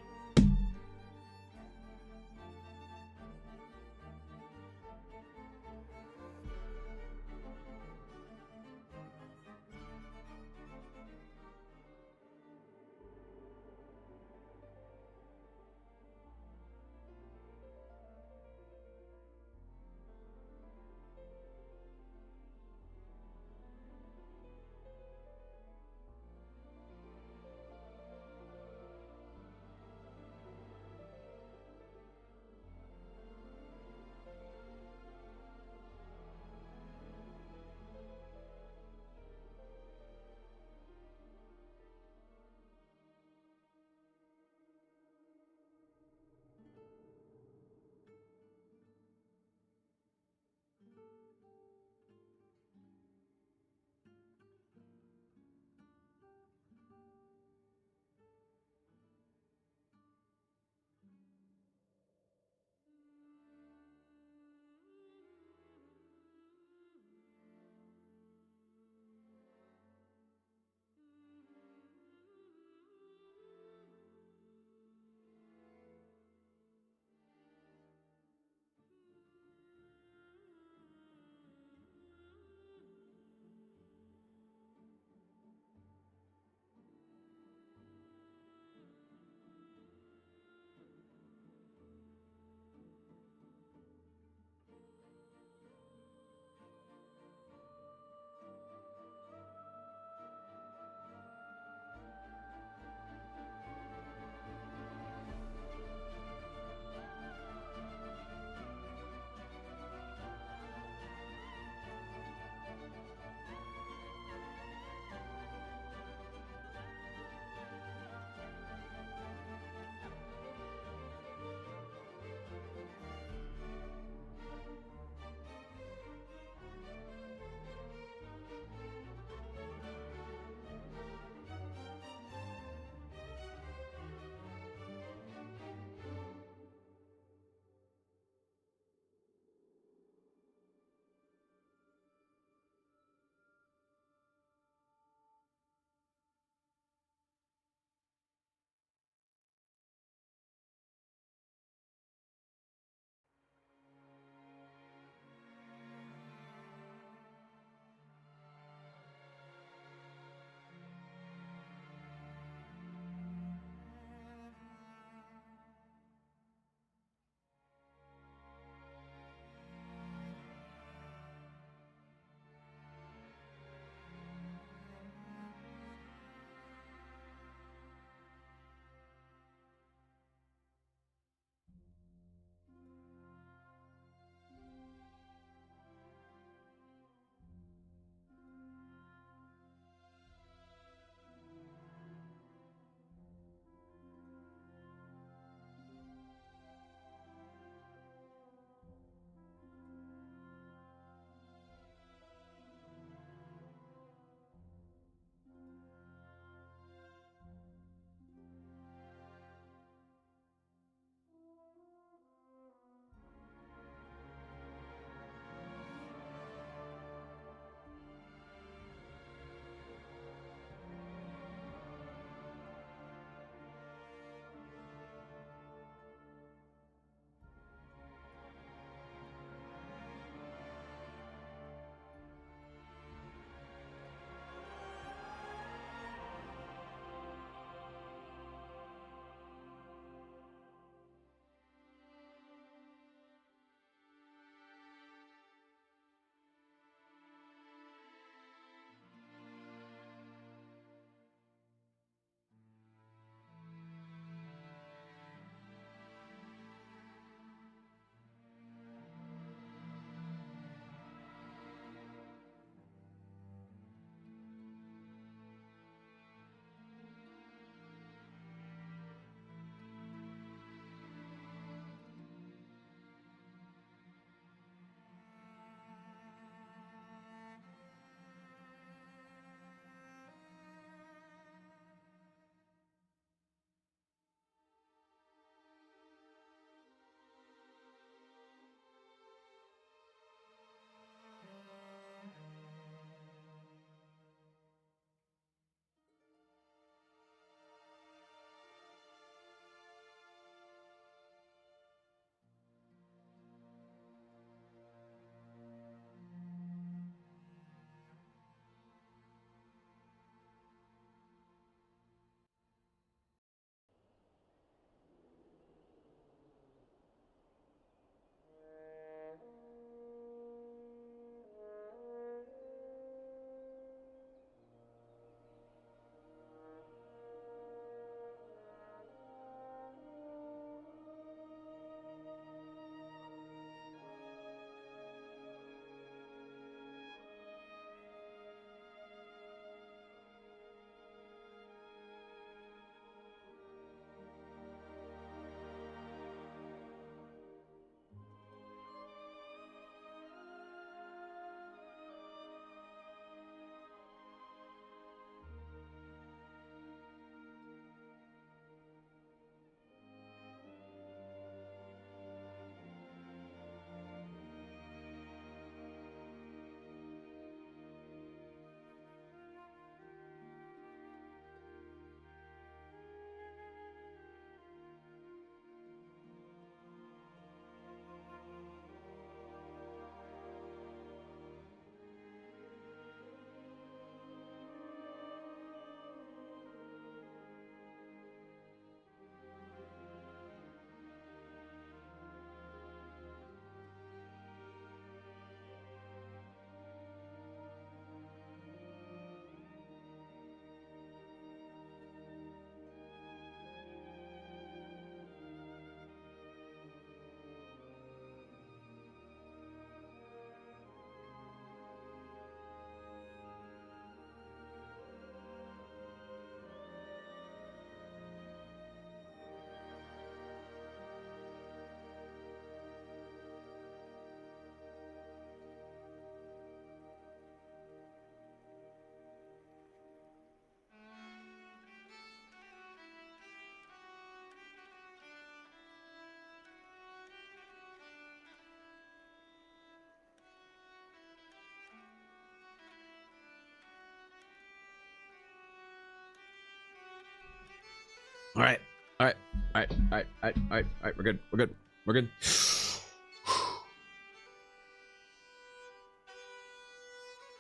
All right. All right. All right. All right. All right. All right. All right. We're good. We're good. We're good.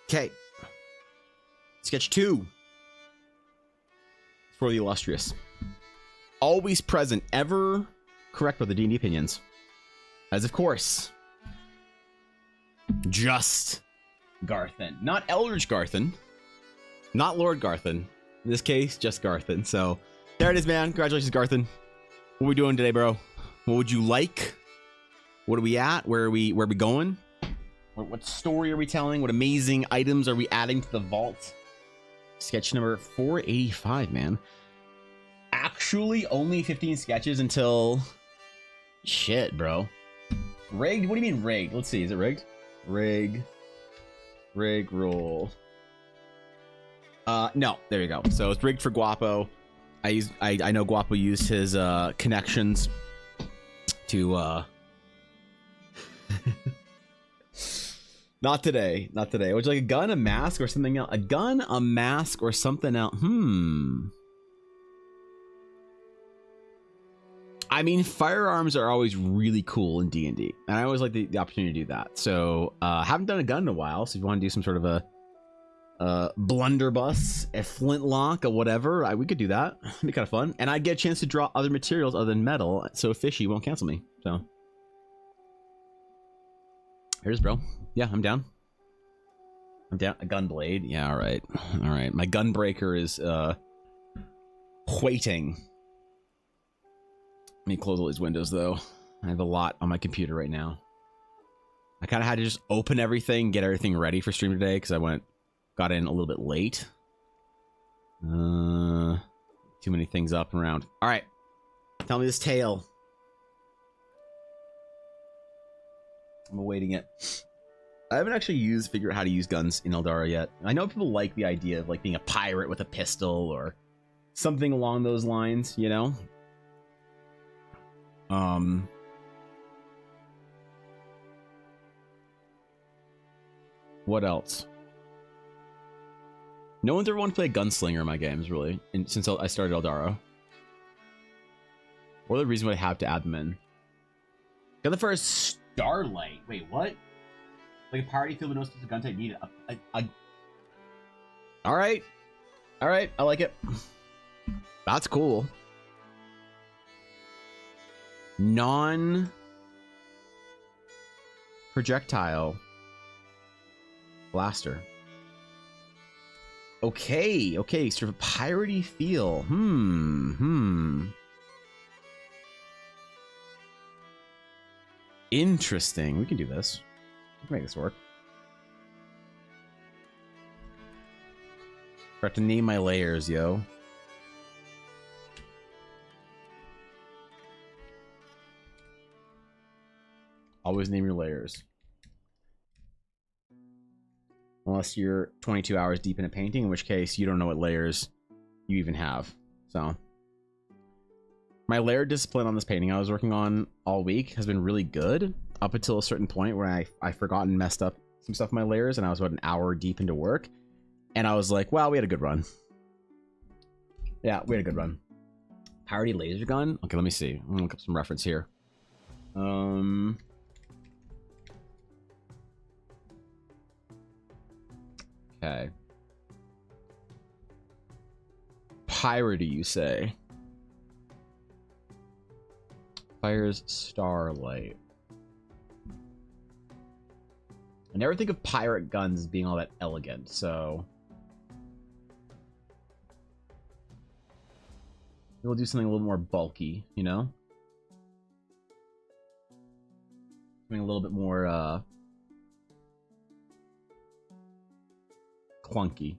Okay. Sketch 2. For the illustrious. Always present, ever correct with the D&D opinions. As of course. Just Garthen. Not Eldritch Garthen. Not Lord Garthen. In this case, just Garthen. So, there it is, man. Congratulations, Garthen. What are we doing today, bro? What would you like? What are we at? Where are we going? What story are we telling? What amazing items are we adding to the vault? Sketch number 485, man. Actually, only 15 sketches until... Shit, bro. Rigged? What do you mean rigged? Let's see. Is it rigged? Rig roll. No. There you go. So it's rigged for Guapo. I know Guapo used his connections to Not today. Not today. Would you like a gun, a mask, or something else? A gun, a mask, or something else? I mean, firearms are always really cool in D&D, and I always like the opportunity to do that. So, haven't done a gun in a while, so if you want to do some sort of a blunderbuss, a flintlock, or whatever, we could do that. It'd be kind of fun. And I'd get a chance to draw other materials other than metal, so Fishy won't cancel me. So, here's bro. Yeah, I'm down. I'm down. A gun blade. Yeah, all right. All right. My gun breaker is waiting. Let me close all these windows, though. I have a lot on my computer right now. I kind of had to just open everything, get everything ready for stream today, because I got in a little bit late. Too many things up and around. All right. Tell me this tale. I'm awaiting it. I haven't actually figured out how to use guns in Eldara yet. I know people like the idea of like being a pirate with a pistol or something along those lines, you know? What else? No one's ever wanted to play a gunslinger in my games, really, since I started Eldara. What are the reasons why I have to add them in? Got the first Starlight. Wait, what? Like a party filled with no specific gun type needed. All right. All right. I like it. That's cool. Non-projectile blaster. Okay. Okay. Sort of a piratey feel. Interesting. We can do this. We can make this work. I have to name my layers, yo. Always name your layers. Unless you're 22 hours deep in a painting, in which case you don't know what layers you even have. So my layer discipline on this painting I was working on all week has been really good up until a certain point where I forgot and messed up some stuff in my layers, and I was about an hour deep into work, and I was like, wow, we had a good run. Yeah, we had a good run. Parody laser gun? Okay, let me see. I'm gonna look up some reference here. Okay. Piratey, you say? Fires Starlight. I never think of pirate guns as being all that elegant, so we'll do something a little more bulky, you know? Something a little bit more clunky.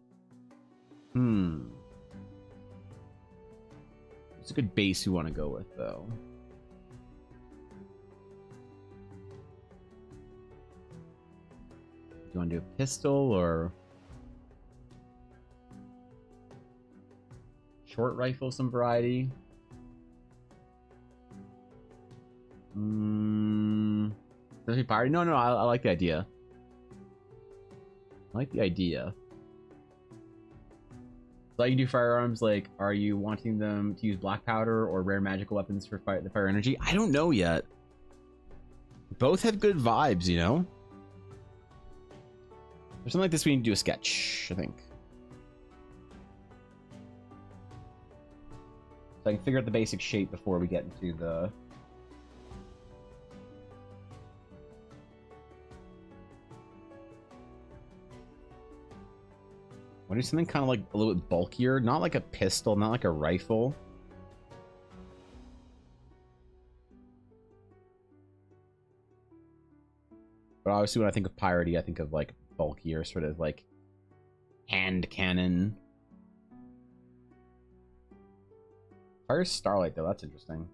It's a good base you want to go with, though. Do you want to do a pistol or short rifle, some variety? Does it fire? No, I like the idea. I like the idea. So you can do firearms, like, are you wanting them to use black powder or rare magical weapons for the fire energy? I don't know yet. Both have good vibes, you know? For something like this, we need to do a sketch, I think. So I can figure out the basic shape before we get into the... Want to do something kind of like a little bit bulkier, not like a pistol, not like a rifle. But obviously when I think of piratey, I think of like bulkier, sort of like hand cannon. Fire starlight though, that's interesting.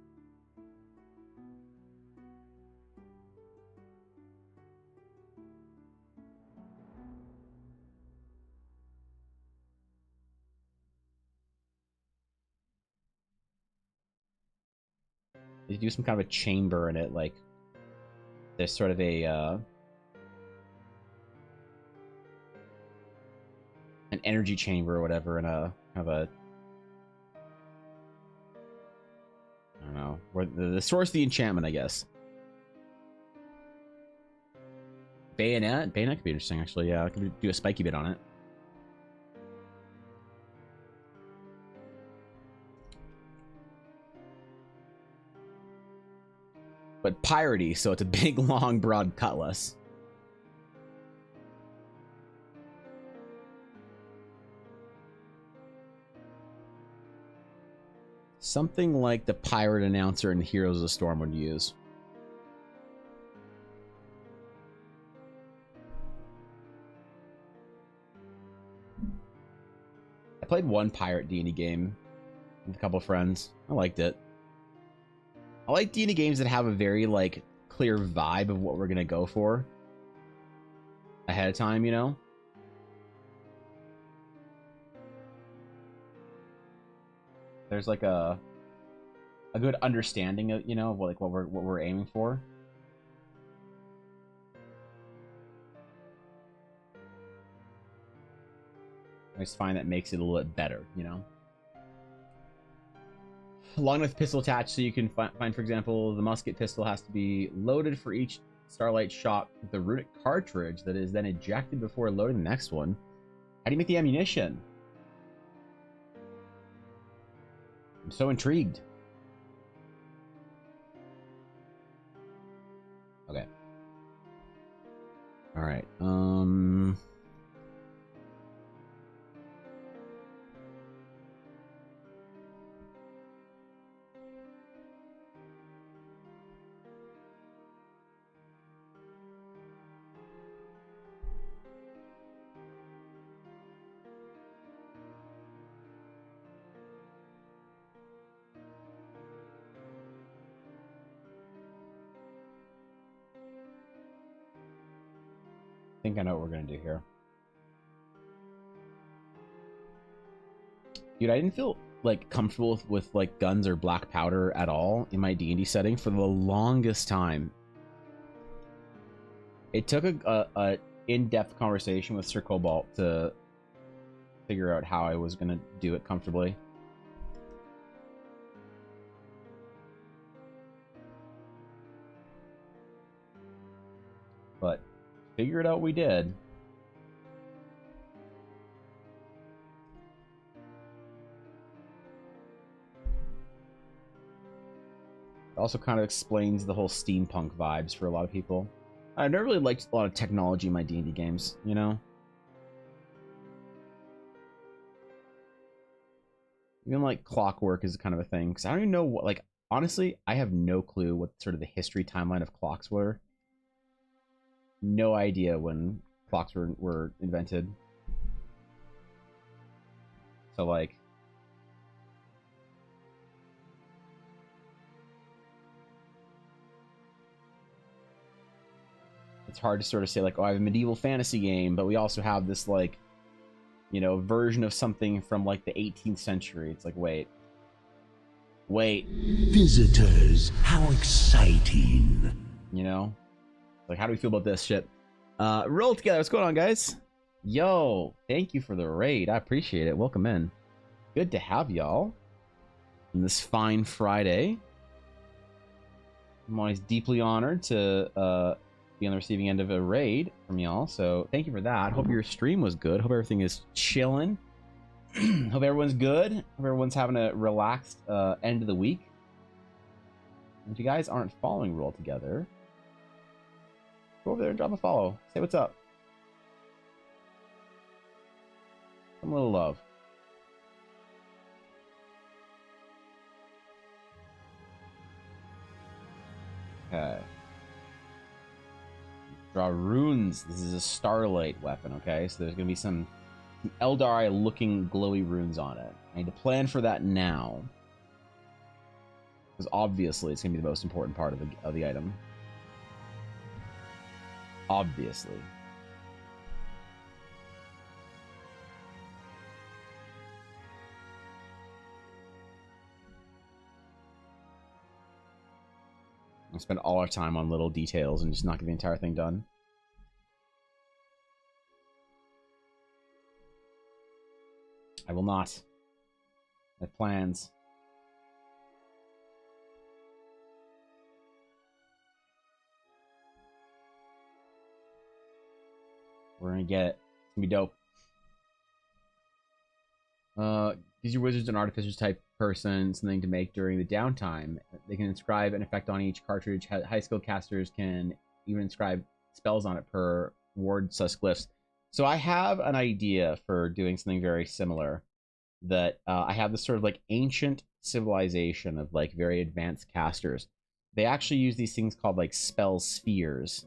They do some kind of a chamber in it, like there's sort of a an energy chamber or whatever, and a kind of a, I don't know, where the source of the enchantment, I guess. Bayonet could be interesting, actually. Yeah, I could do a spiky bit on it. But piratey, so it's a big, long, broad cutlass. Something like the pirate announcer in Heroes of the Storm would use. I played one pirate D&D game with a couple of friends. I liked it. I like D&D games that have a very, like, clear vibe of what we're gonna go for ahead of time, you know? There's like a good understanding of, you know, like what we're aiming for. I just find that makes it a little bit better, you know? Long enough pistol attached, so you can find, for example, the musket pistol has to be loaded for each starlight shot with the runic cartridge that is then ejected before loading the next one. How do you make the ammunition? I'm so intrigued. Okay. All right. I think I know what we're gonna do here. Dude, I didn't feel like comfortable with like guns or black powder at all in my D&D setting for the longest time. It took a in-depth conversation with Sir Cobalt to figure out how I was gonna do it comfortably. But figure it out we did. It also kind of explains the whole steampunk vibes for a lot of people. I've never really liked a lot of technology in my D&D games, you know? Even like clockwork is kind of a thing, because I don't even know what, like, honestly, I have no clue what sort of the history timeline of clocks were. No idea when clocks were invented. So, like, it's hard to sort of say, like, oh, I have a medieval fantasy game, but we also have this, like, you know, version of something from, like, the 18th century. It's like, wait.
Visitors, how exciting.
You know? Like, how do we feel about this shit? Roll together. What's going on, guys? Yo, thank you for the raid. I appreciate it. Welcome in. Good to have y'all on this fine Friday. I'm always deeply honored to be on the receiving end of a raid from y'all, so thank you for that. Hope your stream was good. Hope everything is chilling. Hope everyone's good. Hope everyone's having a relaxed end of the week. If you guys aren't following Roll Together, go over there and drop a follow. Say what's up. Some little love. Okay. Draw runes. This is a starlight weapon, okay? So there's going to be some Eldari-looking glowy runes on it. I need to plan for that now. Because obviously it's going to be the most important part of the item. Obviously. I'll spend all our time on little details and just not get the entire thing done. I will not. I have plans. We're gonna get it. It's gonna be dope. These are wizards and artificers type person, something to make during the downtime. They can inscribe an effect on each cartridge. High skill casters can even inscribe spells on it per ward sus glyphs. So I have an idea for doing something very similar. That I have this sort of like ancient civilization of like very advanced casters. They actually use these things called like spell spheres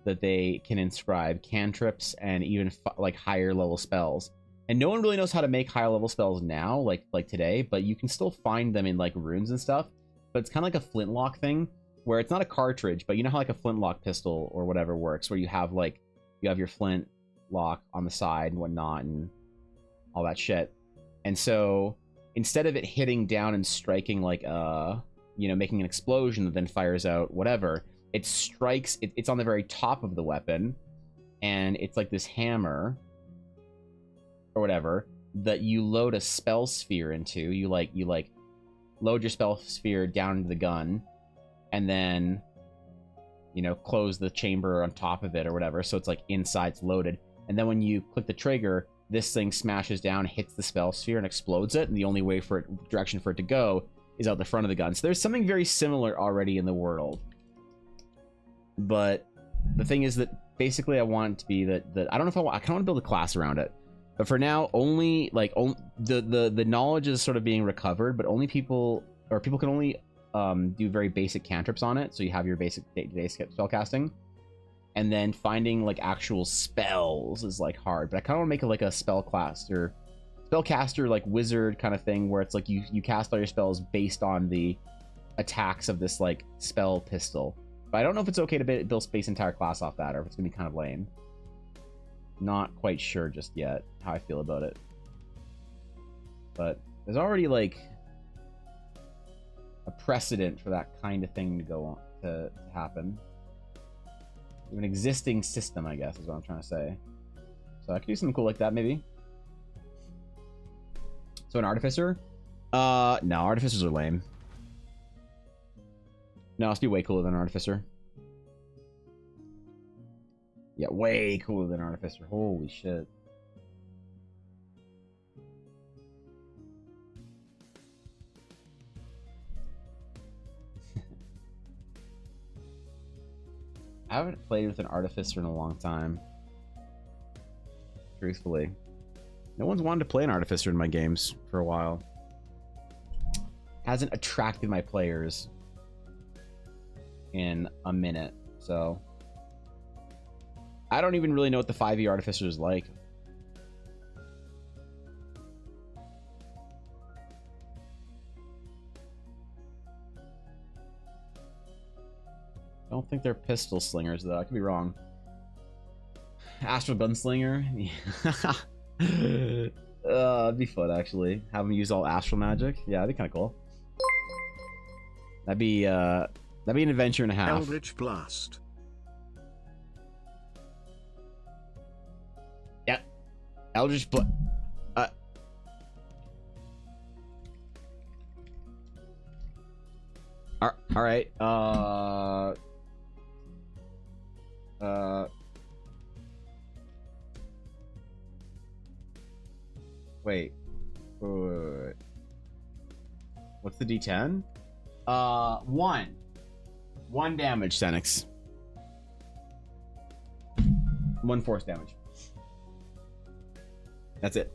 that they can inscribe cantrips and even like higher level spells. And no one really knows how to make higher level spells now, like today, but you can still find them in like runes and stuff. But it's kind of like a flintlock thing where it's not a cartridge, but you know how like a flintlock pistol or whatever works, where you have your flint lock on the side and whatnot and all that shit. And so instead of it hitting down and striking like making an explosion that then fires out whatever, it strikes it's on the very top of the weapon, and it's like this hammer or whatever that you load a spell sphere into. You load your spell sphere down into the gun and then close the chamber on top of it or whatever, so it's like inside, it's loaded, and then when you click the trigger, this thing smashes down, hits the spell sphere and explodes it, and the only way direction for it to go is out the front of the gun. So there's something very similar already in the world, but the thing is that basically I want it to be that I don't know if I kind of want to build a class around it. But for now, only the knowledge is sort of being recovered, but people can only do very basic cantrips on it. So you have your basic day-to-day spell casting, and then finding like actual spells is like hard. But I kind of want to make it like a spellcaster like wizard kind of thing, where it's like you cast all your spells based on the attacks of this like spell pistol. But I don't know if it's okay to build space entire class off that, or if it's gonna be kind of lame. Not quite sure just yet how I feel about it, but there's already like a precedent for that kind of thing to go on to happen. An existing system, I guess, is what I'm trying to say. So I could do something cool like that, maybe. So an artificer? No, artificers are lame. No, it's be way cooler than an artificer. Yeah, way cooler than Artificer. Holy shit. I haven't played with an Artificer in a long time. Truthfully. No one's wanted to play an Artificer in my games for a while. Hasn't attracted my players in a minute, so... I don't even really know what the 5e Artificer is like. I don't think they're pistol slingers, though. I could be wrong. Astral Gunslinger? It'd be fun, actually. Have them use all astral magic. Yeah, that'd be kind of cool. That'd be an adventure and a half.
Eldritch Blast.
Eldritch Blast. All right. Wait. What's the D10? One damage, Senix. 1 force damage. That's it.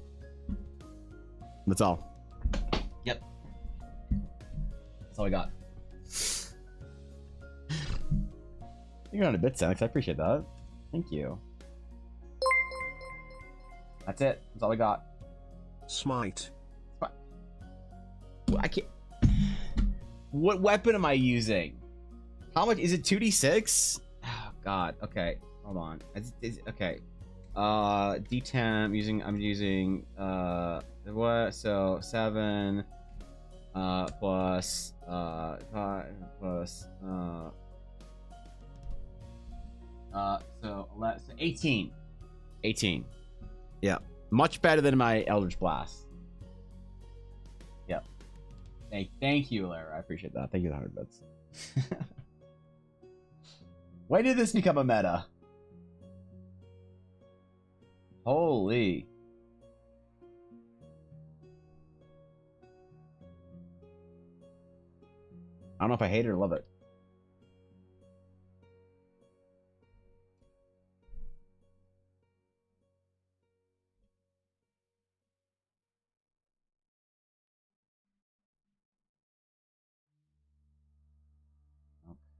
That's all. Yep. That's all I got. You're on a bit, Senix. I appreciate that. Thank you. That's it. That's all I got.
Smite.
I can't. What weapon am I using? How much is it? 2d6? Oh God. Okay. Hold on. Okay. D10. I'm using. What? So 7. Plus. 5 plus. So 18. 18. Yeah. Much better than my Eldritch Blast. Yep. Thank you, Lara. I appreciate that. Thank you, the 100 bits. When did this become a meta? Holy. I don't know if I hate it or love it.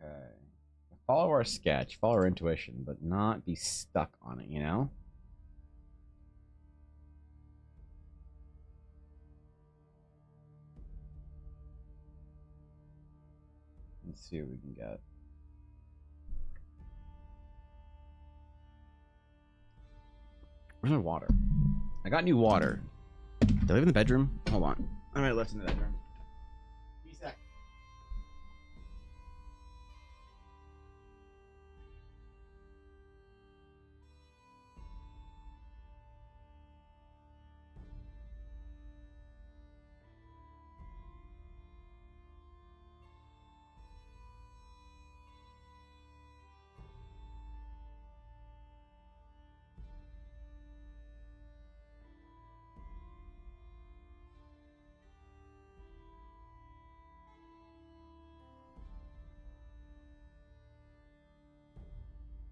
Okay. Follow our sketch, follow our intuition, but not be stuck on it, you know? Let's see what we can get. Where's my water? I got new water. Did I leave in the bedroom? Hold on. I might have left in the bedroom. Give me a sec.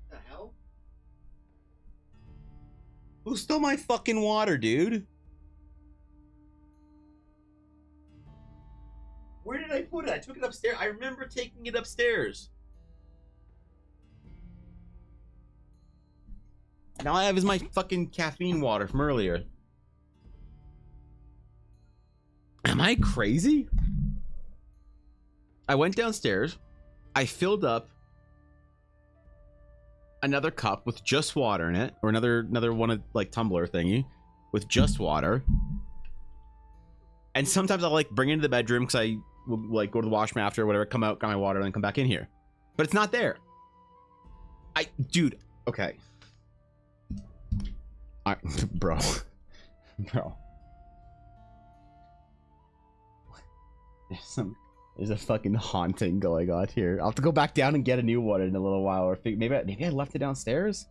What the hell? Who stole my fucking water, dude? Where did I put it? I took it upstairs. I remember taking it upstairs. Now I have is my fucking caffeine water from earlier. Am I crazy? I went downstairs. I filled up another cup with just water in it, or another one of like tumbler thingy with just water. And sometimes I'll like bring it into the bedroom because I will like go to the washroom after or whatever, come out, got my water, and then come back in here. But it's not there. Dude, okay. Bro. There's a fucking haunting going on here. I'll have to go back down and get a new one in a little while, or maybe I left it downstairs.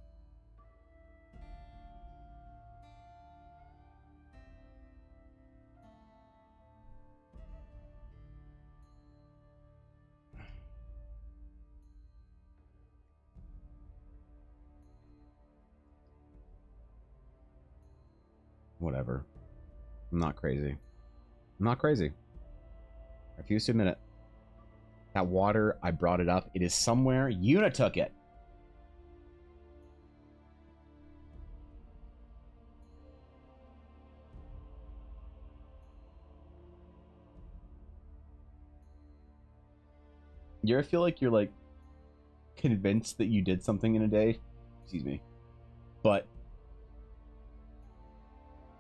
Whatever. I'm not crazy. I'm not crazy. I refuse to admit it. That water, I brought it up. It is somewhere. Yuna took it. You ever feel like you're like convinced that you did something in a day? Excuse me. But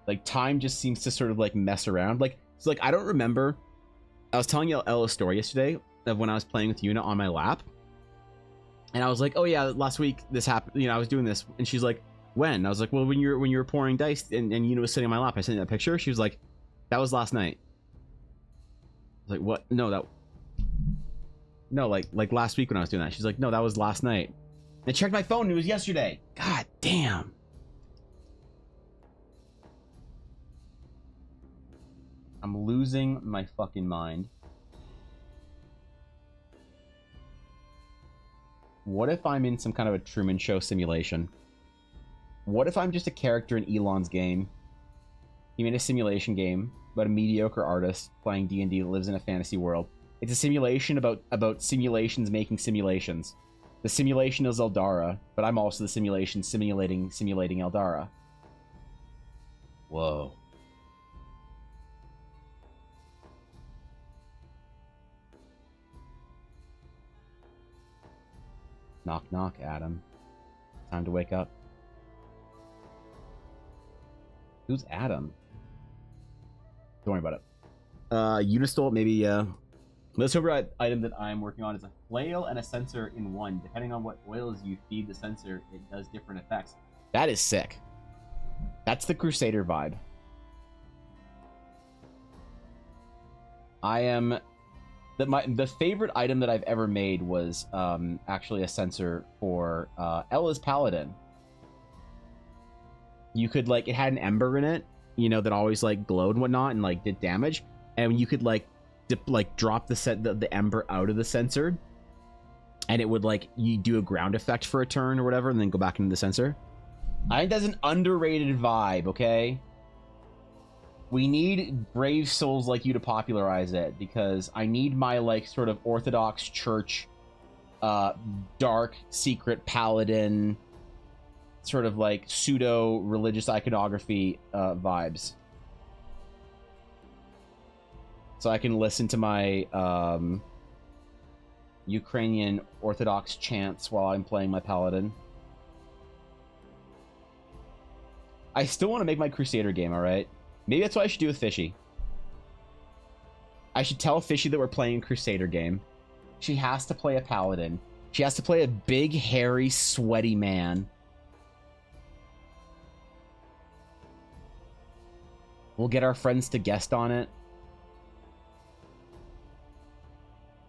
like time just seems to sort of like mess around. Like, so like I don't remember. I was telling Ella a story yesterday of when I was playing with Yuna on my lap. And I was like, oh yeah, last week this happened, you know, I was doing this. And she's like, when? I was like, well, when you were pouring dice and Yuna was sitting on my lap, I sent you that picture. She was like, that was last night. I was like, what? No, that No, like last week when I was doing that. She's like, no, that was last night. I checked my phone and it was yesterday. God damn. I'm losing my fucking mind. What if I'm in some kind of a Truman Show simulation? What if I'm just a character in Elon's game? He made a simulation game about a mediocre artist playing D&D that lives in a fantasy world. It's a simulation about simulations making simulations. The simulation is Eldara, but I'm also the simulation simulating Eldara. Whoa. Knock knock, Adam. Time to wake up. Who's Adam? Don't worry about it. Unistol, maybe, the super item that I'm working on is a flail and a sensor in one. Depending on what oils you feed the sensor, it does different effects. That is sick. That's the Crusader vibe. I am... The favorite item that I've ever made was actually a sensor for Ella's Paladin. You could, like, it had an ember in it, you know, that always, like, glowed and whatnot and, like, did damage. And you could, like, drop the ember out of the sensor, and it would, like, you do a ground effect for a turn or whatever, and then go back into the sensor. I think that's an underrated vibe, okay? We need brave souls like you to popularize it, because I need my, like, sort of Orthodox Church, dark, secret paladin, sort of, like, pseudo-religious iconography vibes. So I can listen to my Ukrainian Orthodox chants while I'm playing my paladin. I still want to make my Crusader game, alright? Maybe that's what I should do with Fishy. I should tell Fishy that we're playing a Crusader game. She has to play a paladin. She has to play a big, hairy, sweaty man. We'll get our friends to guest on it.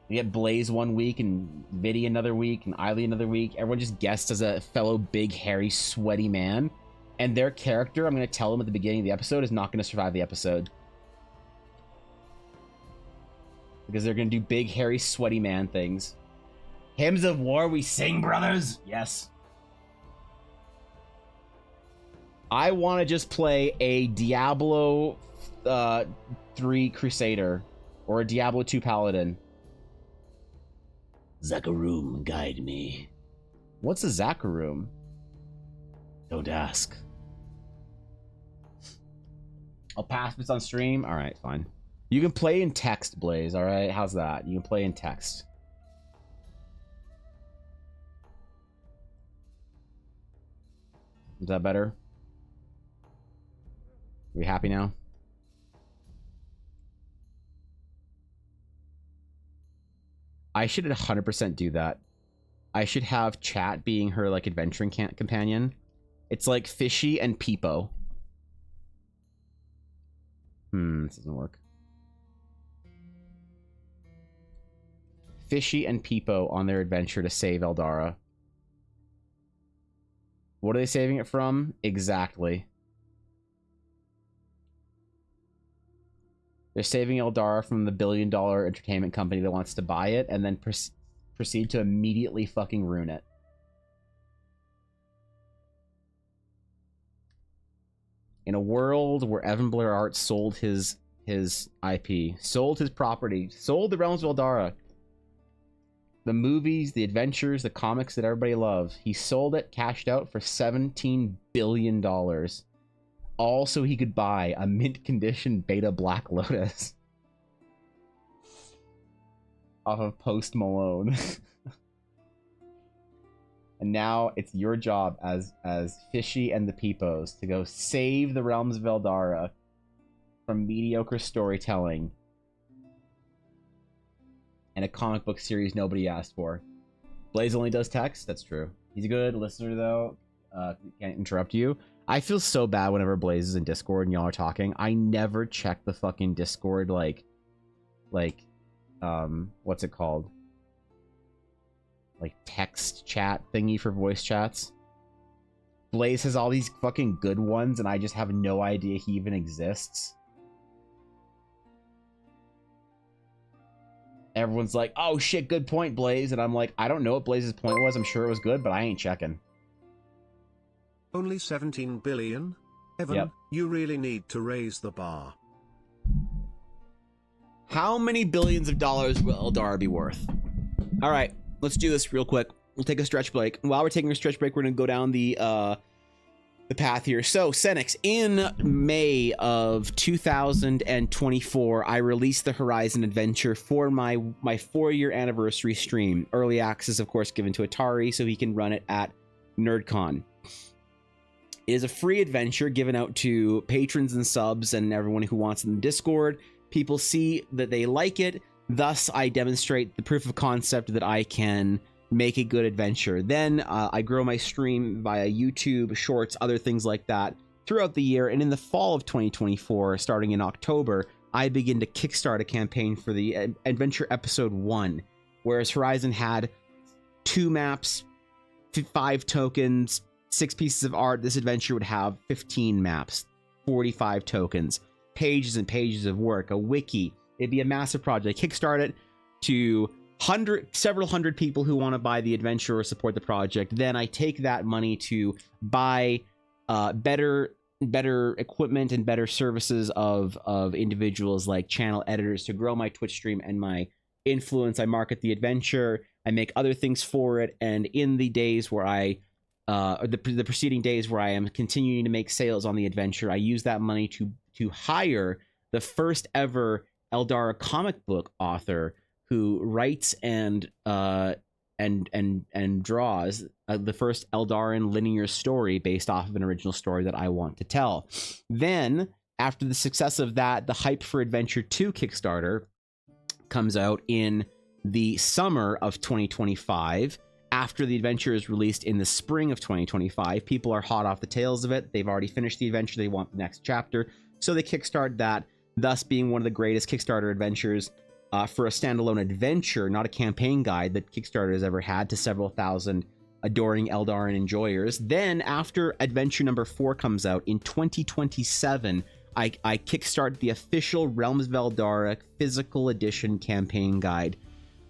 We get Blaze one week, and Viddy another week, and Eiley another week. Everyone just guests as a fellow big, hairy, sweaty man. And their character, I'm going to tell them at the beginning of the episode, is not going to survive the episode. Because they're going to do big, hairy, sweaty man things. Hymns of war we sing, brothers! Yes. I want to just play a Diablo 3 Crusader. Or a Diablo 2 Paladin.
Zakaroom, guide me.
What's a Zakaroom?
Don't ask.
I'll pass if it's on stream. Alright, fine. You can play in text, Blaze, alright? How's that? You can play in text. Is that better? Are we happy now? I should 100% do that. I should have chat being her, like, adventuring companion. It's like Fishy and Peepo. This doesn't work. Fishy and Peepo on their adventure to save Eldara. What are they saving it from? Exactly. They're saving Eldara from the billion-dollar entertainment company that wants to buy it, and then proceed to immediately fucking ruin it. In a world where Evan Blair Art sold his IP, sold his property, sold the Realms of Eldara, the movies, the adventures, the comics that everybody loves, he sold it, cashed out for $17 billion. All so he could buy a mint condition Beta Black Lotus off of Post Malone. And now it's your job as Fishy and the Peepos to go save the Realms of Eldara from mediocre storytelling and a comic book series nobody asked for. Blaze only does text. That's true. He's a good listener, though. Can't interrupt you. I feel so bad whenever Blaze is in Discord and y'all are talking. I never check the fucking Discord, like, what's it called? like text chat thingy for voice chats. Blaze has all these fucking good ones, and I just have no idea he even exists. Everyone's like, oh shit, good point, Blaze. And I'm like, I don't know what Blaze's point was. I'm sure it was good, but I ain't checking.
Only 17 billion? Evan,
Yep.
you really need to raise the bar.
How many billions of dollars will Eldar be worth? All right, let's do this real quick. We'll take a stretch break. While we're taking a stretch break, we're going to go down the path here. So, Senix, in May of 2024, I released the Horizon Adventure for my 4-year anniversary stream. Early access, of course, given to Atari, so he can run it at NerdCon. It is a free adventure given out to patrons and subs and everyone who wants it in Discord. People see that they like it, thus I demonstrate the proof of concept that I can make a good adventure. Then I grow my stream via YouTube, shorts, other things like that throughout the year. And in the fall of 2024, starting in October, I begin to kickstart a campaign for the Adventure Episode 1, whereas Horizon had 2 maps, 5 tokens, 6 pieces of art. This adventure would have 15 maps, 45 tokens, pages and pages of work, a wiki. It'd be a massive project. Kickstart it to several hundred people who want to buy the adventure or support the project. Then I take that money to buy better equipment and better services of individuals like channel editors to grow my Twitch stream and my influence. I market the adventure. I make other things for it. And in the days where the preceding days where I am continuing to make sales on the adventure, I use that money to hire the first ever Eldar comic book author who writes and draws the first Eldarin linear story based off of an original story that I want to tell. Then, after the success of that, the Hype for Adventure 2 Kickstarter comes out in the summer of 2025. After the adventure is released in the spring of 2025, people are hot off the tails of it. They've already finished the adventure. They want the next chapter. So they kickstart that, thus being one of the greatest Kickstarter adventures for a standalone adventure, not a campaign guide, that Kickstarter has ever had, to several thousand adoring Eldarin enjoyers. Then, after adventure number 4 comes out in 2027, I kickstart the official Realms of Eldar physical edition campaign guide,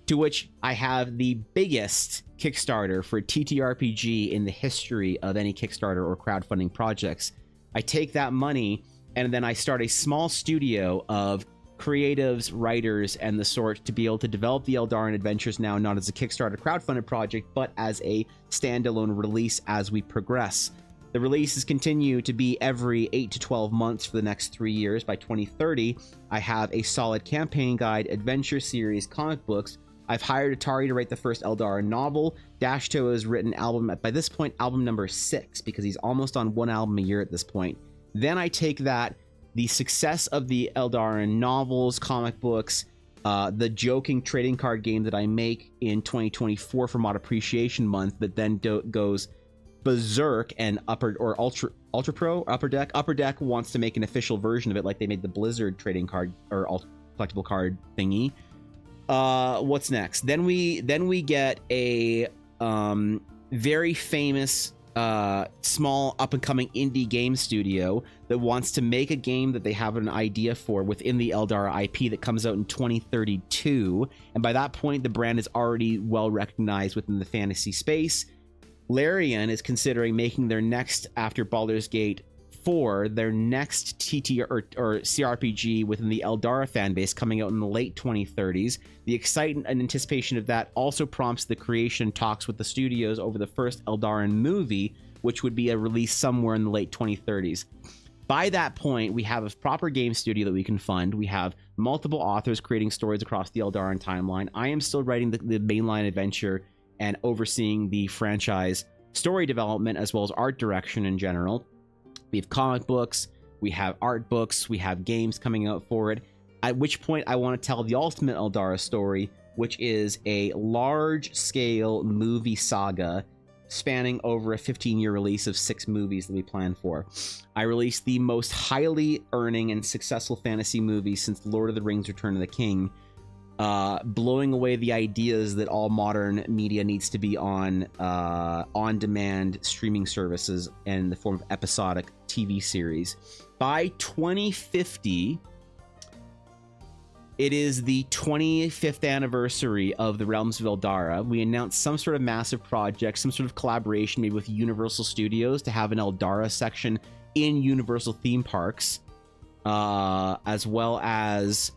to which I have the biggest Kickstarter for TTRPG in the history of any Kickstarter or crowdfunding projects. I take that money and then I start a small studio of creatives, writers, and the sort to be able to develop the Eldarin adventures now, not as a Kickstarter crowdfunded project, but as a standalone release as we progress. The releases continue to be every 8 to 12 months for the next 3 years. By 2030, I have a solid campaign guide, adventure series, comic books. I've hired Atari to write the first Eldarin novel. Dashto has written by this point, album number 6, because he's almost on 1 album a year at this point. Then I take the success of the Eldarin novels, comic books, the joking trading card game that I make in 2024 for Mod Appreciation Month, that then goes berserk, and Ultra Pro, Upper Deck wants to make an official version of it, like they made the Blizzard trading card or collectible card thingy. What's next? Then we get a very famous small up-and-coming indie game studio that wants to make a game that they have an idea for within the Eldar IP that comes out in 2032, and by that point the brand is already well recognized within the fantasy space. Larian is considering making their next, after Baldur's Gate 4, their next TT or CRPG within the Eldara fanbase, coming out in the late 2030s. The excitement and anticipation of that also prompts the creation talks with the studios over the first Eldarin movie, which would be a release somewhere in the late 2030s. By that point, we have a proper game studio that we can fund. We have multiple authors creating stories across the Eldarin timeline. I am still writing the mainline adventure and overseeing the franchise story development as well as art direction in general. We have comic books, we have art books, we have games coming out for it, at which point I want to tell the ultimate Eldara story, which is a large-scale movie saga spanning over a 15-year release of 6 movies that we plan for. I released the most highly earning and successful fantasy movie since Lord of the Rings: Return of the King
blowing away the ideas that all modern media needs to be on-demand streaming services in the form of episodic TV series. By 2050, it is the 25th anniversary of the Realms of Eldara. We announced some sort of massive project, some sort of collaboration maybe with Universal Studios to have an Eldara section in Universal theme parks, as well as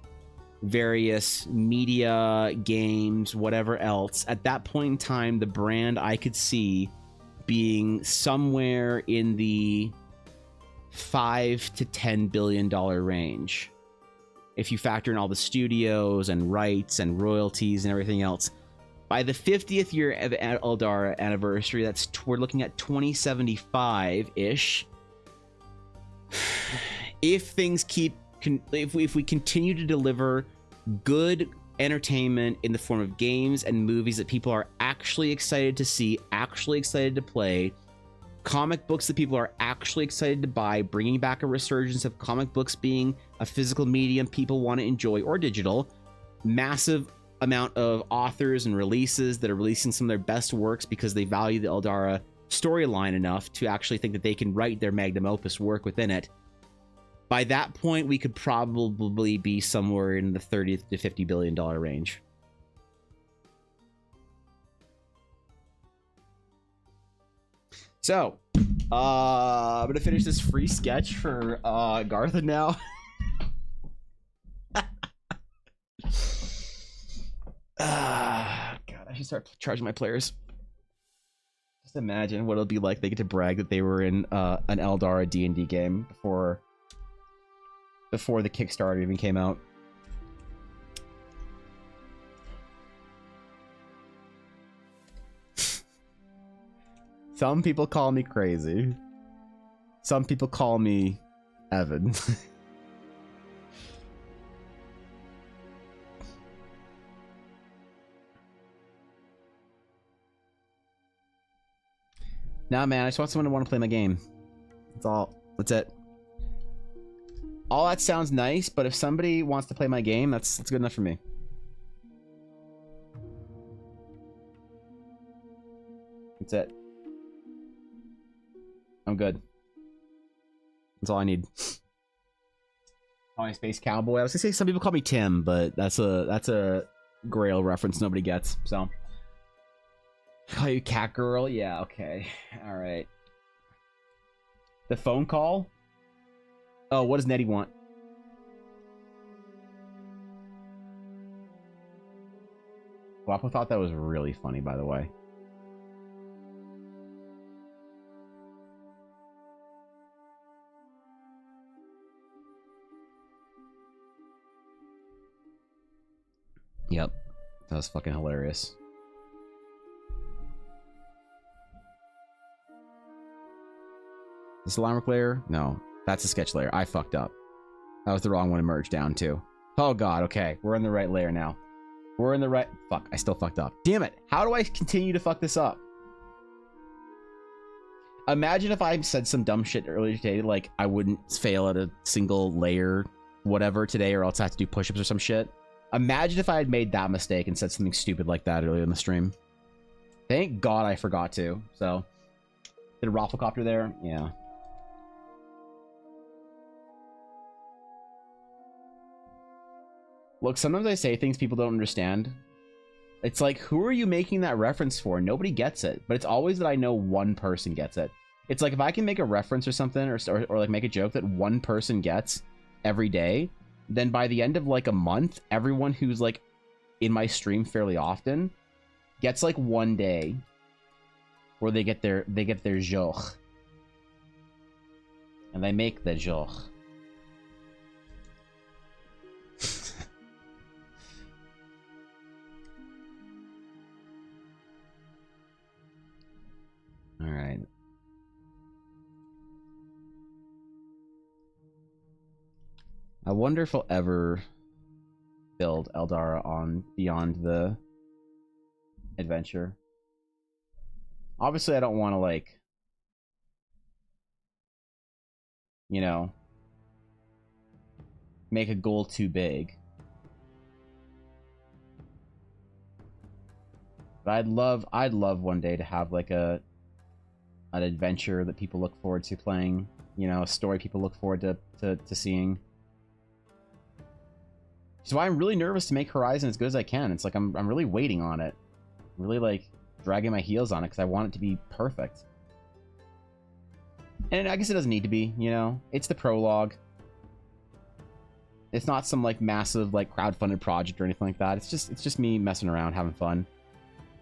various media, games, whatever else. At that point in time, the brand I could see being somewhere in the $5 to $10 billion range. If you factor in all the studios and rights and royalties and everything else. By the 50th year of Eldara anniversary, we're looking at 2075-ish. If things keep, if we continue to deliver good entertainment in the form of games and movies that people are actually excited to see, actually excited to play, comic books that people are actually excited to buy, bringing back a resurgence of comic books being a physical medium people want to enjoy, or digital, massive amount of authors and releases that are releasing some of their best works because they value the Eldara storyline enough to actually think that they can write their magnum opus work within it. By that point, we could probably be somewhere in the $30 to $50 billion range. So, I'm gonna finish this free sketch for Gartha now. God, I should start charging my players. Just imagine what it'll be like. They get to brag that they were in an Eldara D&D game before the Kickstarter even came out. Some people call me crazy. Some people call me Evan. Nah, man, I just want someone to want to play my game. That's all. That's it. All that sounds nice, but if somebody wants to play my game, that's good enough for me. That's it. I'm good. That's all I need. Call me Space Cowboy. I was gonna say some people call me Tim, but that's a Grail reference nobody gets. So call you Cat Girl? Yeah, okay. All right. The phone call? Oh, what does Nettie want? Guapo thought that was really funny, by the way. Yep. That was fucking hilarious. This alarm layer? No. That's a sketch layer. I fucked up. That was the wrong one to merge down to. Oh god, okay. We're in the right layer now. We're in the right... Fuck, I still fucked up. Damn it. How do I continue to fuck this up? Imagine if I said some dumb shit earlier today, like I wouldn't fail at a single layer whatever today, or else I have to do push-ups or some shit. Imagine if I had made that mistake and said something stupid like that earlier in the stream. Thank God I forgot to. So, did a Rafflecopter there? Yeah. Look, sometimes I say things people don't understand. It's like, who are you making that reference for? Nobody gets it. But it's always that I know one person gets it. It's like if I can make a reference or something, or like make a joke that one person gets every day, then by the end of like a month, everyone who's like in my stream fairly often gets like one day where they get their joke. And they make the joke. All right. I wonder if I'll ever build Eldara on Beyond the Adventure. Obviously, I don't want to, like, you know, make a goal too big. But I'd love one day to have like an adventure that people look forward to playing, you know, a story people look forward to seeing. So I'm really nervous to make Horizon as good as I can. It's like I'm really waiting on it. I'm really like dragging my heels on it because I want it to be perfect. And I guess it doesn't need to be, you know. It's the prologue. It's not some like massive like crowdfunded project or anything like that. It's just me messing around, having fun.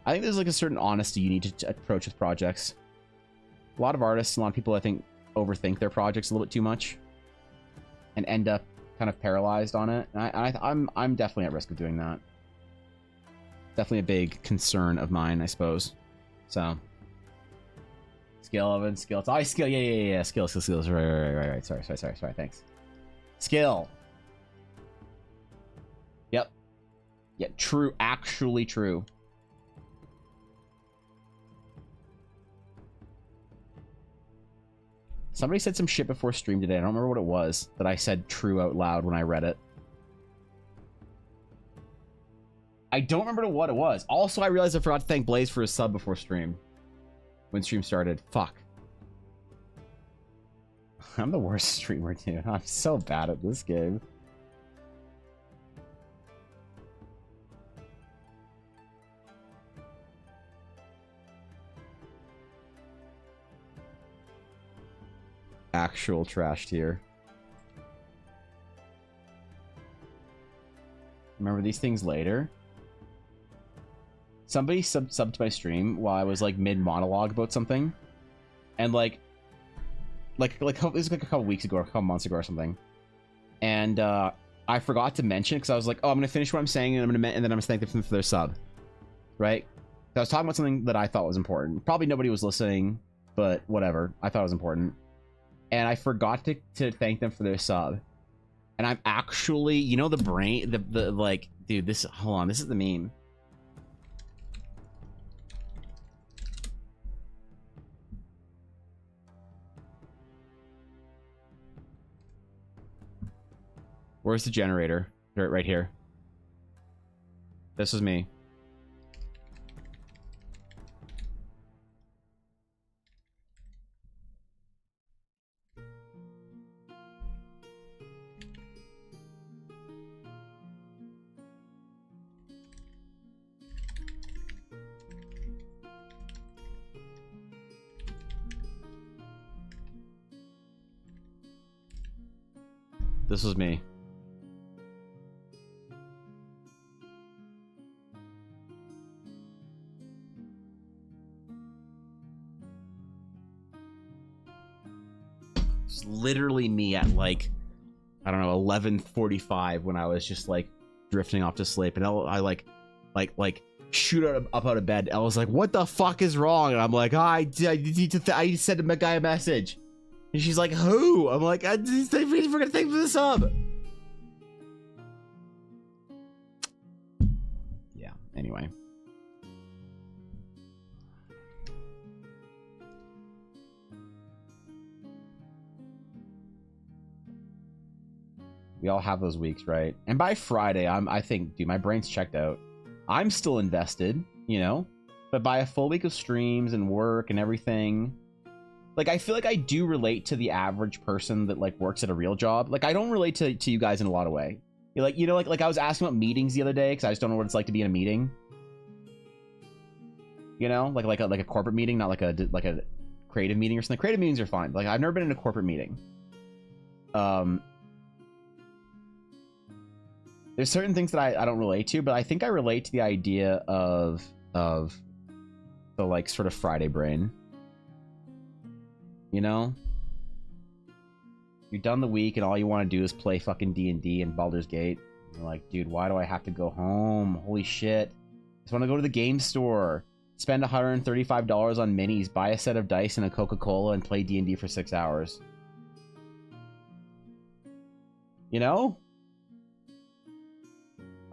I think there's like a certain honesty you need to approach with projects. A lot of artists, a lot of people I think overthink their projects a little bit too much and end up kind of paralyzed on it. And I'm definitely at risk of doing that. Definitely a big concern of mine, I suppose. So skill, Evan, skill. It's always skill. Yeah. Skill. Right. Sorry. Thanks. Skill. Yep. Yeah. True. Actually true. Somebody said some shit before stream today. I don't remember what it was that I said true out loud when I read it. I don't remember what it was. Also, I realized I forgot to thank Blaze for his sub before stream. When stream started. Fuck. I'm the worst streamer, dude. I'm so bad at this game. Actual trash tier. Remember these things later? Somebody subbed to my stream while I was like mid monologue about something, and like it was like a couple weeks ago, or a couple months ago, or something. And I forgot to mention because I was like, "Oh, I'm gonna finish what I'm saying, and then I'm gonna thank them for their sub." Right? So I was talking about something that I thought was important. Probably nobody was listening, but whatever. I thought it was important, and I forgot to thank them for their sub. And I'm actually, you know, the brain, the like, dude. This, hold on, this is the meme. Where's the generator? Right here. This is me. This was me. It's literally me at like, I don't know, 11:45 when I was just like drifting off to sleep, and I like shoot up out of bed. I was like, "What the fuck is wrong?" And I'm like, I sent a guy a message, and she's like, "Who?" I'm like, "I just we're gonna thank for the sub." Yeah. Anyway. We all have those weeks, right? And by Friday, I think, dude, my brain's checked out. I'm still invested, you know? But by a full week of streams and work and everything, like, I feel like I do relate to the average person that, like, works at a real job. Like, I don't relate to you guys in a lot of way. Like, you know, like I was asking about meetings the other day, because I just don't know what it's like to be in a meeting. You know? Like a corporate meeting, not like a creative meeting or something. Creative meetings are fine. Like, I've never been in a corporate meeting. There's certain things that I don't relate to, but I think I relate to the idea of the, like, sort of Friday brain. You know? You're done the week and all you want to do is play fucking D&D and Baldur's Gate. You're like, dude, why do I have to go home? Holy shit. I just want to go to the game store, spend $135 on minis, buy a set of dice and a Coca-Cola, and play D&D for 6 hours. You know?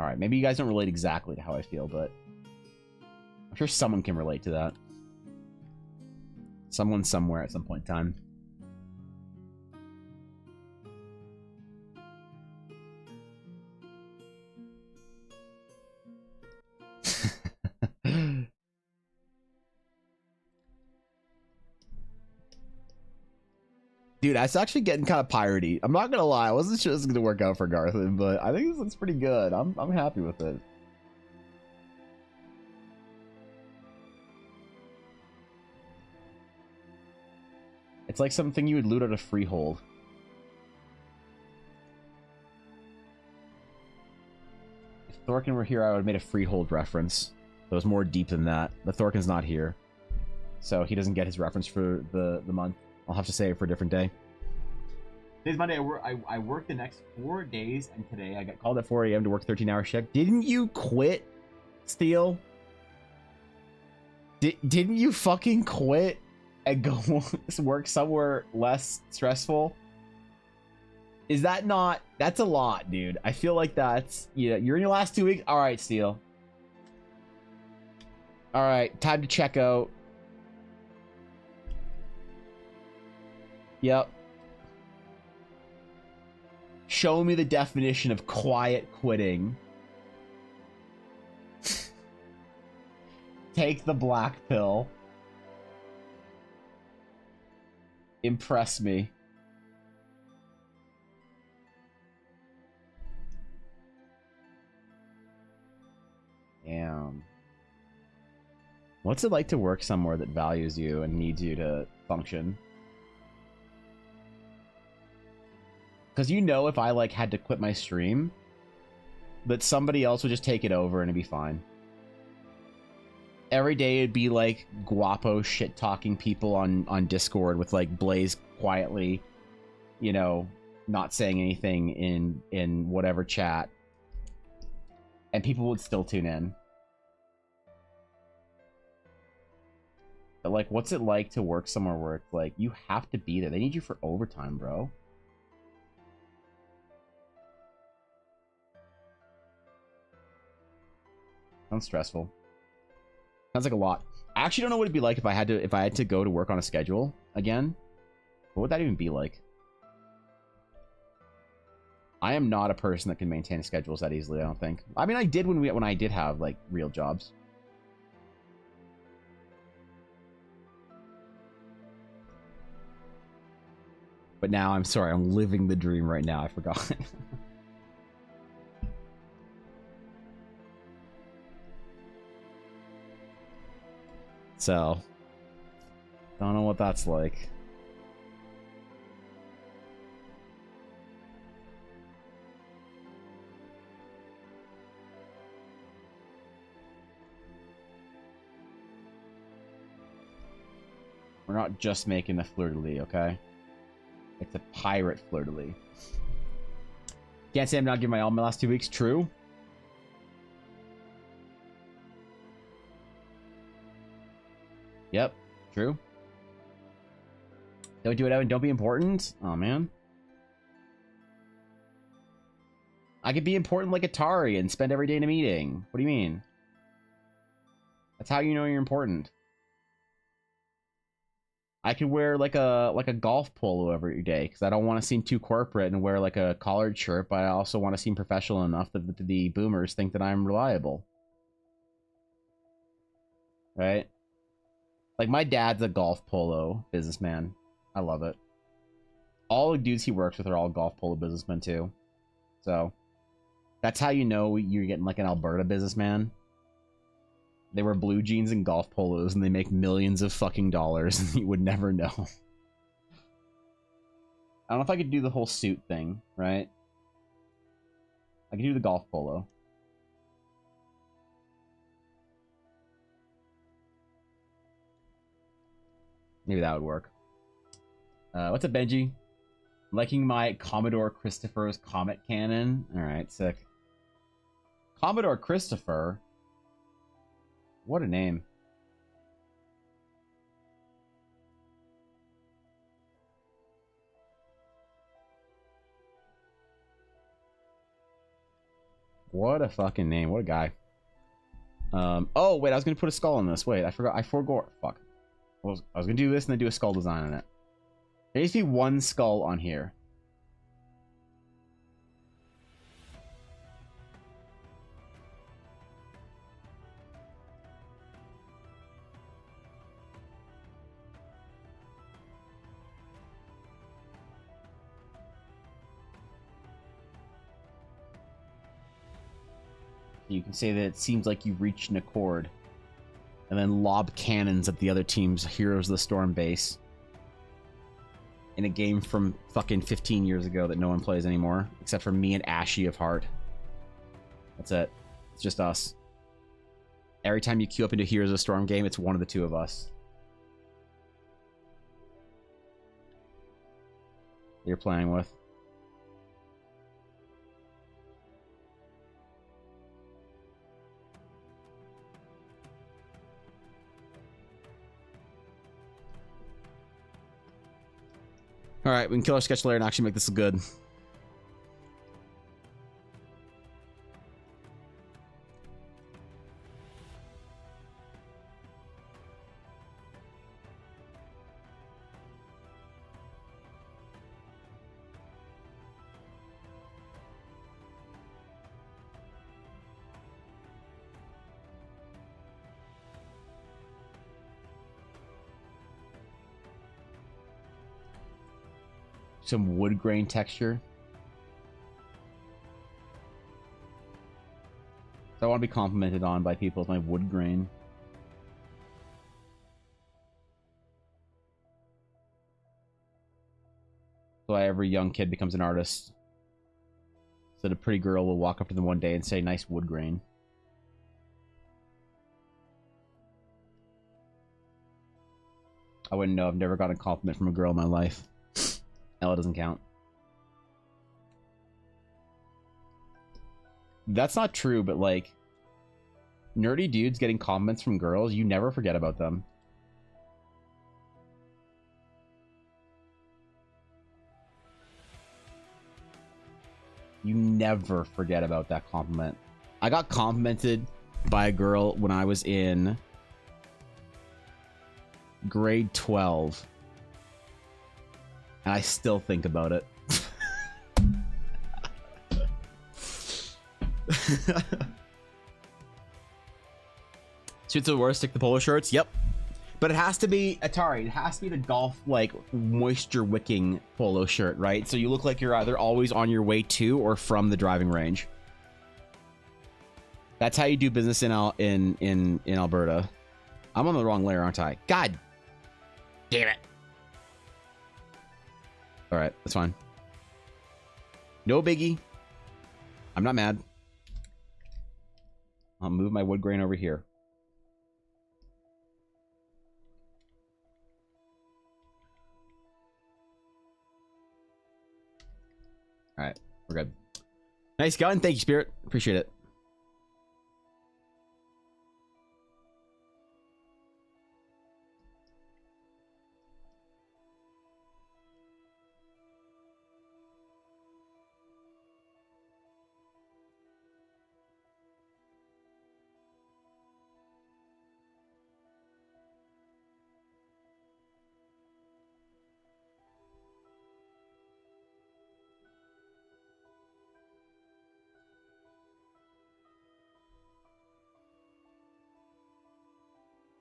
Alright, maybe you guys don't relate exactly to how I feel, but I'm sure someone can relate to that. Someone somewhere at some point in time.
Dude, that's actually getting kind of piratey. I'm not gonna lie, I wasn't sure this was gonna work out for Garthan, but I think this looks pretty good. I'm happy with it. It's like something you would loot at a freehold. If Thorkin were here, I would have made a freehold reference. It was more deep than that. But Thorkin's not here, so he doesn't get his reference for the month. I'll have to say it for a different day. Today's Monday. I worked the next 4 days, and today I got called at 4 a.m. to work 13-hour shift. Didn't you quit, Steel? Didn't you fucking quit and go work somewhere less stressful? Is that not... That's a lot, dude. I feel like that's... Yeah, you're in your last 2 weeks. All right, Steel. All right, time to check out. Yep. Show me the definition of quiet quitting. Take the black pill. Impress me. Damn. What's it like to work somewhere that values you and needs you to function? Because you know, if I like had to quit my stream, that somebody else would just take it over and it'd be fine. Every day it'd be like guapo shit talking people on Discord with like Blaze quietly, you know, not saying anything in whatever chat, and people would still tune in. But like, what's it like to work somewhere where it's like you have to be there? They need you for overtime, bro. Sounds stressful. Sounds like a lot. I actually don't know what it'd be like if I had to go to work on a schedule again. What would that even be like? I am not a person that can maintain schedules that easily, I don't think. I mean, I did when I did have like real jobs. But now I'm sorry, I'm living the dream right now. I forgot. So, don't know what that's like. We're not just making a fleur-de-lis, okay? It's a pirate fleur-de-lis. Can't say I'm not giving my all my last 2 weeks. True. Yep, true. Don't do it, Evan. Don't be important. Oh, man. I could be important like Atari and spend every day in a meeting. What do you mean? That's how you know you're important. I could wear like a golf polo every day because I don't want to seem too corporate and wear like a collared shirt, but I also want to seem professional enough that the boomers think that I'm reliable. Right? Like, my dad's a golf polo businessman. I love it. All the dudes he works with are all golf polo businessmen, too. So, that's how you know you're getting, like, an Alberta businessman. They wear blue jeans and golf polos, and they make millions of fucking dollars, and you would never know. I don't know if I could do the whole suit thing, right? I could do the golf polo. Maybe that would work. What's up, Benji? Liking my Commodore Christopher's Comet Cannon. Alright, sick. Commodore Christopher? What a name. What a fucking name. What a guy. Oh, wait, I was going to put a skull on this. Wait, I forgot. I forgot. Fuck. I was going to do this and then do a skull design on it. There needs to be one skull on here.
You can say that it seems like you've reached an accord. And then lob cannons at the other team's Heroes of the Storm base. In a game from fucking 15 years ago that no one plays anymore. Except for me and Ashy of Heart. That's it. It's just us. Every time you queue up into Heroes of the Storm game, it's one of the two of us. You're playing with. Alright, we can kill our sketch layer and actually make this look good. Some wood grain texture. So I want to be complimented on by people with my wood grain. So every young kid becomes an artist. So that a pretty girl will walk up to them one day and say, "Nice wood grain." I wouldn't know. I've never gotten a compliment from a girl in my life. Ella doesn't count. That's not true, but like nerdy dudes getting compliments from girls, you never forget about them. You never forget about that compliment. I got complimented by a girl when I was in grade 12. And I still think about it. Suits the worst, stick the polo shirts. Yep. But it has to be Atari. It has to be the golf, like, moisture wicking polo shirt, right? So you look like you're either always on your way to or from the driving range. That's how you do business in Alberta. I'm on the wrong layer, aren't I? God damn it. Alright, that's fine. No biggie. I'm not mad. I'll move my wood grain over here. Alright, we're good. Nice gun. Thank you, Spirit. Appreciate it.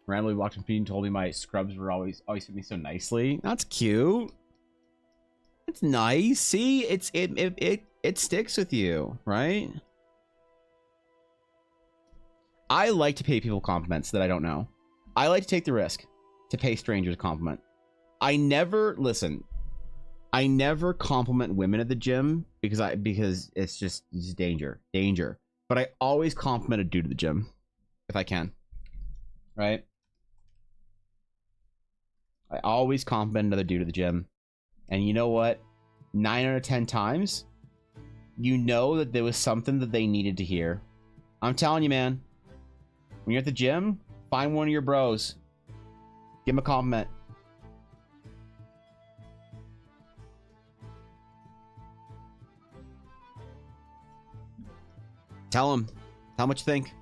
Randomly walked in and told me my scrubs were always fit me so nicely. That's cute. It's nice. See, it sticks with you, right? I like to pay people compliments that I don't know. I like to take the risk to pay strangers a compliment. I never compliment women at the gym because it's danger. But I always compliment a dude at the gym if I can. Right? I always compliment another dude at the gym. And you know what? 9 out of 10 times, you know that there was something that they needed to hear. I'm telling you, man. When you're at the gym, find one of your bros. Give him a compliment. Tell him how much you think.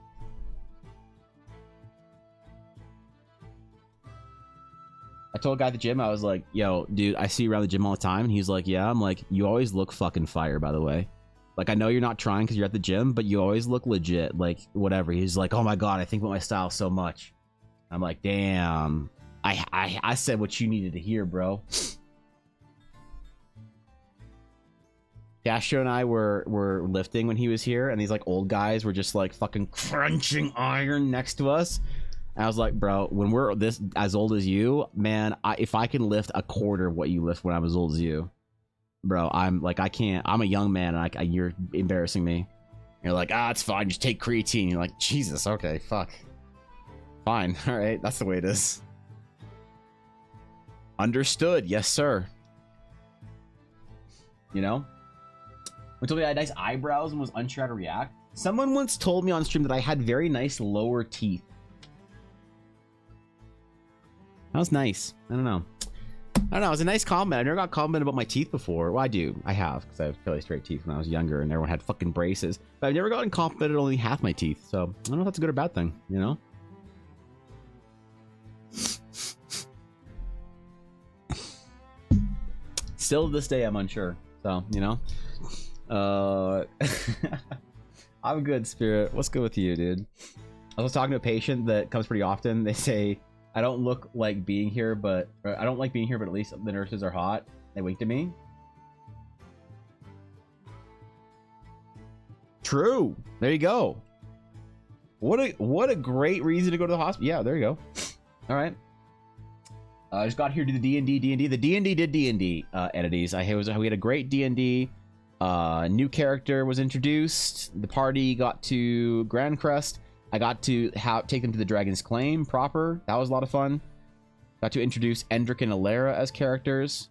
I told a guy at the gym, I was like, yo, dude, I see you around the gym all the time. And he's like, yeah. I'm like, you always look fucking fire, by the way. Like, I know you're not trying because you're at the gym, but you always look legit. Like, whatever. He's like, oh my God, I think about my style so much. I'm like, damn. I said what you needed to hear, bro. Dastro and I were lifting when he was here, and these like old guys were just like fucking crunching iron next to us. And I was like, bro, when we're this as old as you, man, if I can lift a quarter of what you lift when I'm as old as you, bro, I'm like, I can't. I'm a young man, and you're embarrassing me. You're like, it's fine, just take creatine. You're like, Jesus, okay, fuck. Fine, all right, that's the way it is. Understood, yes, sir. You know? When told me I had nice eyebrows and was unsure how to react. Someone once told me on stream that I had very nice lower teeth. That was nice. I don't know. It was a nice comment. I never got complimented about my teeth before. Well, I do. I have, because I have fairly straight teeth when I was younger, and everyone had fucking braces. But I've never gotten complimented on only half my teeth, so I don't know if that's a good or bad thing, you know? Still to this day, I'm unsure. So, you know? I'm good, Spirit. What's good with you, dude? I was talking to a patient that comes pretty often. They say, I don't look like being here, but I don't like being here, but at least the nurses are hot. They winked at me. True. There you go. What a great reason to go to the hospital. Yeah, there you go. All right. I just got here to the D&D. The D&D did D&D entities. We had a great D&D. New character was introduced. The party got to Grand Crest. I got to take them to the Dragon's Claim proper. That was a lot of fun. Got to introduce Endrick and Alera as characters.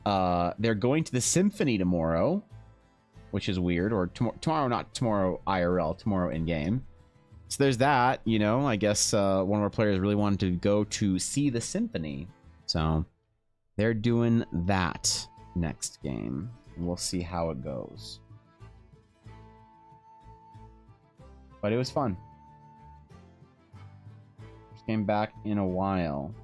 They're going to the Symphony tomorrow, which is weird. Or tomorrow, not tomorrow IRL, tomorrow in-game. So there's that, you know. I guess one of our players really wanted to go to see the Symphony. So they're doing that next game. We'll see how it goes. But it was fun. Just came back in a while.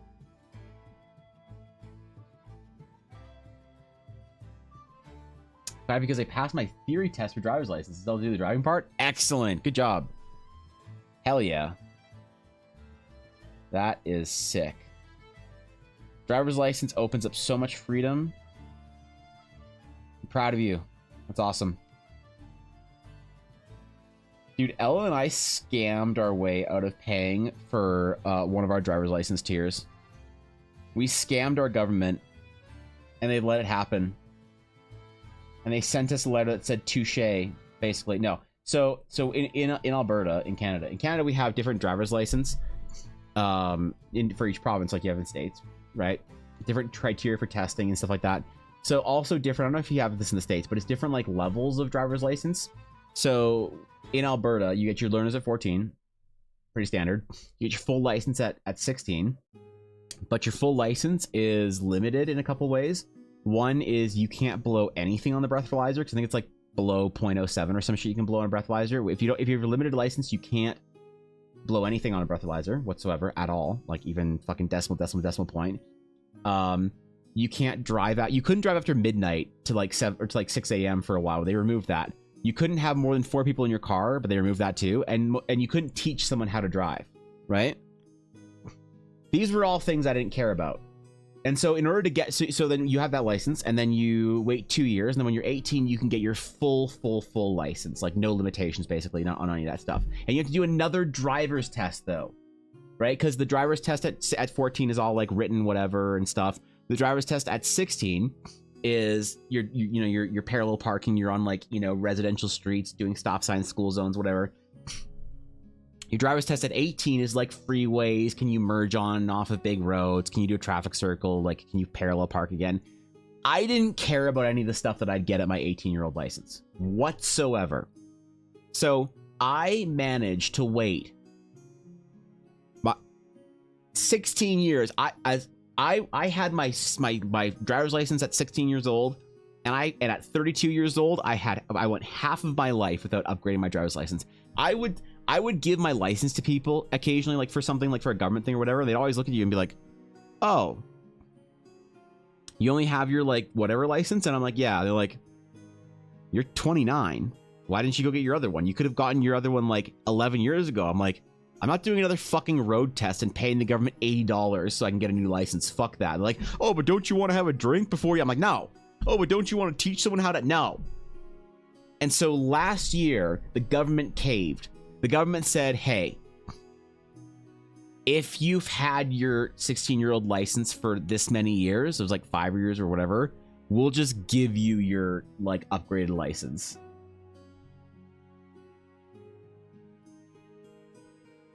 Glad because I passed my theory test for driver's license. They'll do the driving part. Excellent. Good job. Hell yeah. That is sick. Driver's license opens up so much freedom. I'm proud of you. That's awesome. Dude, Ella and I scammed our way out of paying for one of our driver's license tiers. We scammed our government, and they let it happen. And they sent us a letter that said touche, basically. No. So in Alberta, in Canada, we have different driver's license for each province, like you have in states, right? Different criteria for testing and stuff like that. So also different, I don't know if you have this in the States, but it's different like levels of driver's license. So in Alberta, you get your learners at 14, pretty standard. You get your full license at 16, but your full license is limited in a couple ways. One is you can't blow anything on the breathalyzer, because I think it's like below 0.07 or some shit you can blow on a breathalyzer. If you have a limited license, you can't blow anything on a breathalyzer whatsoever at all, like even fucking decimal point. You can't drive out. You couldn't drive after midnight to like 7 or to like 6 a.m. for a while. They removed that. You couldn't have more than 4 people in your car, but they removed that too. And you couldn't teach someone how to drive, right? These were all things I didn't care about. And so in order to get, so then you have that license, and then you wait 2 years, and then when you're 18, you can get your full license, like no limitations, basically, not on any of that stuff. And you have to do another driver's test though, right? Because the driver's test at 14 is all like written whatever and stuff. The driver's test at 16 is you're parallel parking, you're on like, residential streets, doing stop signs, school zones, whatever. Your driver's test at 18 is like freeways. Can you merge on and off of big roads? Can you do a traffic circle? Like, can you parallel park again? I didn't care about any of the stuff that I'd get at my 18-year-old license whatsoever. So I managed to wait 16 years. I had my driver's license at 16 years old, and at 32 years old, I went half of my life without upgrading my driver's license. I would give my license to people occasionally, like for something, like for a government thing or whatever. They'd always look at you and be like, "Oh, you only have your like whatever license?" And I'm like, "Yeah." They're like, "You're 29. Why didn't you go get your other one? You could have gotten your other one like 11 years ago." I'm like, "I'm not doing another fucking road test and paying the government $80 so I can get a new license. Fuck that." They're like, "Oh, but don't you want to have a drink before you?" I'm like, "No." "Oh, but don't you want to teach someone how to?" "No." And so last year, the government caved. The government said, hey, if you've had your 16-year-old license for this many years, it was like 5 years or whatever, we'll just give you your like upgraded license.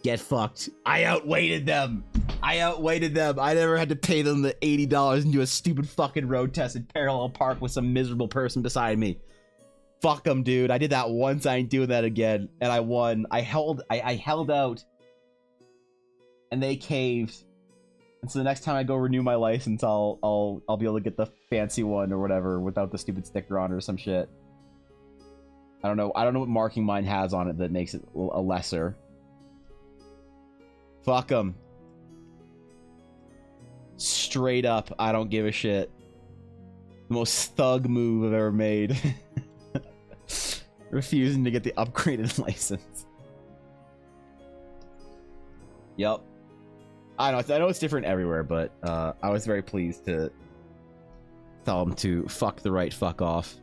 Get fucked. I outweighted them. I never had to pay them the $80 and do a stupid fucking road test in parallel park with some miserable person beside me. Fuck them, dude. I did that once. I ain't doing that again. And I won. I held out. And they caved. And so the next time I go renew my license, I'll be able to get the fancy one or whatever without the stupid sticker on it or some shit. I don't know what marking mine has on it that makes it a lesser. Fuck them. Straight up, I don't give a shit. The most thug move I've ever made. Refusing to get the upgraded license. Yep. I know it's different everywhere, but I was very pleased to tell them to fuck the right fuck off.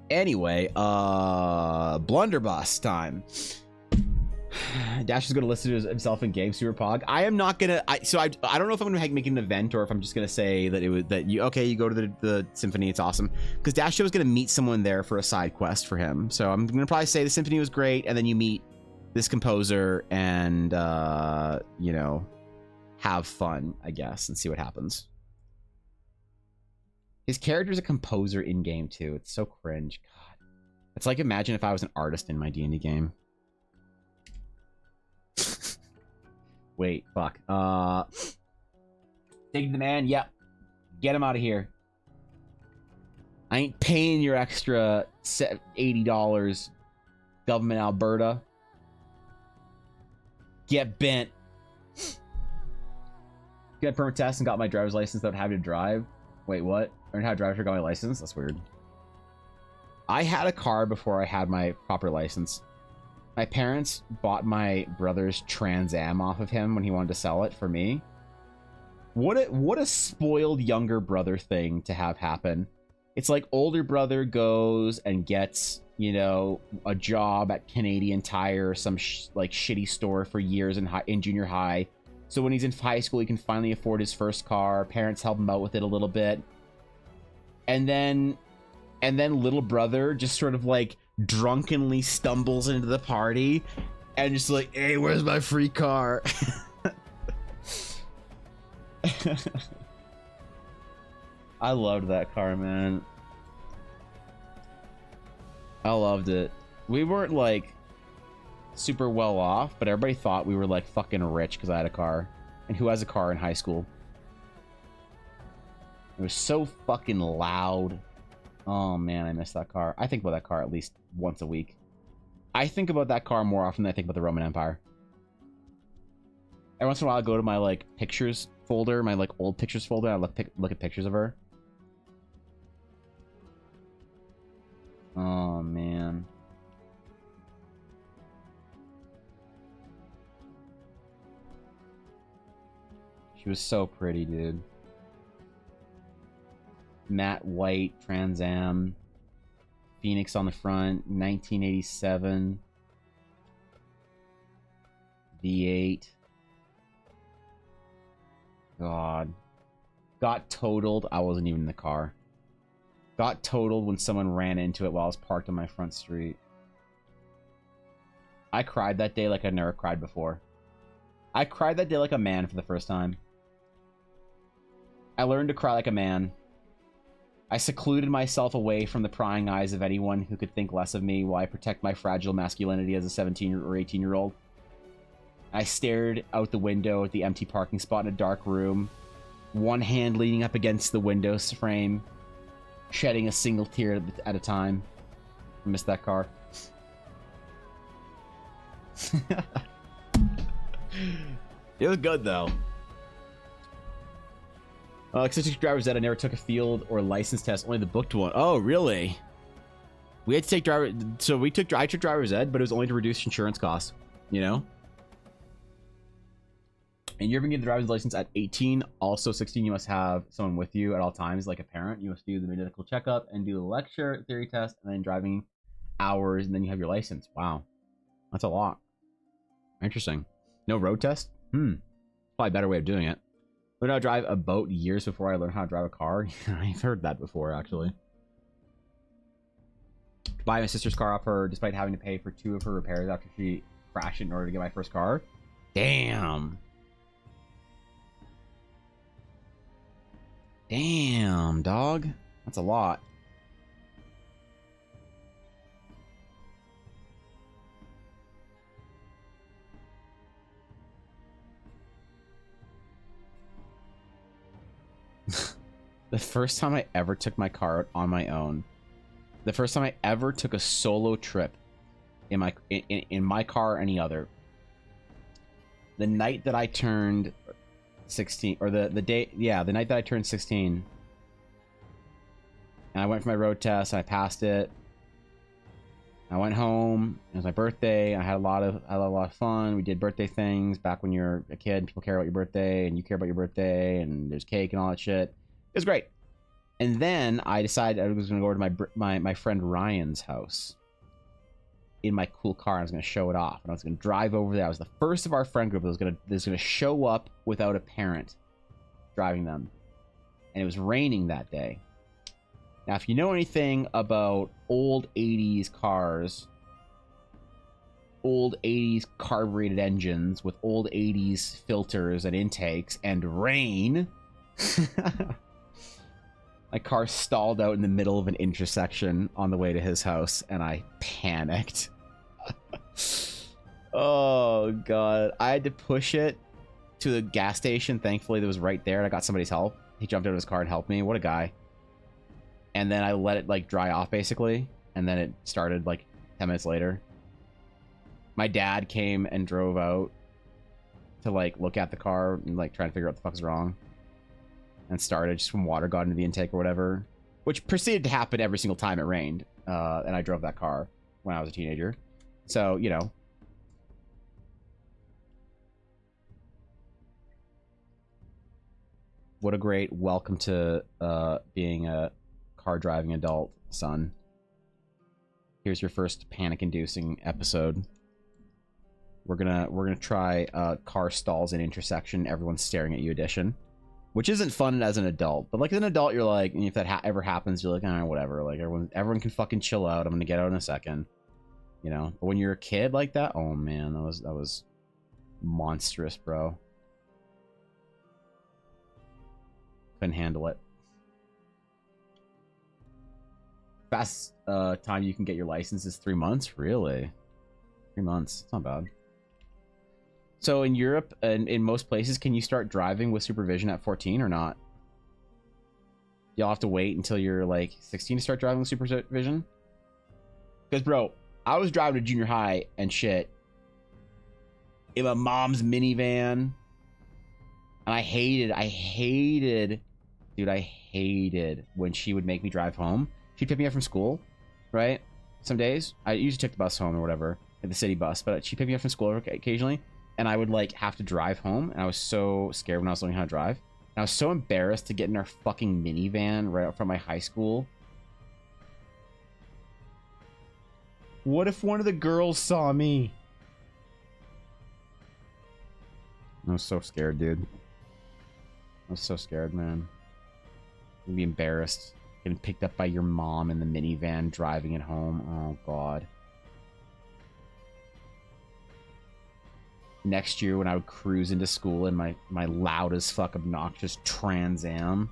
Anyway, blunderbuss time. Dash is going to listen to himself in game Super Pog. I am not gonna. I don't know if I'm gonna make an event or if I'm just gonna say that you go to the symphony. It's awesome because Dash was gonna meet someone there for a side quest for him. So I'm gonna probably say the symphony was great, and then you meet this composer and you know, have fun, I guess, and see what happens. His character's a composer in game too. It's so cringe. God, it's like imagine if I was an artist in my D&D game. Wait, fuck. Dig the man. Yep. Get him out of here. I ain't paying your extra $80, government Alberta. Get bent. Got a permit test and got my driver's license without having to drive. Wait, what? Learned how to drive after I got my license? That's weird. I had a car before I had my proper license. My parents bought my brother's Trans Am off of him when he wanted to sell it for me. What a spoiled younger brother thing to have happen. It's like older brother goes and gets, you know, a job at Canadian Tire or some like shitty store for years in junior high. So when he's in high school, he can finally afford his first car. Parents help him out with it a little bit. And then little brother just sort of like drunkenly stumbles into the party and just like, hey, where's my free car? I loved that car, man. I loved it. We weren't like super well off, but everybody thought we were like fucking rich because I had a car. And who has a car in high school? It was so fucking loud. Oh man, I miss that car. I think about that car at least once a week. I think about that car more often than I think about the Roman Empire. Every once in a while I go to my like pictures folder, my like old pictures folder, and I look at pictures of her. Oh man. She was so pretty, dude. Matte white, Trans Am, Phoenix on the front, 1987, V8. God. Got totaled. I wasn't even in the car. Got totaled when someone ran into it while I was parked on my front street. I cried that day like I'd never cried before. I cried that day like a man for the first time. I learned to cry like a man. I secluded myself away from the prying eyes of anyone who could think less of me while I protect my fragile masculinity as a 17 or 18-year-old. I stared out the window at the empty parking spot in a dark room, one hand leaning up against the window frame, shedding a single tear at a time. I missed that car. It was good, though. Because I took driver's ed, I never took a field or license test, only the booked one. Oh, really? We had to take driver... So I took driver's ed, but it was only to reduce insurance costs, you know? And you're going to get the driver's license at 18. Also 16, you must have someone with you at all times, like a parent. You must do the medical checkup and do the lecture, theory test, and then driving hours, and then you have your license. Wow. That's a lot. Interesting. No road test? Probably a better way of doing it. Learned how to drive a boat years before I learned how to drive a car. I've heard that before, actually. Buy my sister's car off her despite having to pay for 2 of her repairs after she crashed it in order to get my first car. Damn. Damn, dog. That's a lot. The first time I ever took my car out on my own, the first time I ever took a solo trip in my car or any other, the night that I turned 16, or the night that I turned 16, and I went for my road test, I passed it. I went home. It was my birthday. I had a lot of fun. We did birthday things back when you're a kid. People care about your birthday, and you care about your birthday, and there's cake and all that shit. It was great. And then I decided I was going to go over to my friend Ryan's house in my cool car. I was going to show it off, and I was going to drive over there. I was the first of our friend group that was going to show up without a parent driving them, and it was raining that day. Now, if you know anything about old 80s cars, old 80s carbureted engines with old 80s filters and intakes and rain, my car stalled out in the middle of an intersection on the way to his house, and I panicked. Oh, God. I had to push it to the gas station. Thankfully, that was right there, and I got somebody's help. He jumped out of his car and helped me. What a guy. And then I let it, like, dry off, basically, and then it started, like, 10 minutes later. My dad came and drove out to, like, look at the car and, like, try to figure out what the fuck's wrong. And started just when water got into the intake or whatever, which proceeded to happen every single time it rained. And I drove that car when I was a teenager. So, you know. What a great welcome to being a car driving adult, son. Here's your first panic-inducing episode. We're gonna try car stalls in intersection, everyone's staring at you edition. Which isn't fun as an adult, but like as an adult, you're like, and if that ever happens, you're like, ah, whatever. Like everyone can fucking chill out. I'm gonna get out in a second, you know. But when you're a kid like that, oh man, that was monstrous, bro. Couldn't handle it. Fast time you can get your license is 3 months. Really, 3 months. It's not bad. So in Europe and in most places, can you start driving with supervision at 14 or not? You'll have to wait until you're like 16 to start driving with supervision? Because, bro, I was driving to junior high and shit in my mom's minivan. And I hated when she would make me drive home. She'd pick me up from school, right? Some days. I usually took the bus home or whatever, like the city bus, but she'd pick me up from school occasionally. And I would like have to drive home, and I was so scared when I was learning how to drive. And I was so embarrassed to get in our fucking minivan right out from my high school. What if one of the girls saw me? I was so scared, dude. I was so scared, man. I'd be embarrassed getting picked up by your mom in the minivan driving it home. Oh God. Next year when I would cruise into school in my loud as fuck obnoxious Trans Am.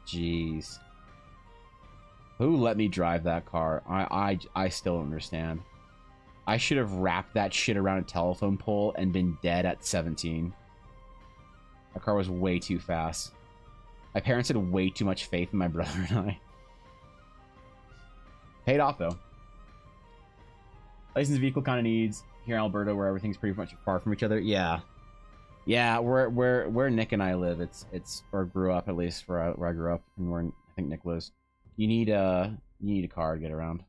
Jeez. Who let me drive that car? I still don't understand. I should have wrapped that shit around a telephone pole and been dead at 17. That car was way too fast. My parents had way too much faith in my brother and I. Paid off though. Licensed vehicle kind of needs here in Alberta, where everything's pretty much far from each other. Yeah, where Nick and I live, it's or grew up, at least where I grew up, and where I think Nick lives. You need a car to get around.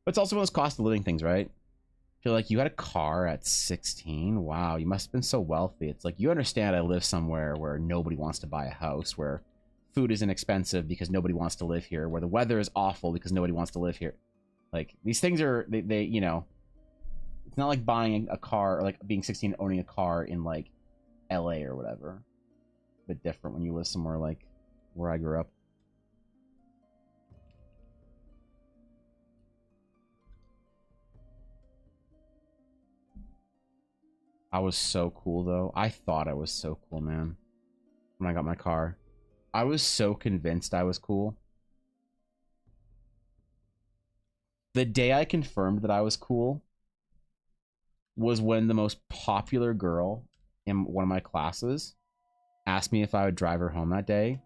But it's also one of those cost of living things, right? You're like, you had a car at 16? Wow, you must have been so wealthy. It's like, you understand I live somewhere where nobody wants to buy a house, where food is inexpensive because nobody wants to live here, where the weather is awful because nobody wants to live here. Like, these things are, they you know, it's not like buying a car, or like being 16 and owning a car in like LA or whatever. A bit different when you live somewhere like where I grew up. I was so cool though. I thought I was so cool, man. When I got my car, I was so convinced I was cool. The day I confirmed that I was cool was when the most popular girl in one of my classes asked me if I would drive her home that day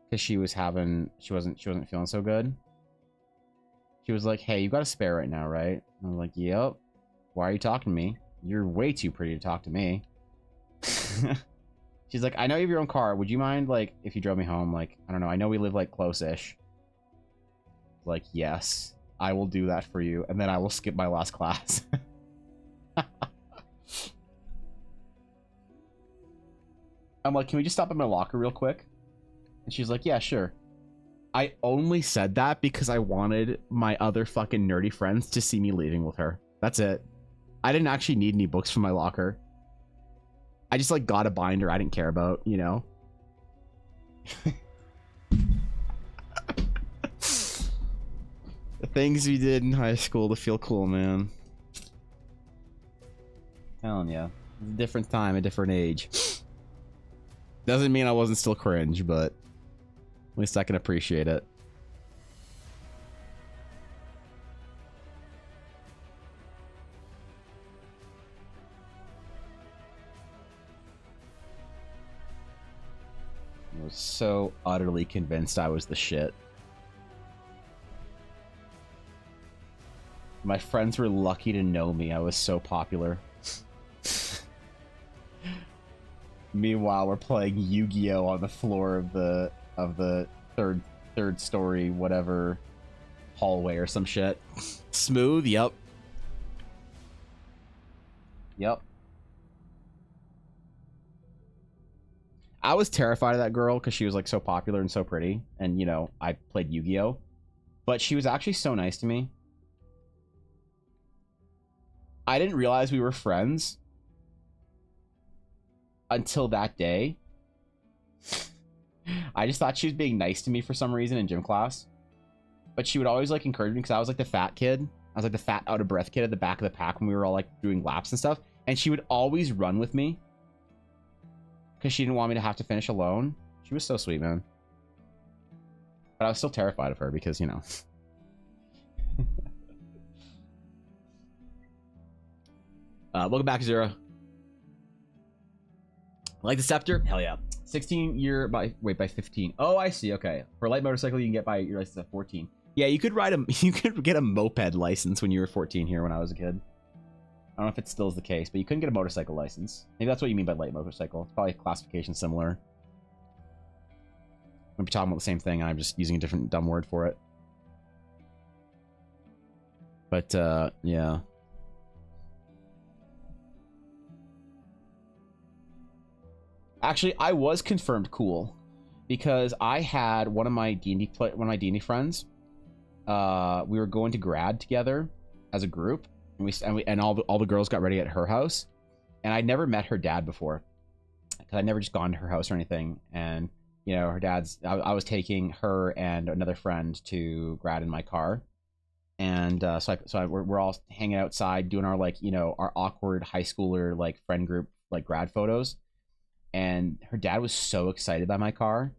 because she wasn't feeling so good. She was like, "Hey, you got a spare right now, right?" And I'm like, "Yep." "Why are you talking to me? You're way too pretty to talk to me." She's like, "I know you have your own car. Would you mind, like, if you drove me home? Like, I don't know. I know we live, like, close-ish." Like, yes, I will do that for you. And then I will skip my last class. I'm like, "Can we just stop at my locker real quick?" And she's like, "Yeah, sure." I only said that because I wanted my other fucking nerdy friends to see me leaving with her. That's it. I didn't actually need any books from my locker. I just, like, got a binder I didn't care about, you know? The things we did in high school to feel cool, man. Telling ya. A different time, a different age. Doesn't mean I wasn't still cringe, but at least I can appreciate it. I was so utterly convinced I was the shit. My friends were lucky to know me. I was so popular. Meanwhile, we're playing Yu-Gi-Oh on the floor of the third story whatever hallway or some shit. Smooth, yep. Yep. I was terrified of that girl because she was, like, so popular and so pretty, and, you know, I played Yu-Gi-Oh, but she was actually so nice to me. I didn't realize we were friends until that day. I just thought she was being nice to me for some reason in gym class. But she would always, like, encourage me because I was, like, the fat kid. I was, like, the fat out of breath kid at the back of the pack when we were all, like, doing laps and stuff. And she would always run with me because she didn't want me to have to finish alone. She was so sweet, man. But I was still terrified of her because, you know. Welcome back, Zero. Like the scepter? Hell yeah. 16 year by 15. Oh, I see. Okay. For a light motorcycle, you can get by your license at 14. Yeah, you could get a moped license when you were 14 here when I was a kid. I don't know if it still is the case, but you couldn't get a motorcycle license. Maybe that's what you mean by light motorcycle. It's probably classification similar. I'm talking about the same thing, and I'm just using a different dumb word for it. But, yeah. Actually, I was confirmed cool because I had one of my D&D friends. We were going to grad together as a group, and all the girls got ready at her house, and I'd never met her dad before because I'd never just gone to her house or anything. And you know, her dad's. I was taking her and another friend to grad in my car, and we're all hanging outside doing our, like, you know, our awkward high schooler, like, friend group, like, grad photos. And her dad was so excited by my car.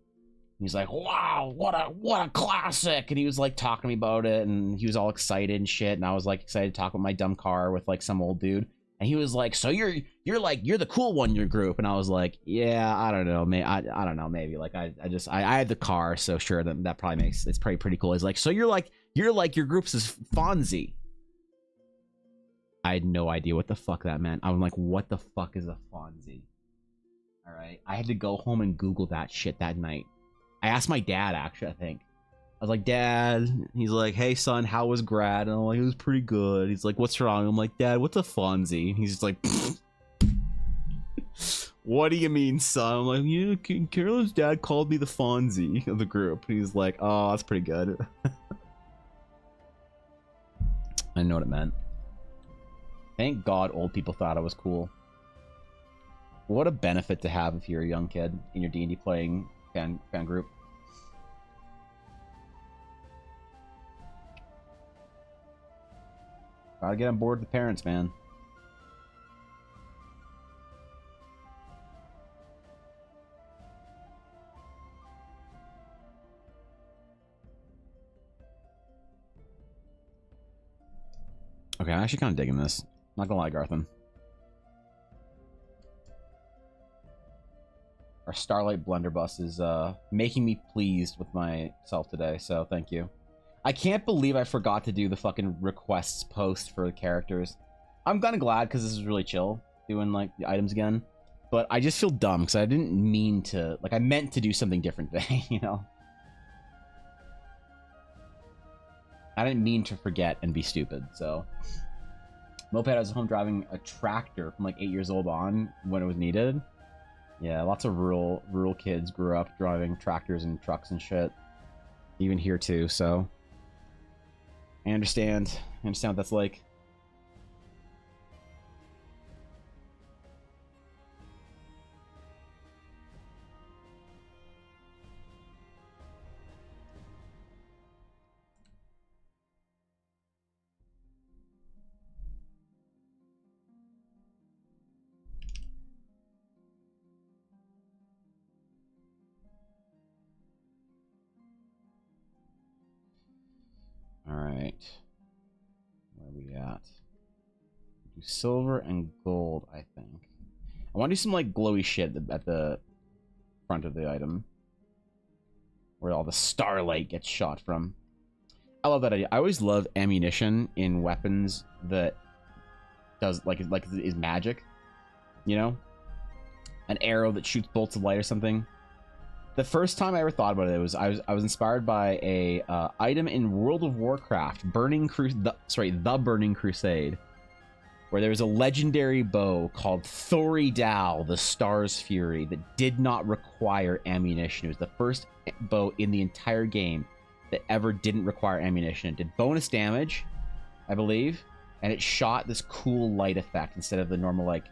He's like, "Wow, what a classic!" And he was, like, talking to me about it, and he was all excited and shit. And I was, like, excited to talk about my dumb car with, like, some old dude. And he was like, "So you're the cool one in your group?" And I was like, "Yeah, I don't know, I don't know, maybe. Like, I had the car, so sure, that probably makes it's pretty cool." He's like, "So you're like your group's is Fonzie." I had no idea what the fuck that meant. I'm like, what the fuck is a Fonzie? All right, I had to go home and Google that shit that night. I asked my dad, actually, I think. I was like, Dad. He's like, hey, son, how was grad? And I'm like, it was pretty good. He's like, what's wrong? I'm like, Dad, what's a Fonzie? He's just like, what do you mean, son? I'm like, yeah, Carolyn's dad called me the Fonzie of the group. He's like, oh, that's pretty good. I didn't know what it meant. Thank God old people thought I was cool. What a benefit to have if you're a young kid in your D&D playing fan group. Gotta get on board with the parents, man. Okay, I'm actually kind of digging this. Not gonna lie, Gartham. Our Starlight Blunderbuss is making me pleased with myself today, so thank you. I can't believe I forgot to do the fucking requests post for the characters. I'm kind of glad because this is really chill, doing like the items again. But I just feel dumb because I didn't mean to, like I meant to do something different today, you know? I didn't mean to forget and be stupid, so. Moped, I was home driving a tractor from like 8 years old on when it was needed. Yeah, lots of rural kids grew up driving tractors and trucks and shit. Even here too, so. I understand what that's like. All right. Where are we at? Do silver and gold, I think. I want to do some like glowy shit at the front of the item, where all the starlight gets shot from. I love that idea. I always love ammunition in weapons that does like is magic. You know, an arrow that shoots bolts of light or something. The first time I ever thought about it was I was inspired by a item in World of Warcraft, the Burning Crusade, where there was a legendary bow called Thoridal, the Star's Fury, that did not require ammunition. It was the first bow in the entire game that ever didn't require ammunition. It did bonus damage, I believe, and it shot this cool light effect instead of the normal like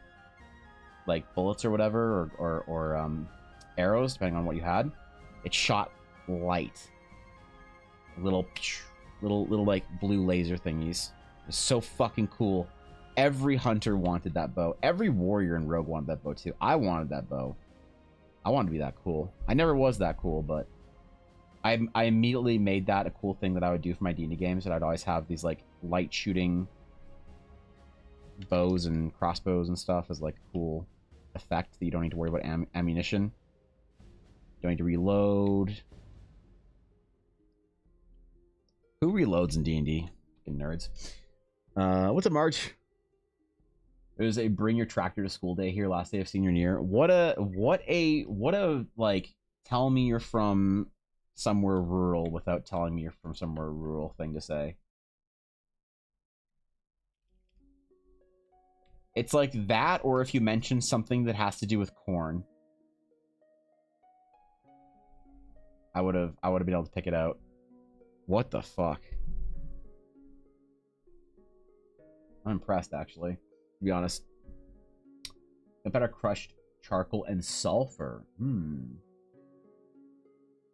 bullets or whatever or arrows, depending on what you had. It shot light, little like blue laser thingies. It was so fucking cool. Every hunter wanted that bow. Every warrior in Rogue wanted that bow too. I wanted that bow. I wanted to be that cool. I never was that cool, but I immediately made that a cool thing that I would do for my D&D games. That I'd always have these like light shooting bows and crossbows and stuff as like a cool effect that you don't need to worry about ammunition. Don't need to reload. Who reloads in D&D? Fucking nerds. What's up, March? It was a bring your tractor to school day here last day of senior year. What a like tell me you're from somewhere rural without telling me you're from somewhere rural thing to say. It's like that, or if you mention something that has to do with corn. I would have been able to pick it out. What the fuck? I'm impressed, actually, to be honest. I better crushed charcoal and sulfur.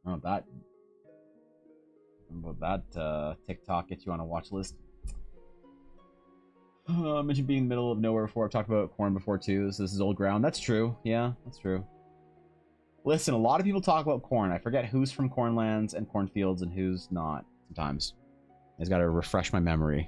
Oh, that TikTok gets you on a watch list. I mentioned being in the middle of nowhere before. I've talked about corn before too. This is old ground. That's true. Yeah, that's true. Listen, a lot of people talk about corn. I forget who's from cornlands and cornfields and who's not sometimes. I just gotta refresh my memory.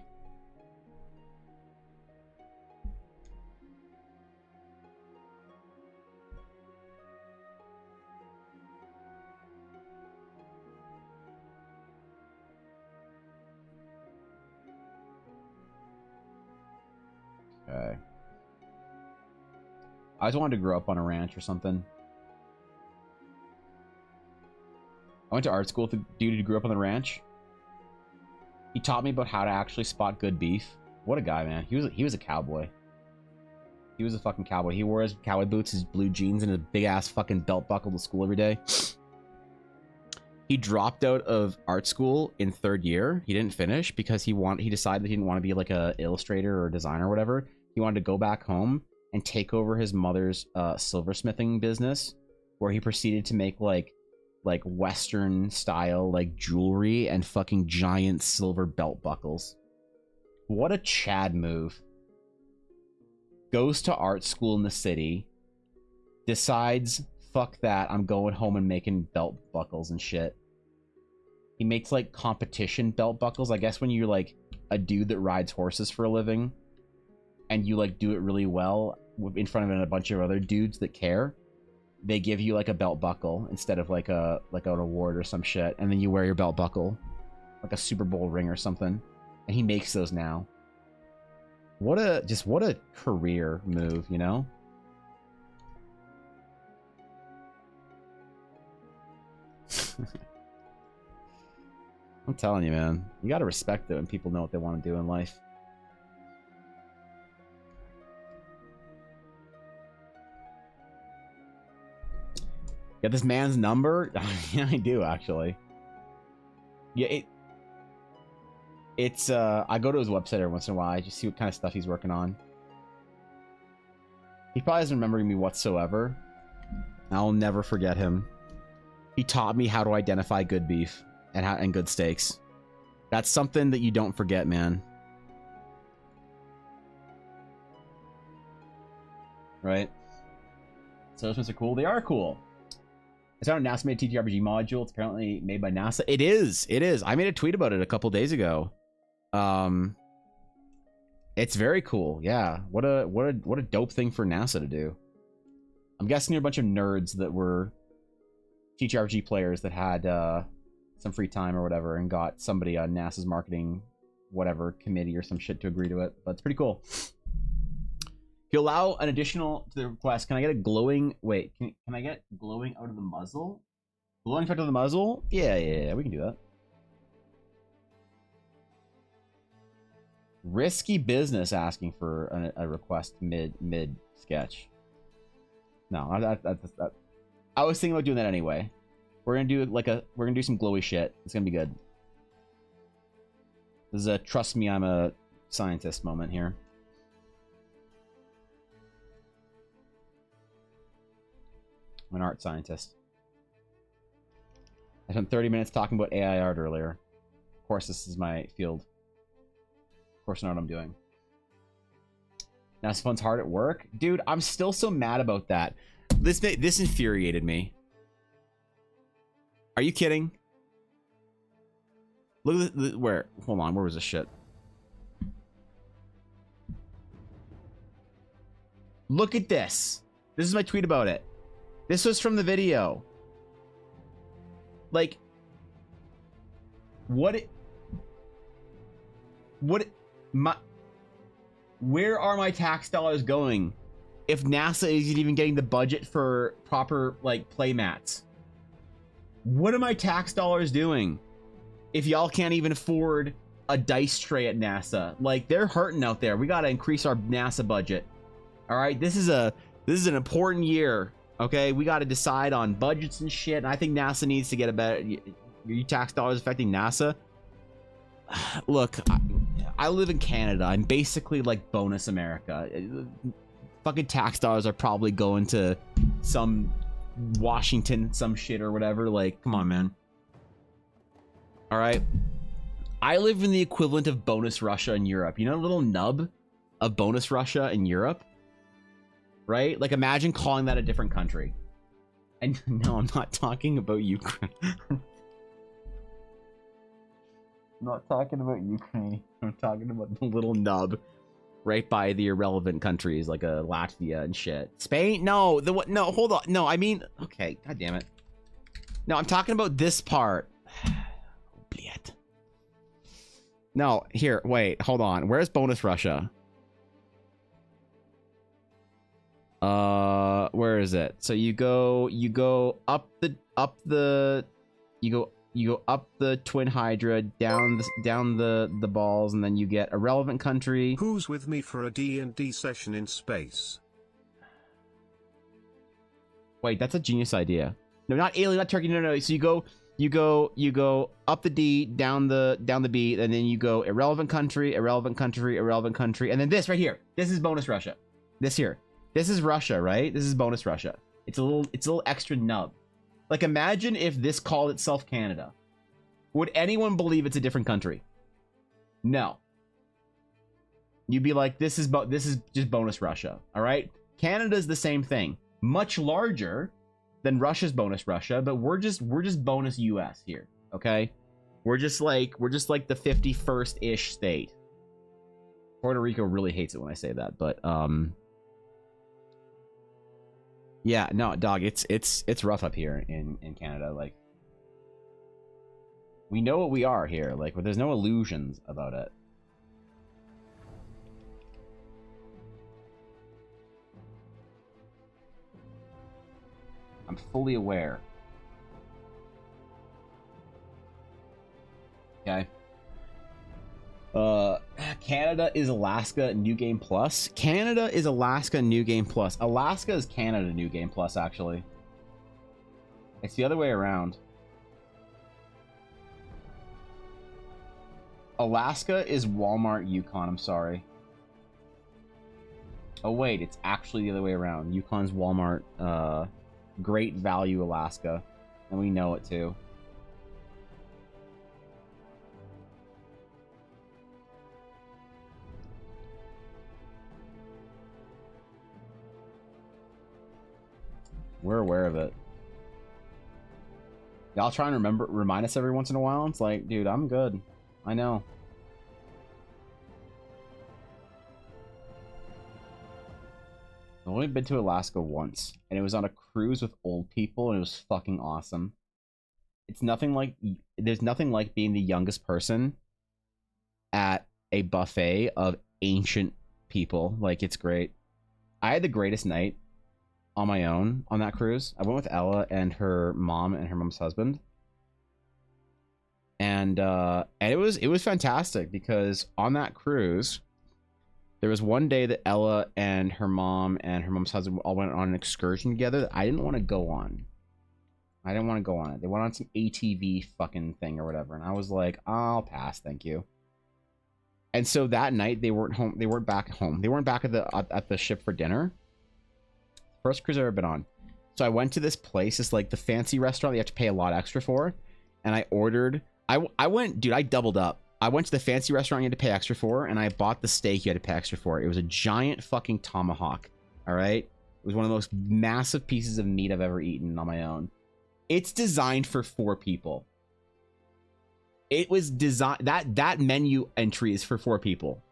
Okay. I just wanted to grow up on a ranch or something. I went to art school with a dude who grew up on the ranch. He taught me about how to actually spot good beef. What a guy, man. He was a cowboy. He was a fucking cowboy. He wore his cowboy boots, his blue jeans, and a big ass fucking belt buckle to school every day. He dropped out of art school in 3rd year. He didn't finish because he decided that he didn't want to be like a illustrator or a designer or whatever. He wanted to go back home and take over his mother's silversmithing business, where he proceeded to make like Western style like jewelry and fucking giant silver belt buckles. What a Chad move. Goes to art school in the city, decides, fuck that, I'm going home and making belt buckles and shit. He makes like competition belt buckles. I guess when you're like a dude that rides horses for a living and you like do it really well in front of a bunch of other dudes that care, they give you like a belt buckle instead of like an award or some shit, and then you wear your belt buckle like a Super Bowl ring or something. And he makes those now. What a career move, you know? I'm telling you, man. You gotta respect it when people know what they want to do in life. Got this man's number? Yeah, I do, actually. Yeah, it's I go to his website every once in a while. I just see what kind of stuff he's working on. He probably doesn't remember me whatsoever. I'll never forget him. He taught me how to identify good beef and good steaks. That's something that you don't forget, man. Right? So those ones are cool. They are cool. It's not a NASA-made TTRPG module. It's apparently made by NASA. It is. It is. I made a tweet about it a couple days ago. It's very cool. Yeah. What a dope thing for NASA to do. I'm guessing you're a bunch of nerds that were TTRPG players that had some free time or whatever and got somebody on NASA's marketing whatever committee or some shit to agree to it. But it's pretty cool. If you allow an additional to the request, can I get a glowing... Wait, can I get glowing out of the muzzle? Glowing out of the muzzle? Yeah, we can do that. Risky business asking for a request mid sketch. No, I was thinking about doing that anyway. We're gonna do some glowy shit. It's gonna be good. This is a trust me, I'm a scientist moment here. I'm an art scientist. I spent 30 minutes talking about AI art earlier. Of course, this is my field. Of course, I know what I'm doing. Now, someone's hard at work. Dude, I'm still so mad about that. This infuriated me. Are you kidding? Look at where... Hold on, where was this shit? Look at this. This is my tweet about it. This was from the video. Like... Where are my tax dollars going if NASA isn't even getting the budget for proper, like, playmats? What are my tax dollars doing if y'all can't even afford a dice tray at NASA? Like, they're hurting out there. We gotta increase our NASA budget. All right, this is an important year. Okay, we gotta decide on budgets and shit. And I think NASA needs to get a better. Your tax dollars affecting NASA? Look, I live in Canada. I'm basically like bonus America. Fucking tax dollars are probably going to some Washington, some shit or whatever. Like, come on, man. All right. I live in the equivalent of bonus Russia in Europe. You know, a little nub of bonus Russia in Europe? Right? Like, imagine calling that a different country. And no, I'm not talking about Ukraine. I'm not talking about Ukraine. I'm talking about the little nub right by the irrelevant countries like Latvia and shit. Spain? No, no, hold on. No, I mean, okay, god damn it. No, I'm talking about this part. Bliet. No, here, wait, hold on. Where's bonus Russia? Where is it? So you go up the you go up the Twin Hydra, down the balls, and then you get a relevant country.
Who's with me for a D&D session in space?
Wait, that's a genius idea. No, not alien, not turkey. No. So you go up the D, down the B, and then you go irrelevant country, irrelevant country, irrelevant country, and then this right here. This is bonus Russia. This is Russia, right? This is bonus Russia. It's a little extra nub. Like, imagine if this called itself Canada. Would anyone believe it's a different country? No. You'd be like, this is just bonus Russia. All right. Canada's the same thing. Much larger than Russia's bonus Russia, but we're just bonus US here, okay? We're just like the 51st-ish state. Puerto Rico really hates it when I say that, but yeah, no, dog, it's rough up here in Canada. Like, we know what we are here. Like, there's no illusions about it. I'm fully aware. Okay. Canada is Alaska New Game Plus. Canada is Alaska New Game Plus. Alaska is Canada New Game Plus, actually. It's the other way around. Alaska is Walmart Yukon, I'm sorry. Oh wait, it's actually the other way around. Yukon's Walmart, Great Value Alaska, and we know it too. We're aware of it. Y'all try and remind us every once in a while. It's like, dude, I'm good. I know. I've only been to Alaska once, and it was on a cruise with old people, and it was fucking awesome. It's nothing like, there's nothing like being the youngest person at a buffet of ancient people. Like, it's great. I had the greatest night on my own on that cruise. I went with Ella and her mom and her mom's husband. And it was fantastic, because on that cruise, there was one day that Ella and her mom and her mom's husband all went on an excursion together that I didn't want to go on. I didn't want to go on it. They went on some ATV fucking thing or whatever, and I was like, I'll pass, thank you. And so that night they weren't home. They weren't back home. They weren't back at the ship for dinner. First cruise I've ever been on. So I went to this place. It's like the fancy restaurant that you have to pay a lot extra for, and I ordered. I went, dude, I doubled up. I went to the fancy restaurant you had to pay extra for, and I bought the steak you had to pay extra for. It was a giant fucking tomahawk, all right? It was one of the most massive pieces of meat I've ever eaten on my own. It's designed for 4 people. It was designed, that menu entry is for 4 people,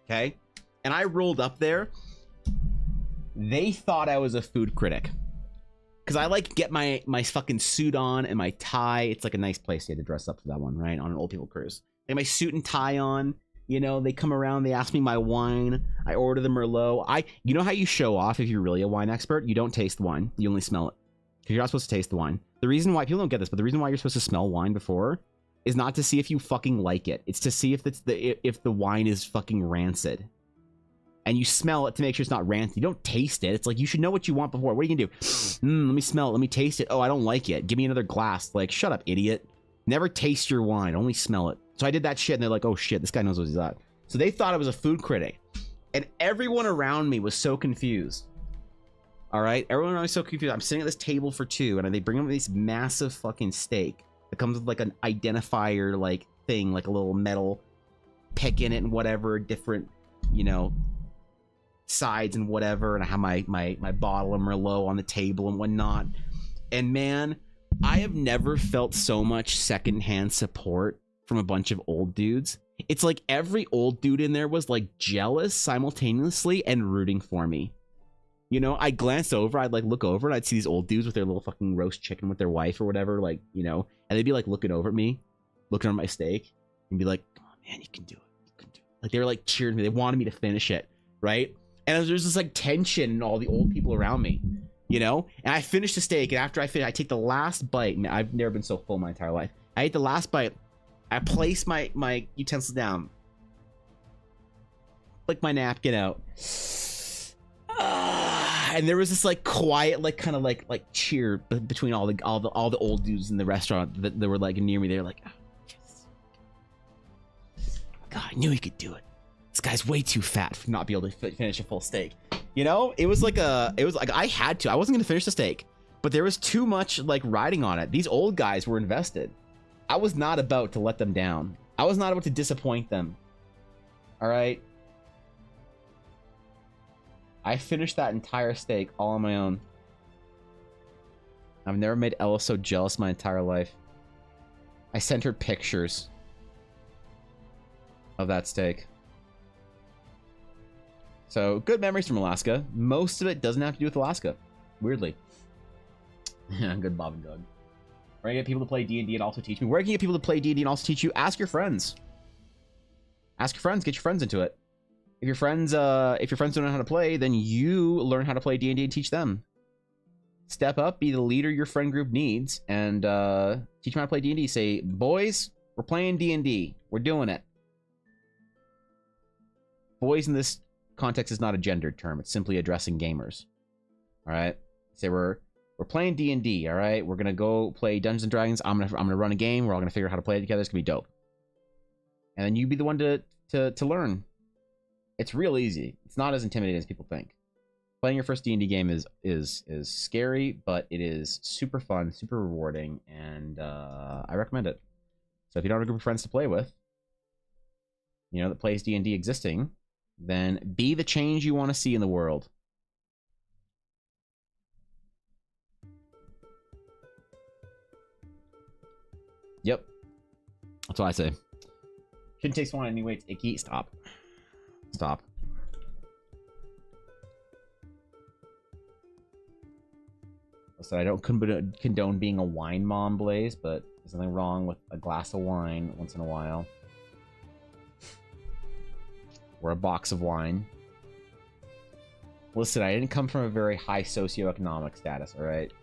okay? And I rolled up there. They thought I was a food critic. Because I like get my fucking suit on and my tie. It's like a nice place you had to dress up for that one, right? On an old people cruise. They have my suit and tie on. You know, they come around, they ask me my wine. I order the Merlot. You know how you show off if you're really a wine expert? You don't taste the wine. You only smell it. Because you're not supposed to taste the wine. The reason why, people don't get this, but the reason why you're supposed to smell wine before is not to see if you fucking like it. It's to see if the wine is fucking rancid. And you smell it to make sure it's not rancid. You don't taste it. It's like, you should know what you want before. What are you gonna do? Let me smell it. Let me taste it. Oh, I don't like it. Give me another glass. Like, shut up, idiot. Never taste your wine. Only smell it. So I did that shit, and they're like, oh shit, this guy knows what he's at. So they thought I was a food critic. And everyone around me was so confused. All right? Everyone around me was so confused. I'm sitting at this table for 2, and they bring them this massive fucking steak that comes with like an identifier like thing, like a little metal pick in it and whatever, different, you know, sides and whatever, and I have my bottle of Merlot on the table and whatnot. And man, I have never felt so much secondhand support from a bunch of old dudes. It's like every old dude in there was like jealous simultaneously and rooting for me. You know, I glance over, I'd like look over, and I'd see these old dudes with their little fucking roast chicken with their wife or whatever, like, you know, and they'd be like looking over at me, looking at my steak, and be like, come on, man, you can do it. You can do it. Like, they were like cheering me. They wanted me to finish it, right? And there's this like tension in all the old people around me. you know? And I finish the steak, and after I finish, I take the last bite. And I've never been so full in my entire life. I ate the last bite. I place my utensils down, flick my napkin out, and there was this like quiet, like kind of like cheer between all the old dudes in the restaurant that were like near me. They're like, oh, yes. God, I knew he could do it. This guy's way too fat for not be able to finish a full steak. You know, it was like I had to. I wasn't gonna finish the steak, but there was too much like riding on it. These old guys were invested. I was not about to let them down. I was not about to disappoint them. All right. I finished that entire steak all on my own. I've never made Ella so jealous my entire life. I sent her pictures of that steak. So, good memories from Alaska. Most of it doesn't have to do with Alaska. Weirdly. Good Bob and Doug. Where can I get people to play D&D and also teach me? Where can you get people to play D&D and also teach you? Ask your friends. Ask your friends. Get your friends into it. If your friends don't know how to play, then you learn how to play D&D and teach them. Step up, be the leader your friend group needs, and teach them how to play D&D. Say, boys, we're playing D&D. We're doing it. Boys in this context is not a gendered term. It's simply addressing gamers. All right. Say we're playing D&D. All right. We're gonna go play Dungeons and Dragons. I'm gonna run a game. We're all gonna figure out how to play it together. It's gonna be dope. And then you be the one to learn. It's real easy. It's not as intimidating as people think. Playing your first D&D game is scary, but it is super fun, super rewarding, and I recommend it. So if you don't have a group of friends to play with, you know, that plays D&D existing, then be the change you want to see in the world. Yep. That's what I say. Shouldn't take someone anyway. It's icky. Stop. Stop. So I don't condone being a wine mom, Blaze, but there's nothing wrong with a glass of wine once in a while. Or a box of wine. Listen, I didn't come from a very high socioeconomic status, alright?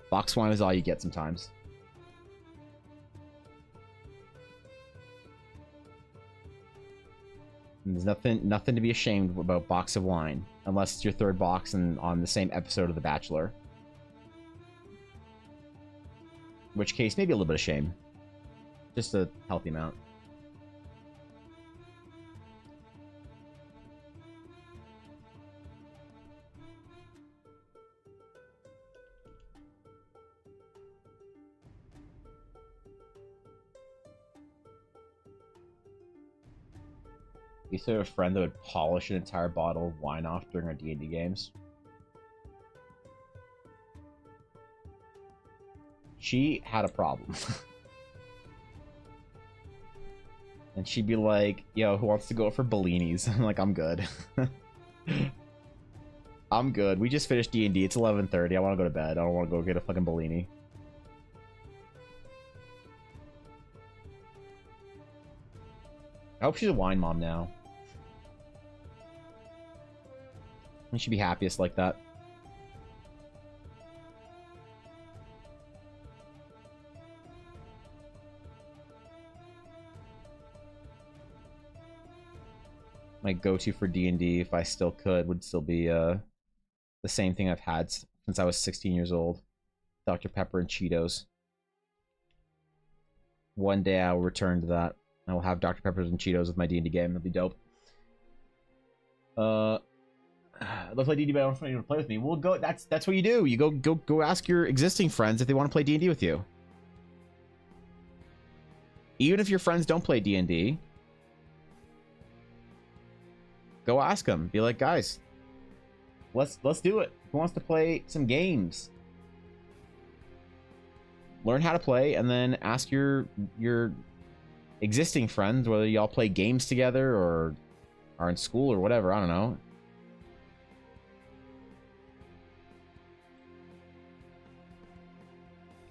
Box wine is all you get sometimes. And there's nothing to be ashamed about box of wine. Unless it's your third box and on the same episode of The Bachelor. In which case, maybe a little bit of shame. Just a healthy amount. You used to have a friend that would polish an entire bottle of wine off during our D&D games. She had a problem. And she'd be like, yo, who wants to go for Bellinis? I'm like, I'm good. I'm good. We just finished D&D. It's 11:30. I want to go to bed. I don't want to go get a fucking Bellini. I hope she's a wine mom now. I should be happiest like that. My go-to for D&D, if I still could, would still be the same thing I've had since I was 16 years old. Dr. Pepper and Cheetos. One day I will return to that. I will have Dr. Peppers and Cheetos with my D&D game. It'll be dope. I'd love to play D&D, but I don't want anyone to play with me. Well, go. That's what you do. You go ask your existing friends if they want to play D&D with you. Even if your friends don't play D&D, go ask them. Be like, guys, let's do it. Who wants to play some games? Learn how to play, and then ask your existing friends whether y'all play games together or are in school or whatever. I don't know.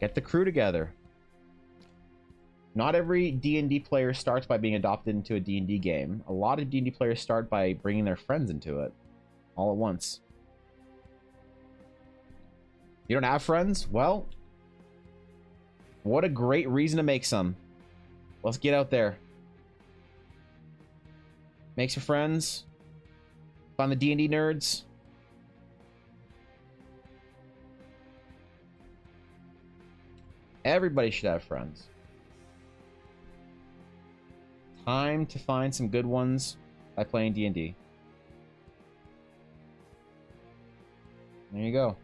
Get the crew together. Not every D&D player starts by being adopted into a D&D game. A lot of D&D players start by bringing their friends into it all at once.
You don't have friends? Well, what a great reason to make some. Let's get out there. Make some friends. Find the D&D nerds. Everybody should have friends. Time to find some good ones by playing D&D. There you go.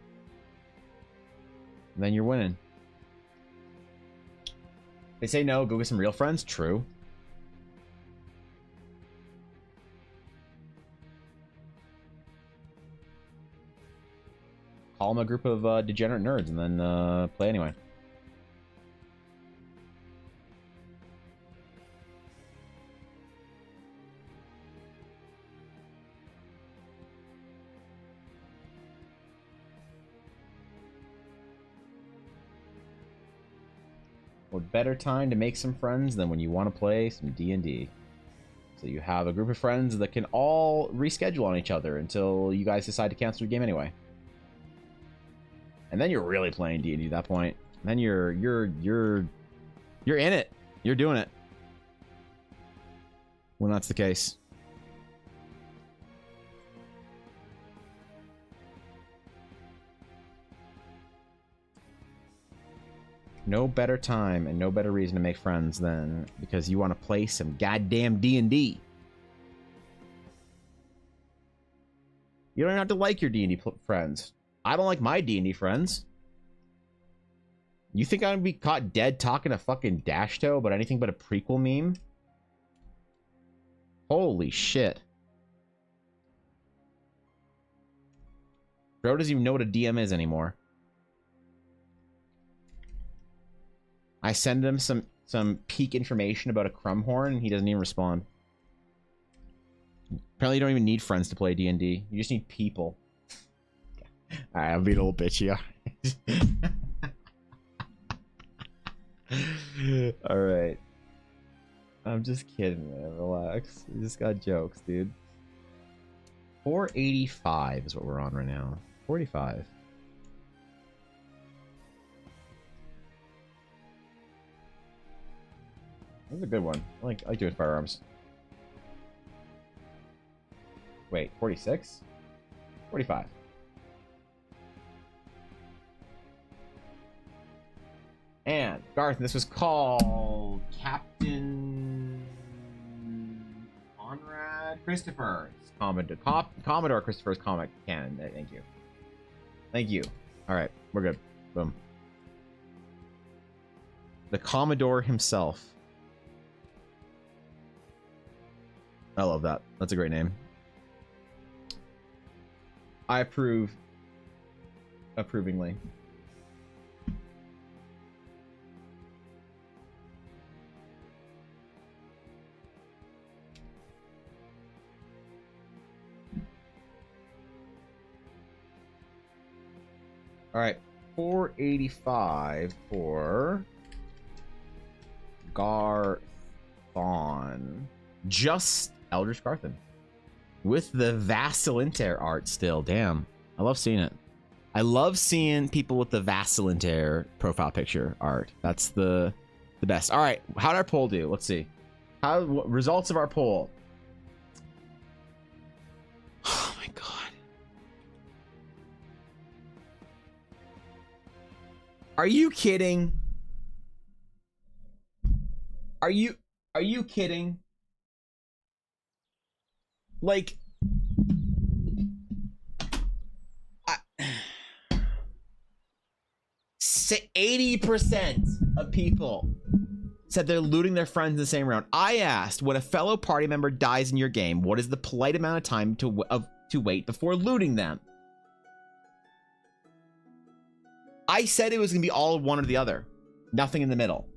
And then you're winning. They say no, go get some real friends. True. Call them a group of degenerate nerds and then play anyway. What better time to make some friends than when you want to play some D&D? So you have a group of friends that can all reschedule on each other until you guys decide to cancel your game anyway. And then you're really playing D&D at that point. And then you're in it. You're doing it. When that's the case. No better time and no better reason to make friends than because you want to play some goddamn D&D. You don't have to like your D&D friends. I don't like my D&D friends. You think I'm gonna be caught dead talking to fucking Dashto about anything but a prequel meme? Holy shit. Bro doesn't even know what a DM is anymore. I send him some peak information about a Crumhorn and he doesn't even respond. Apparently you don't even need friends to play D&D. You just need people. Alright, I'm being a little bitchy. Alright. I'm just kidding, man. Relax. We just got jokes, dude. 485 is what we're on right now. 45. That's a good one. I like doing firearms. Wait, 46? 45. And Garth, this was called Captain Conrad Christopher's Commodore Christopher's comic canon. Thank you. Thank you. All right, we're good. Boom. The Commodore himself. I love that. That's a great name. I approve. Approvingly. All right, 485 for Garthon. Just Eldritch Garthon with the Vacilinter art still. Damn, I love seeing it. I love seeing people with the Vacilinter profile picture art. That's the best. All right, how did our poll do? Let's see. What results of our poll? Oh my god. Are you kidding? Are you kidding? Like, 80% of people said they're looting their friends in the same round. I asked, when a fellow party member dies in your game, what is the polite amount of time to wait before looting them? I said it was going to be all one or the other. Nothing in the middle.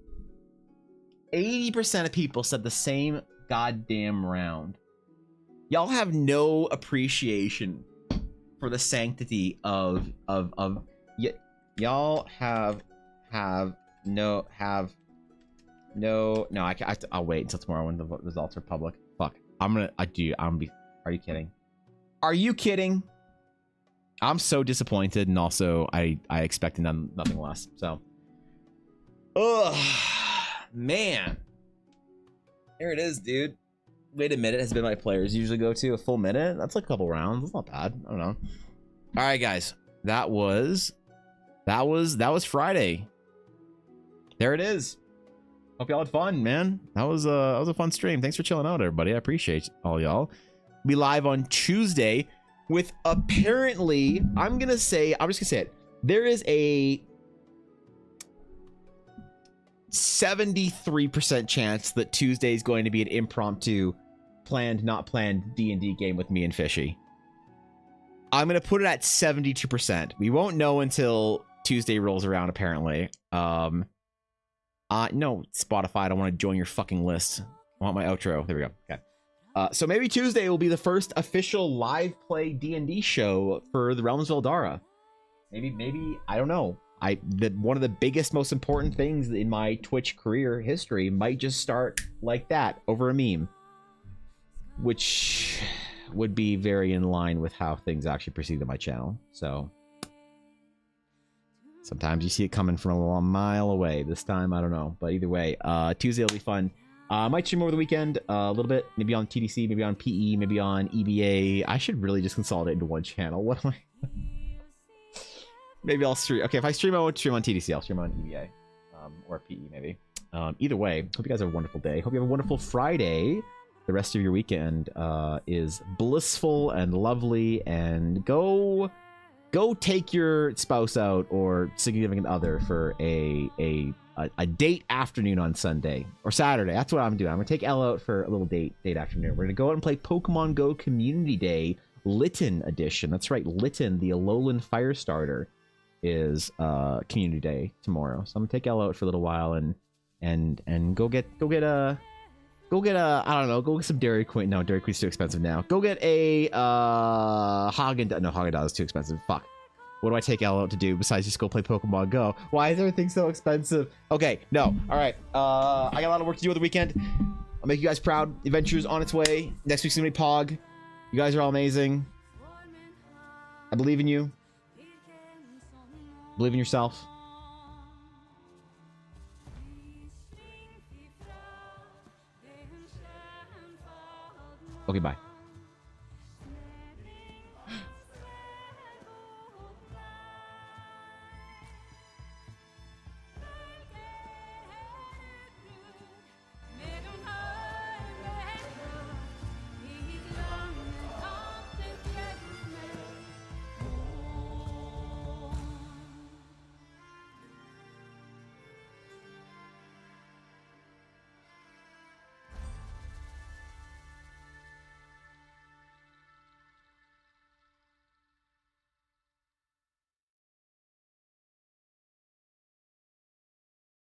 80% of people said the same goddamn round. Y'all have no appreciation for the sanctity of y'all have no I'll wait until tomorrow when the results are public. Fuck. Are you kidding? Are you kidding? I'm so disappointed, and also I expected nothing less. So, man, there it is, dude. Wait a minute has been my players usually go to a full minute. That's like a couple rounds. That's not bad. I don't know. All right, guys, that was Friday. There it is. Hope y'all had fun, man. That was a fun stream. Thanks for chilling out, everybody. I appreciate all y'all. Be live on Tuesday with apparently, I'm just gonna say it. There is a 73% chance that Tuesday is going to be an impromptu, planned, not planned D&D game with me and Fishy. I'm gonna put it at 72%. We won't know until Tuesday rolls around, apparently. No, Spotify, I don't want to join your fucking list. I want my outro. There we go. Okay. So maybe Tuesday will be the first official live play D&D show for the Realms of Eldara. Maybe I don't know. One of the biggest, most important things in my Twitch career history might just start like that over a meme, which would be very in line with how things actually proceed on my channel. So sometimes you see it coming from a mile away. This time, I don't know. But either way, Tuesday will be fun. I might stream over the weekend a little bit, maybe on TDC, maybe on PE, maybe on EBA. I should really just consolidate into one channel. What am I? Maybe I'll stream. Okay, if I stream, I won't stream on TDC. I'll stream on EBA or PE maybe. Either way, hope you guys have a wonderful day. Hope you have a wonderful Friday. The rest of your weekend is blissful and lovely. And go take your spouse out or significant other for a date afternoon on Sunday or Saturday. That's what I'm doing. I'm gonna take Elle out for a little date afternoon. We're gonna go out and play Pokemon Go Community Day Litten Edition. That's right, Litten, the Alolan Firestarter, is Community Day tomorrow. So I'm gonna take Elle out for a little while and go get I don't know, go get some Dairy Queen. No, Dairy Queen's too expensive now. Go get a Haagen-Dazs is too expensive. Fuck. What do I take Elle out to do besides just go play Pokemon Go? Why is everything so expensive? Okay, no. All right. I got a lot of work to do over the weekend. I'll make you guys proud. Adventure's on its way. Next week's gonna be Pog. You guys are all amazing. I believe in you. Believe in yourself. Okay, bye.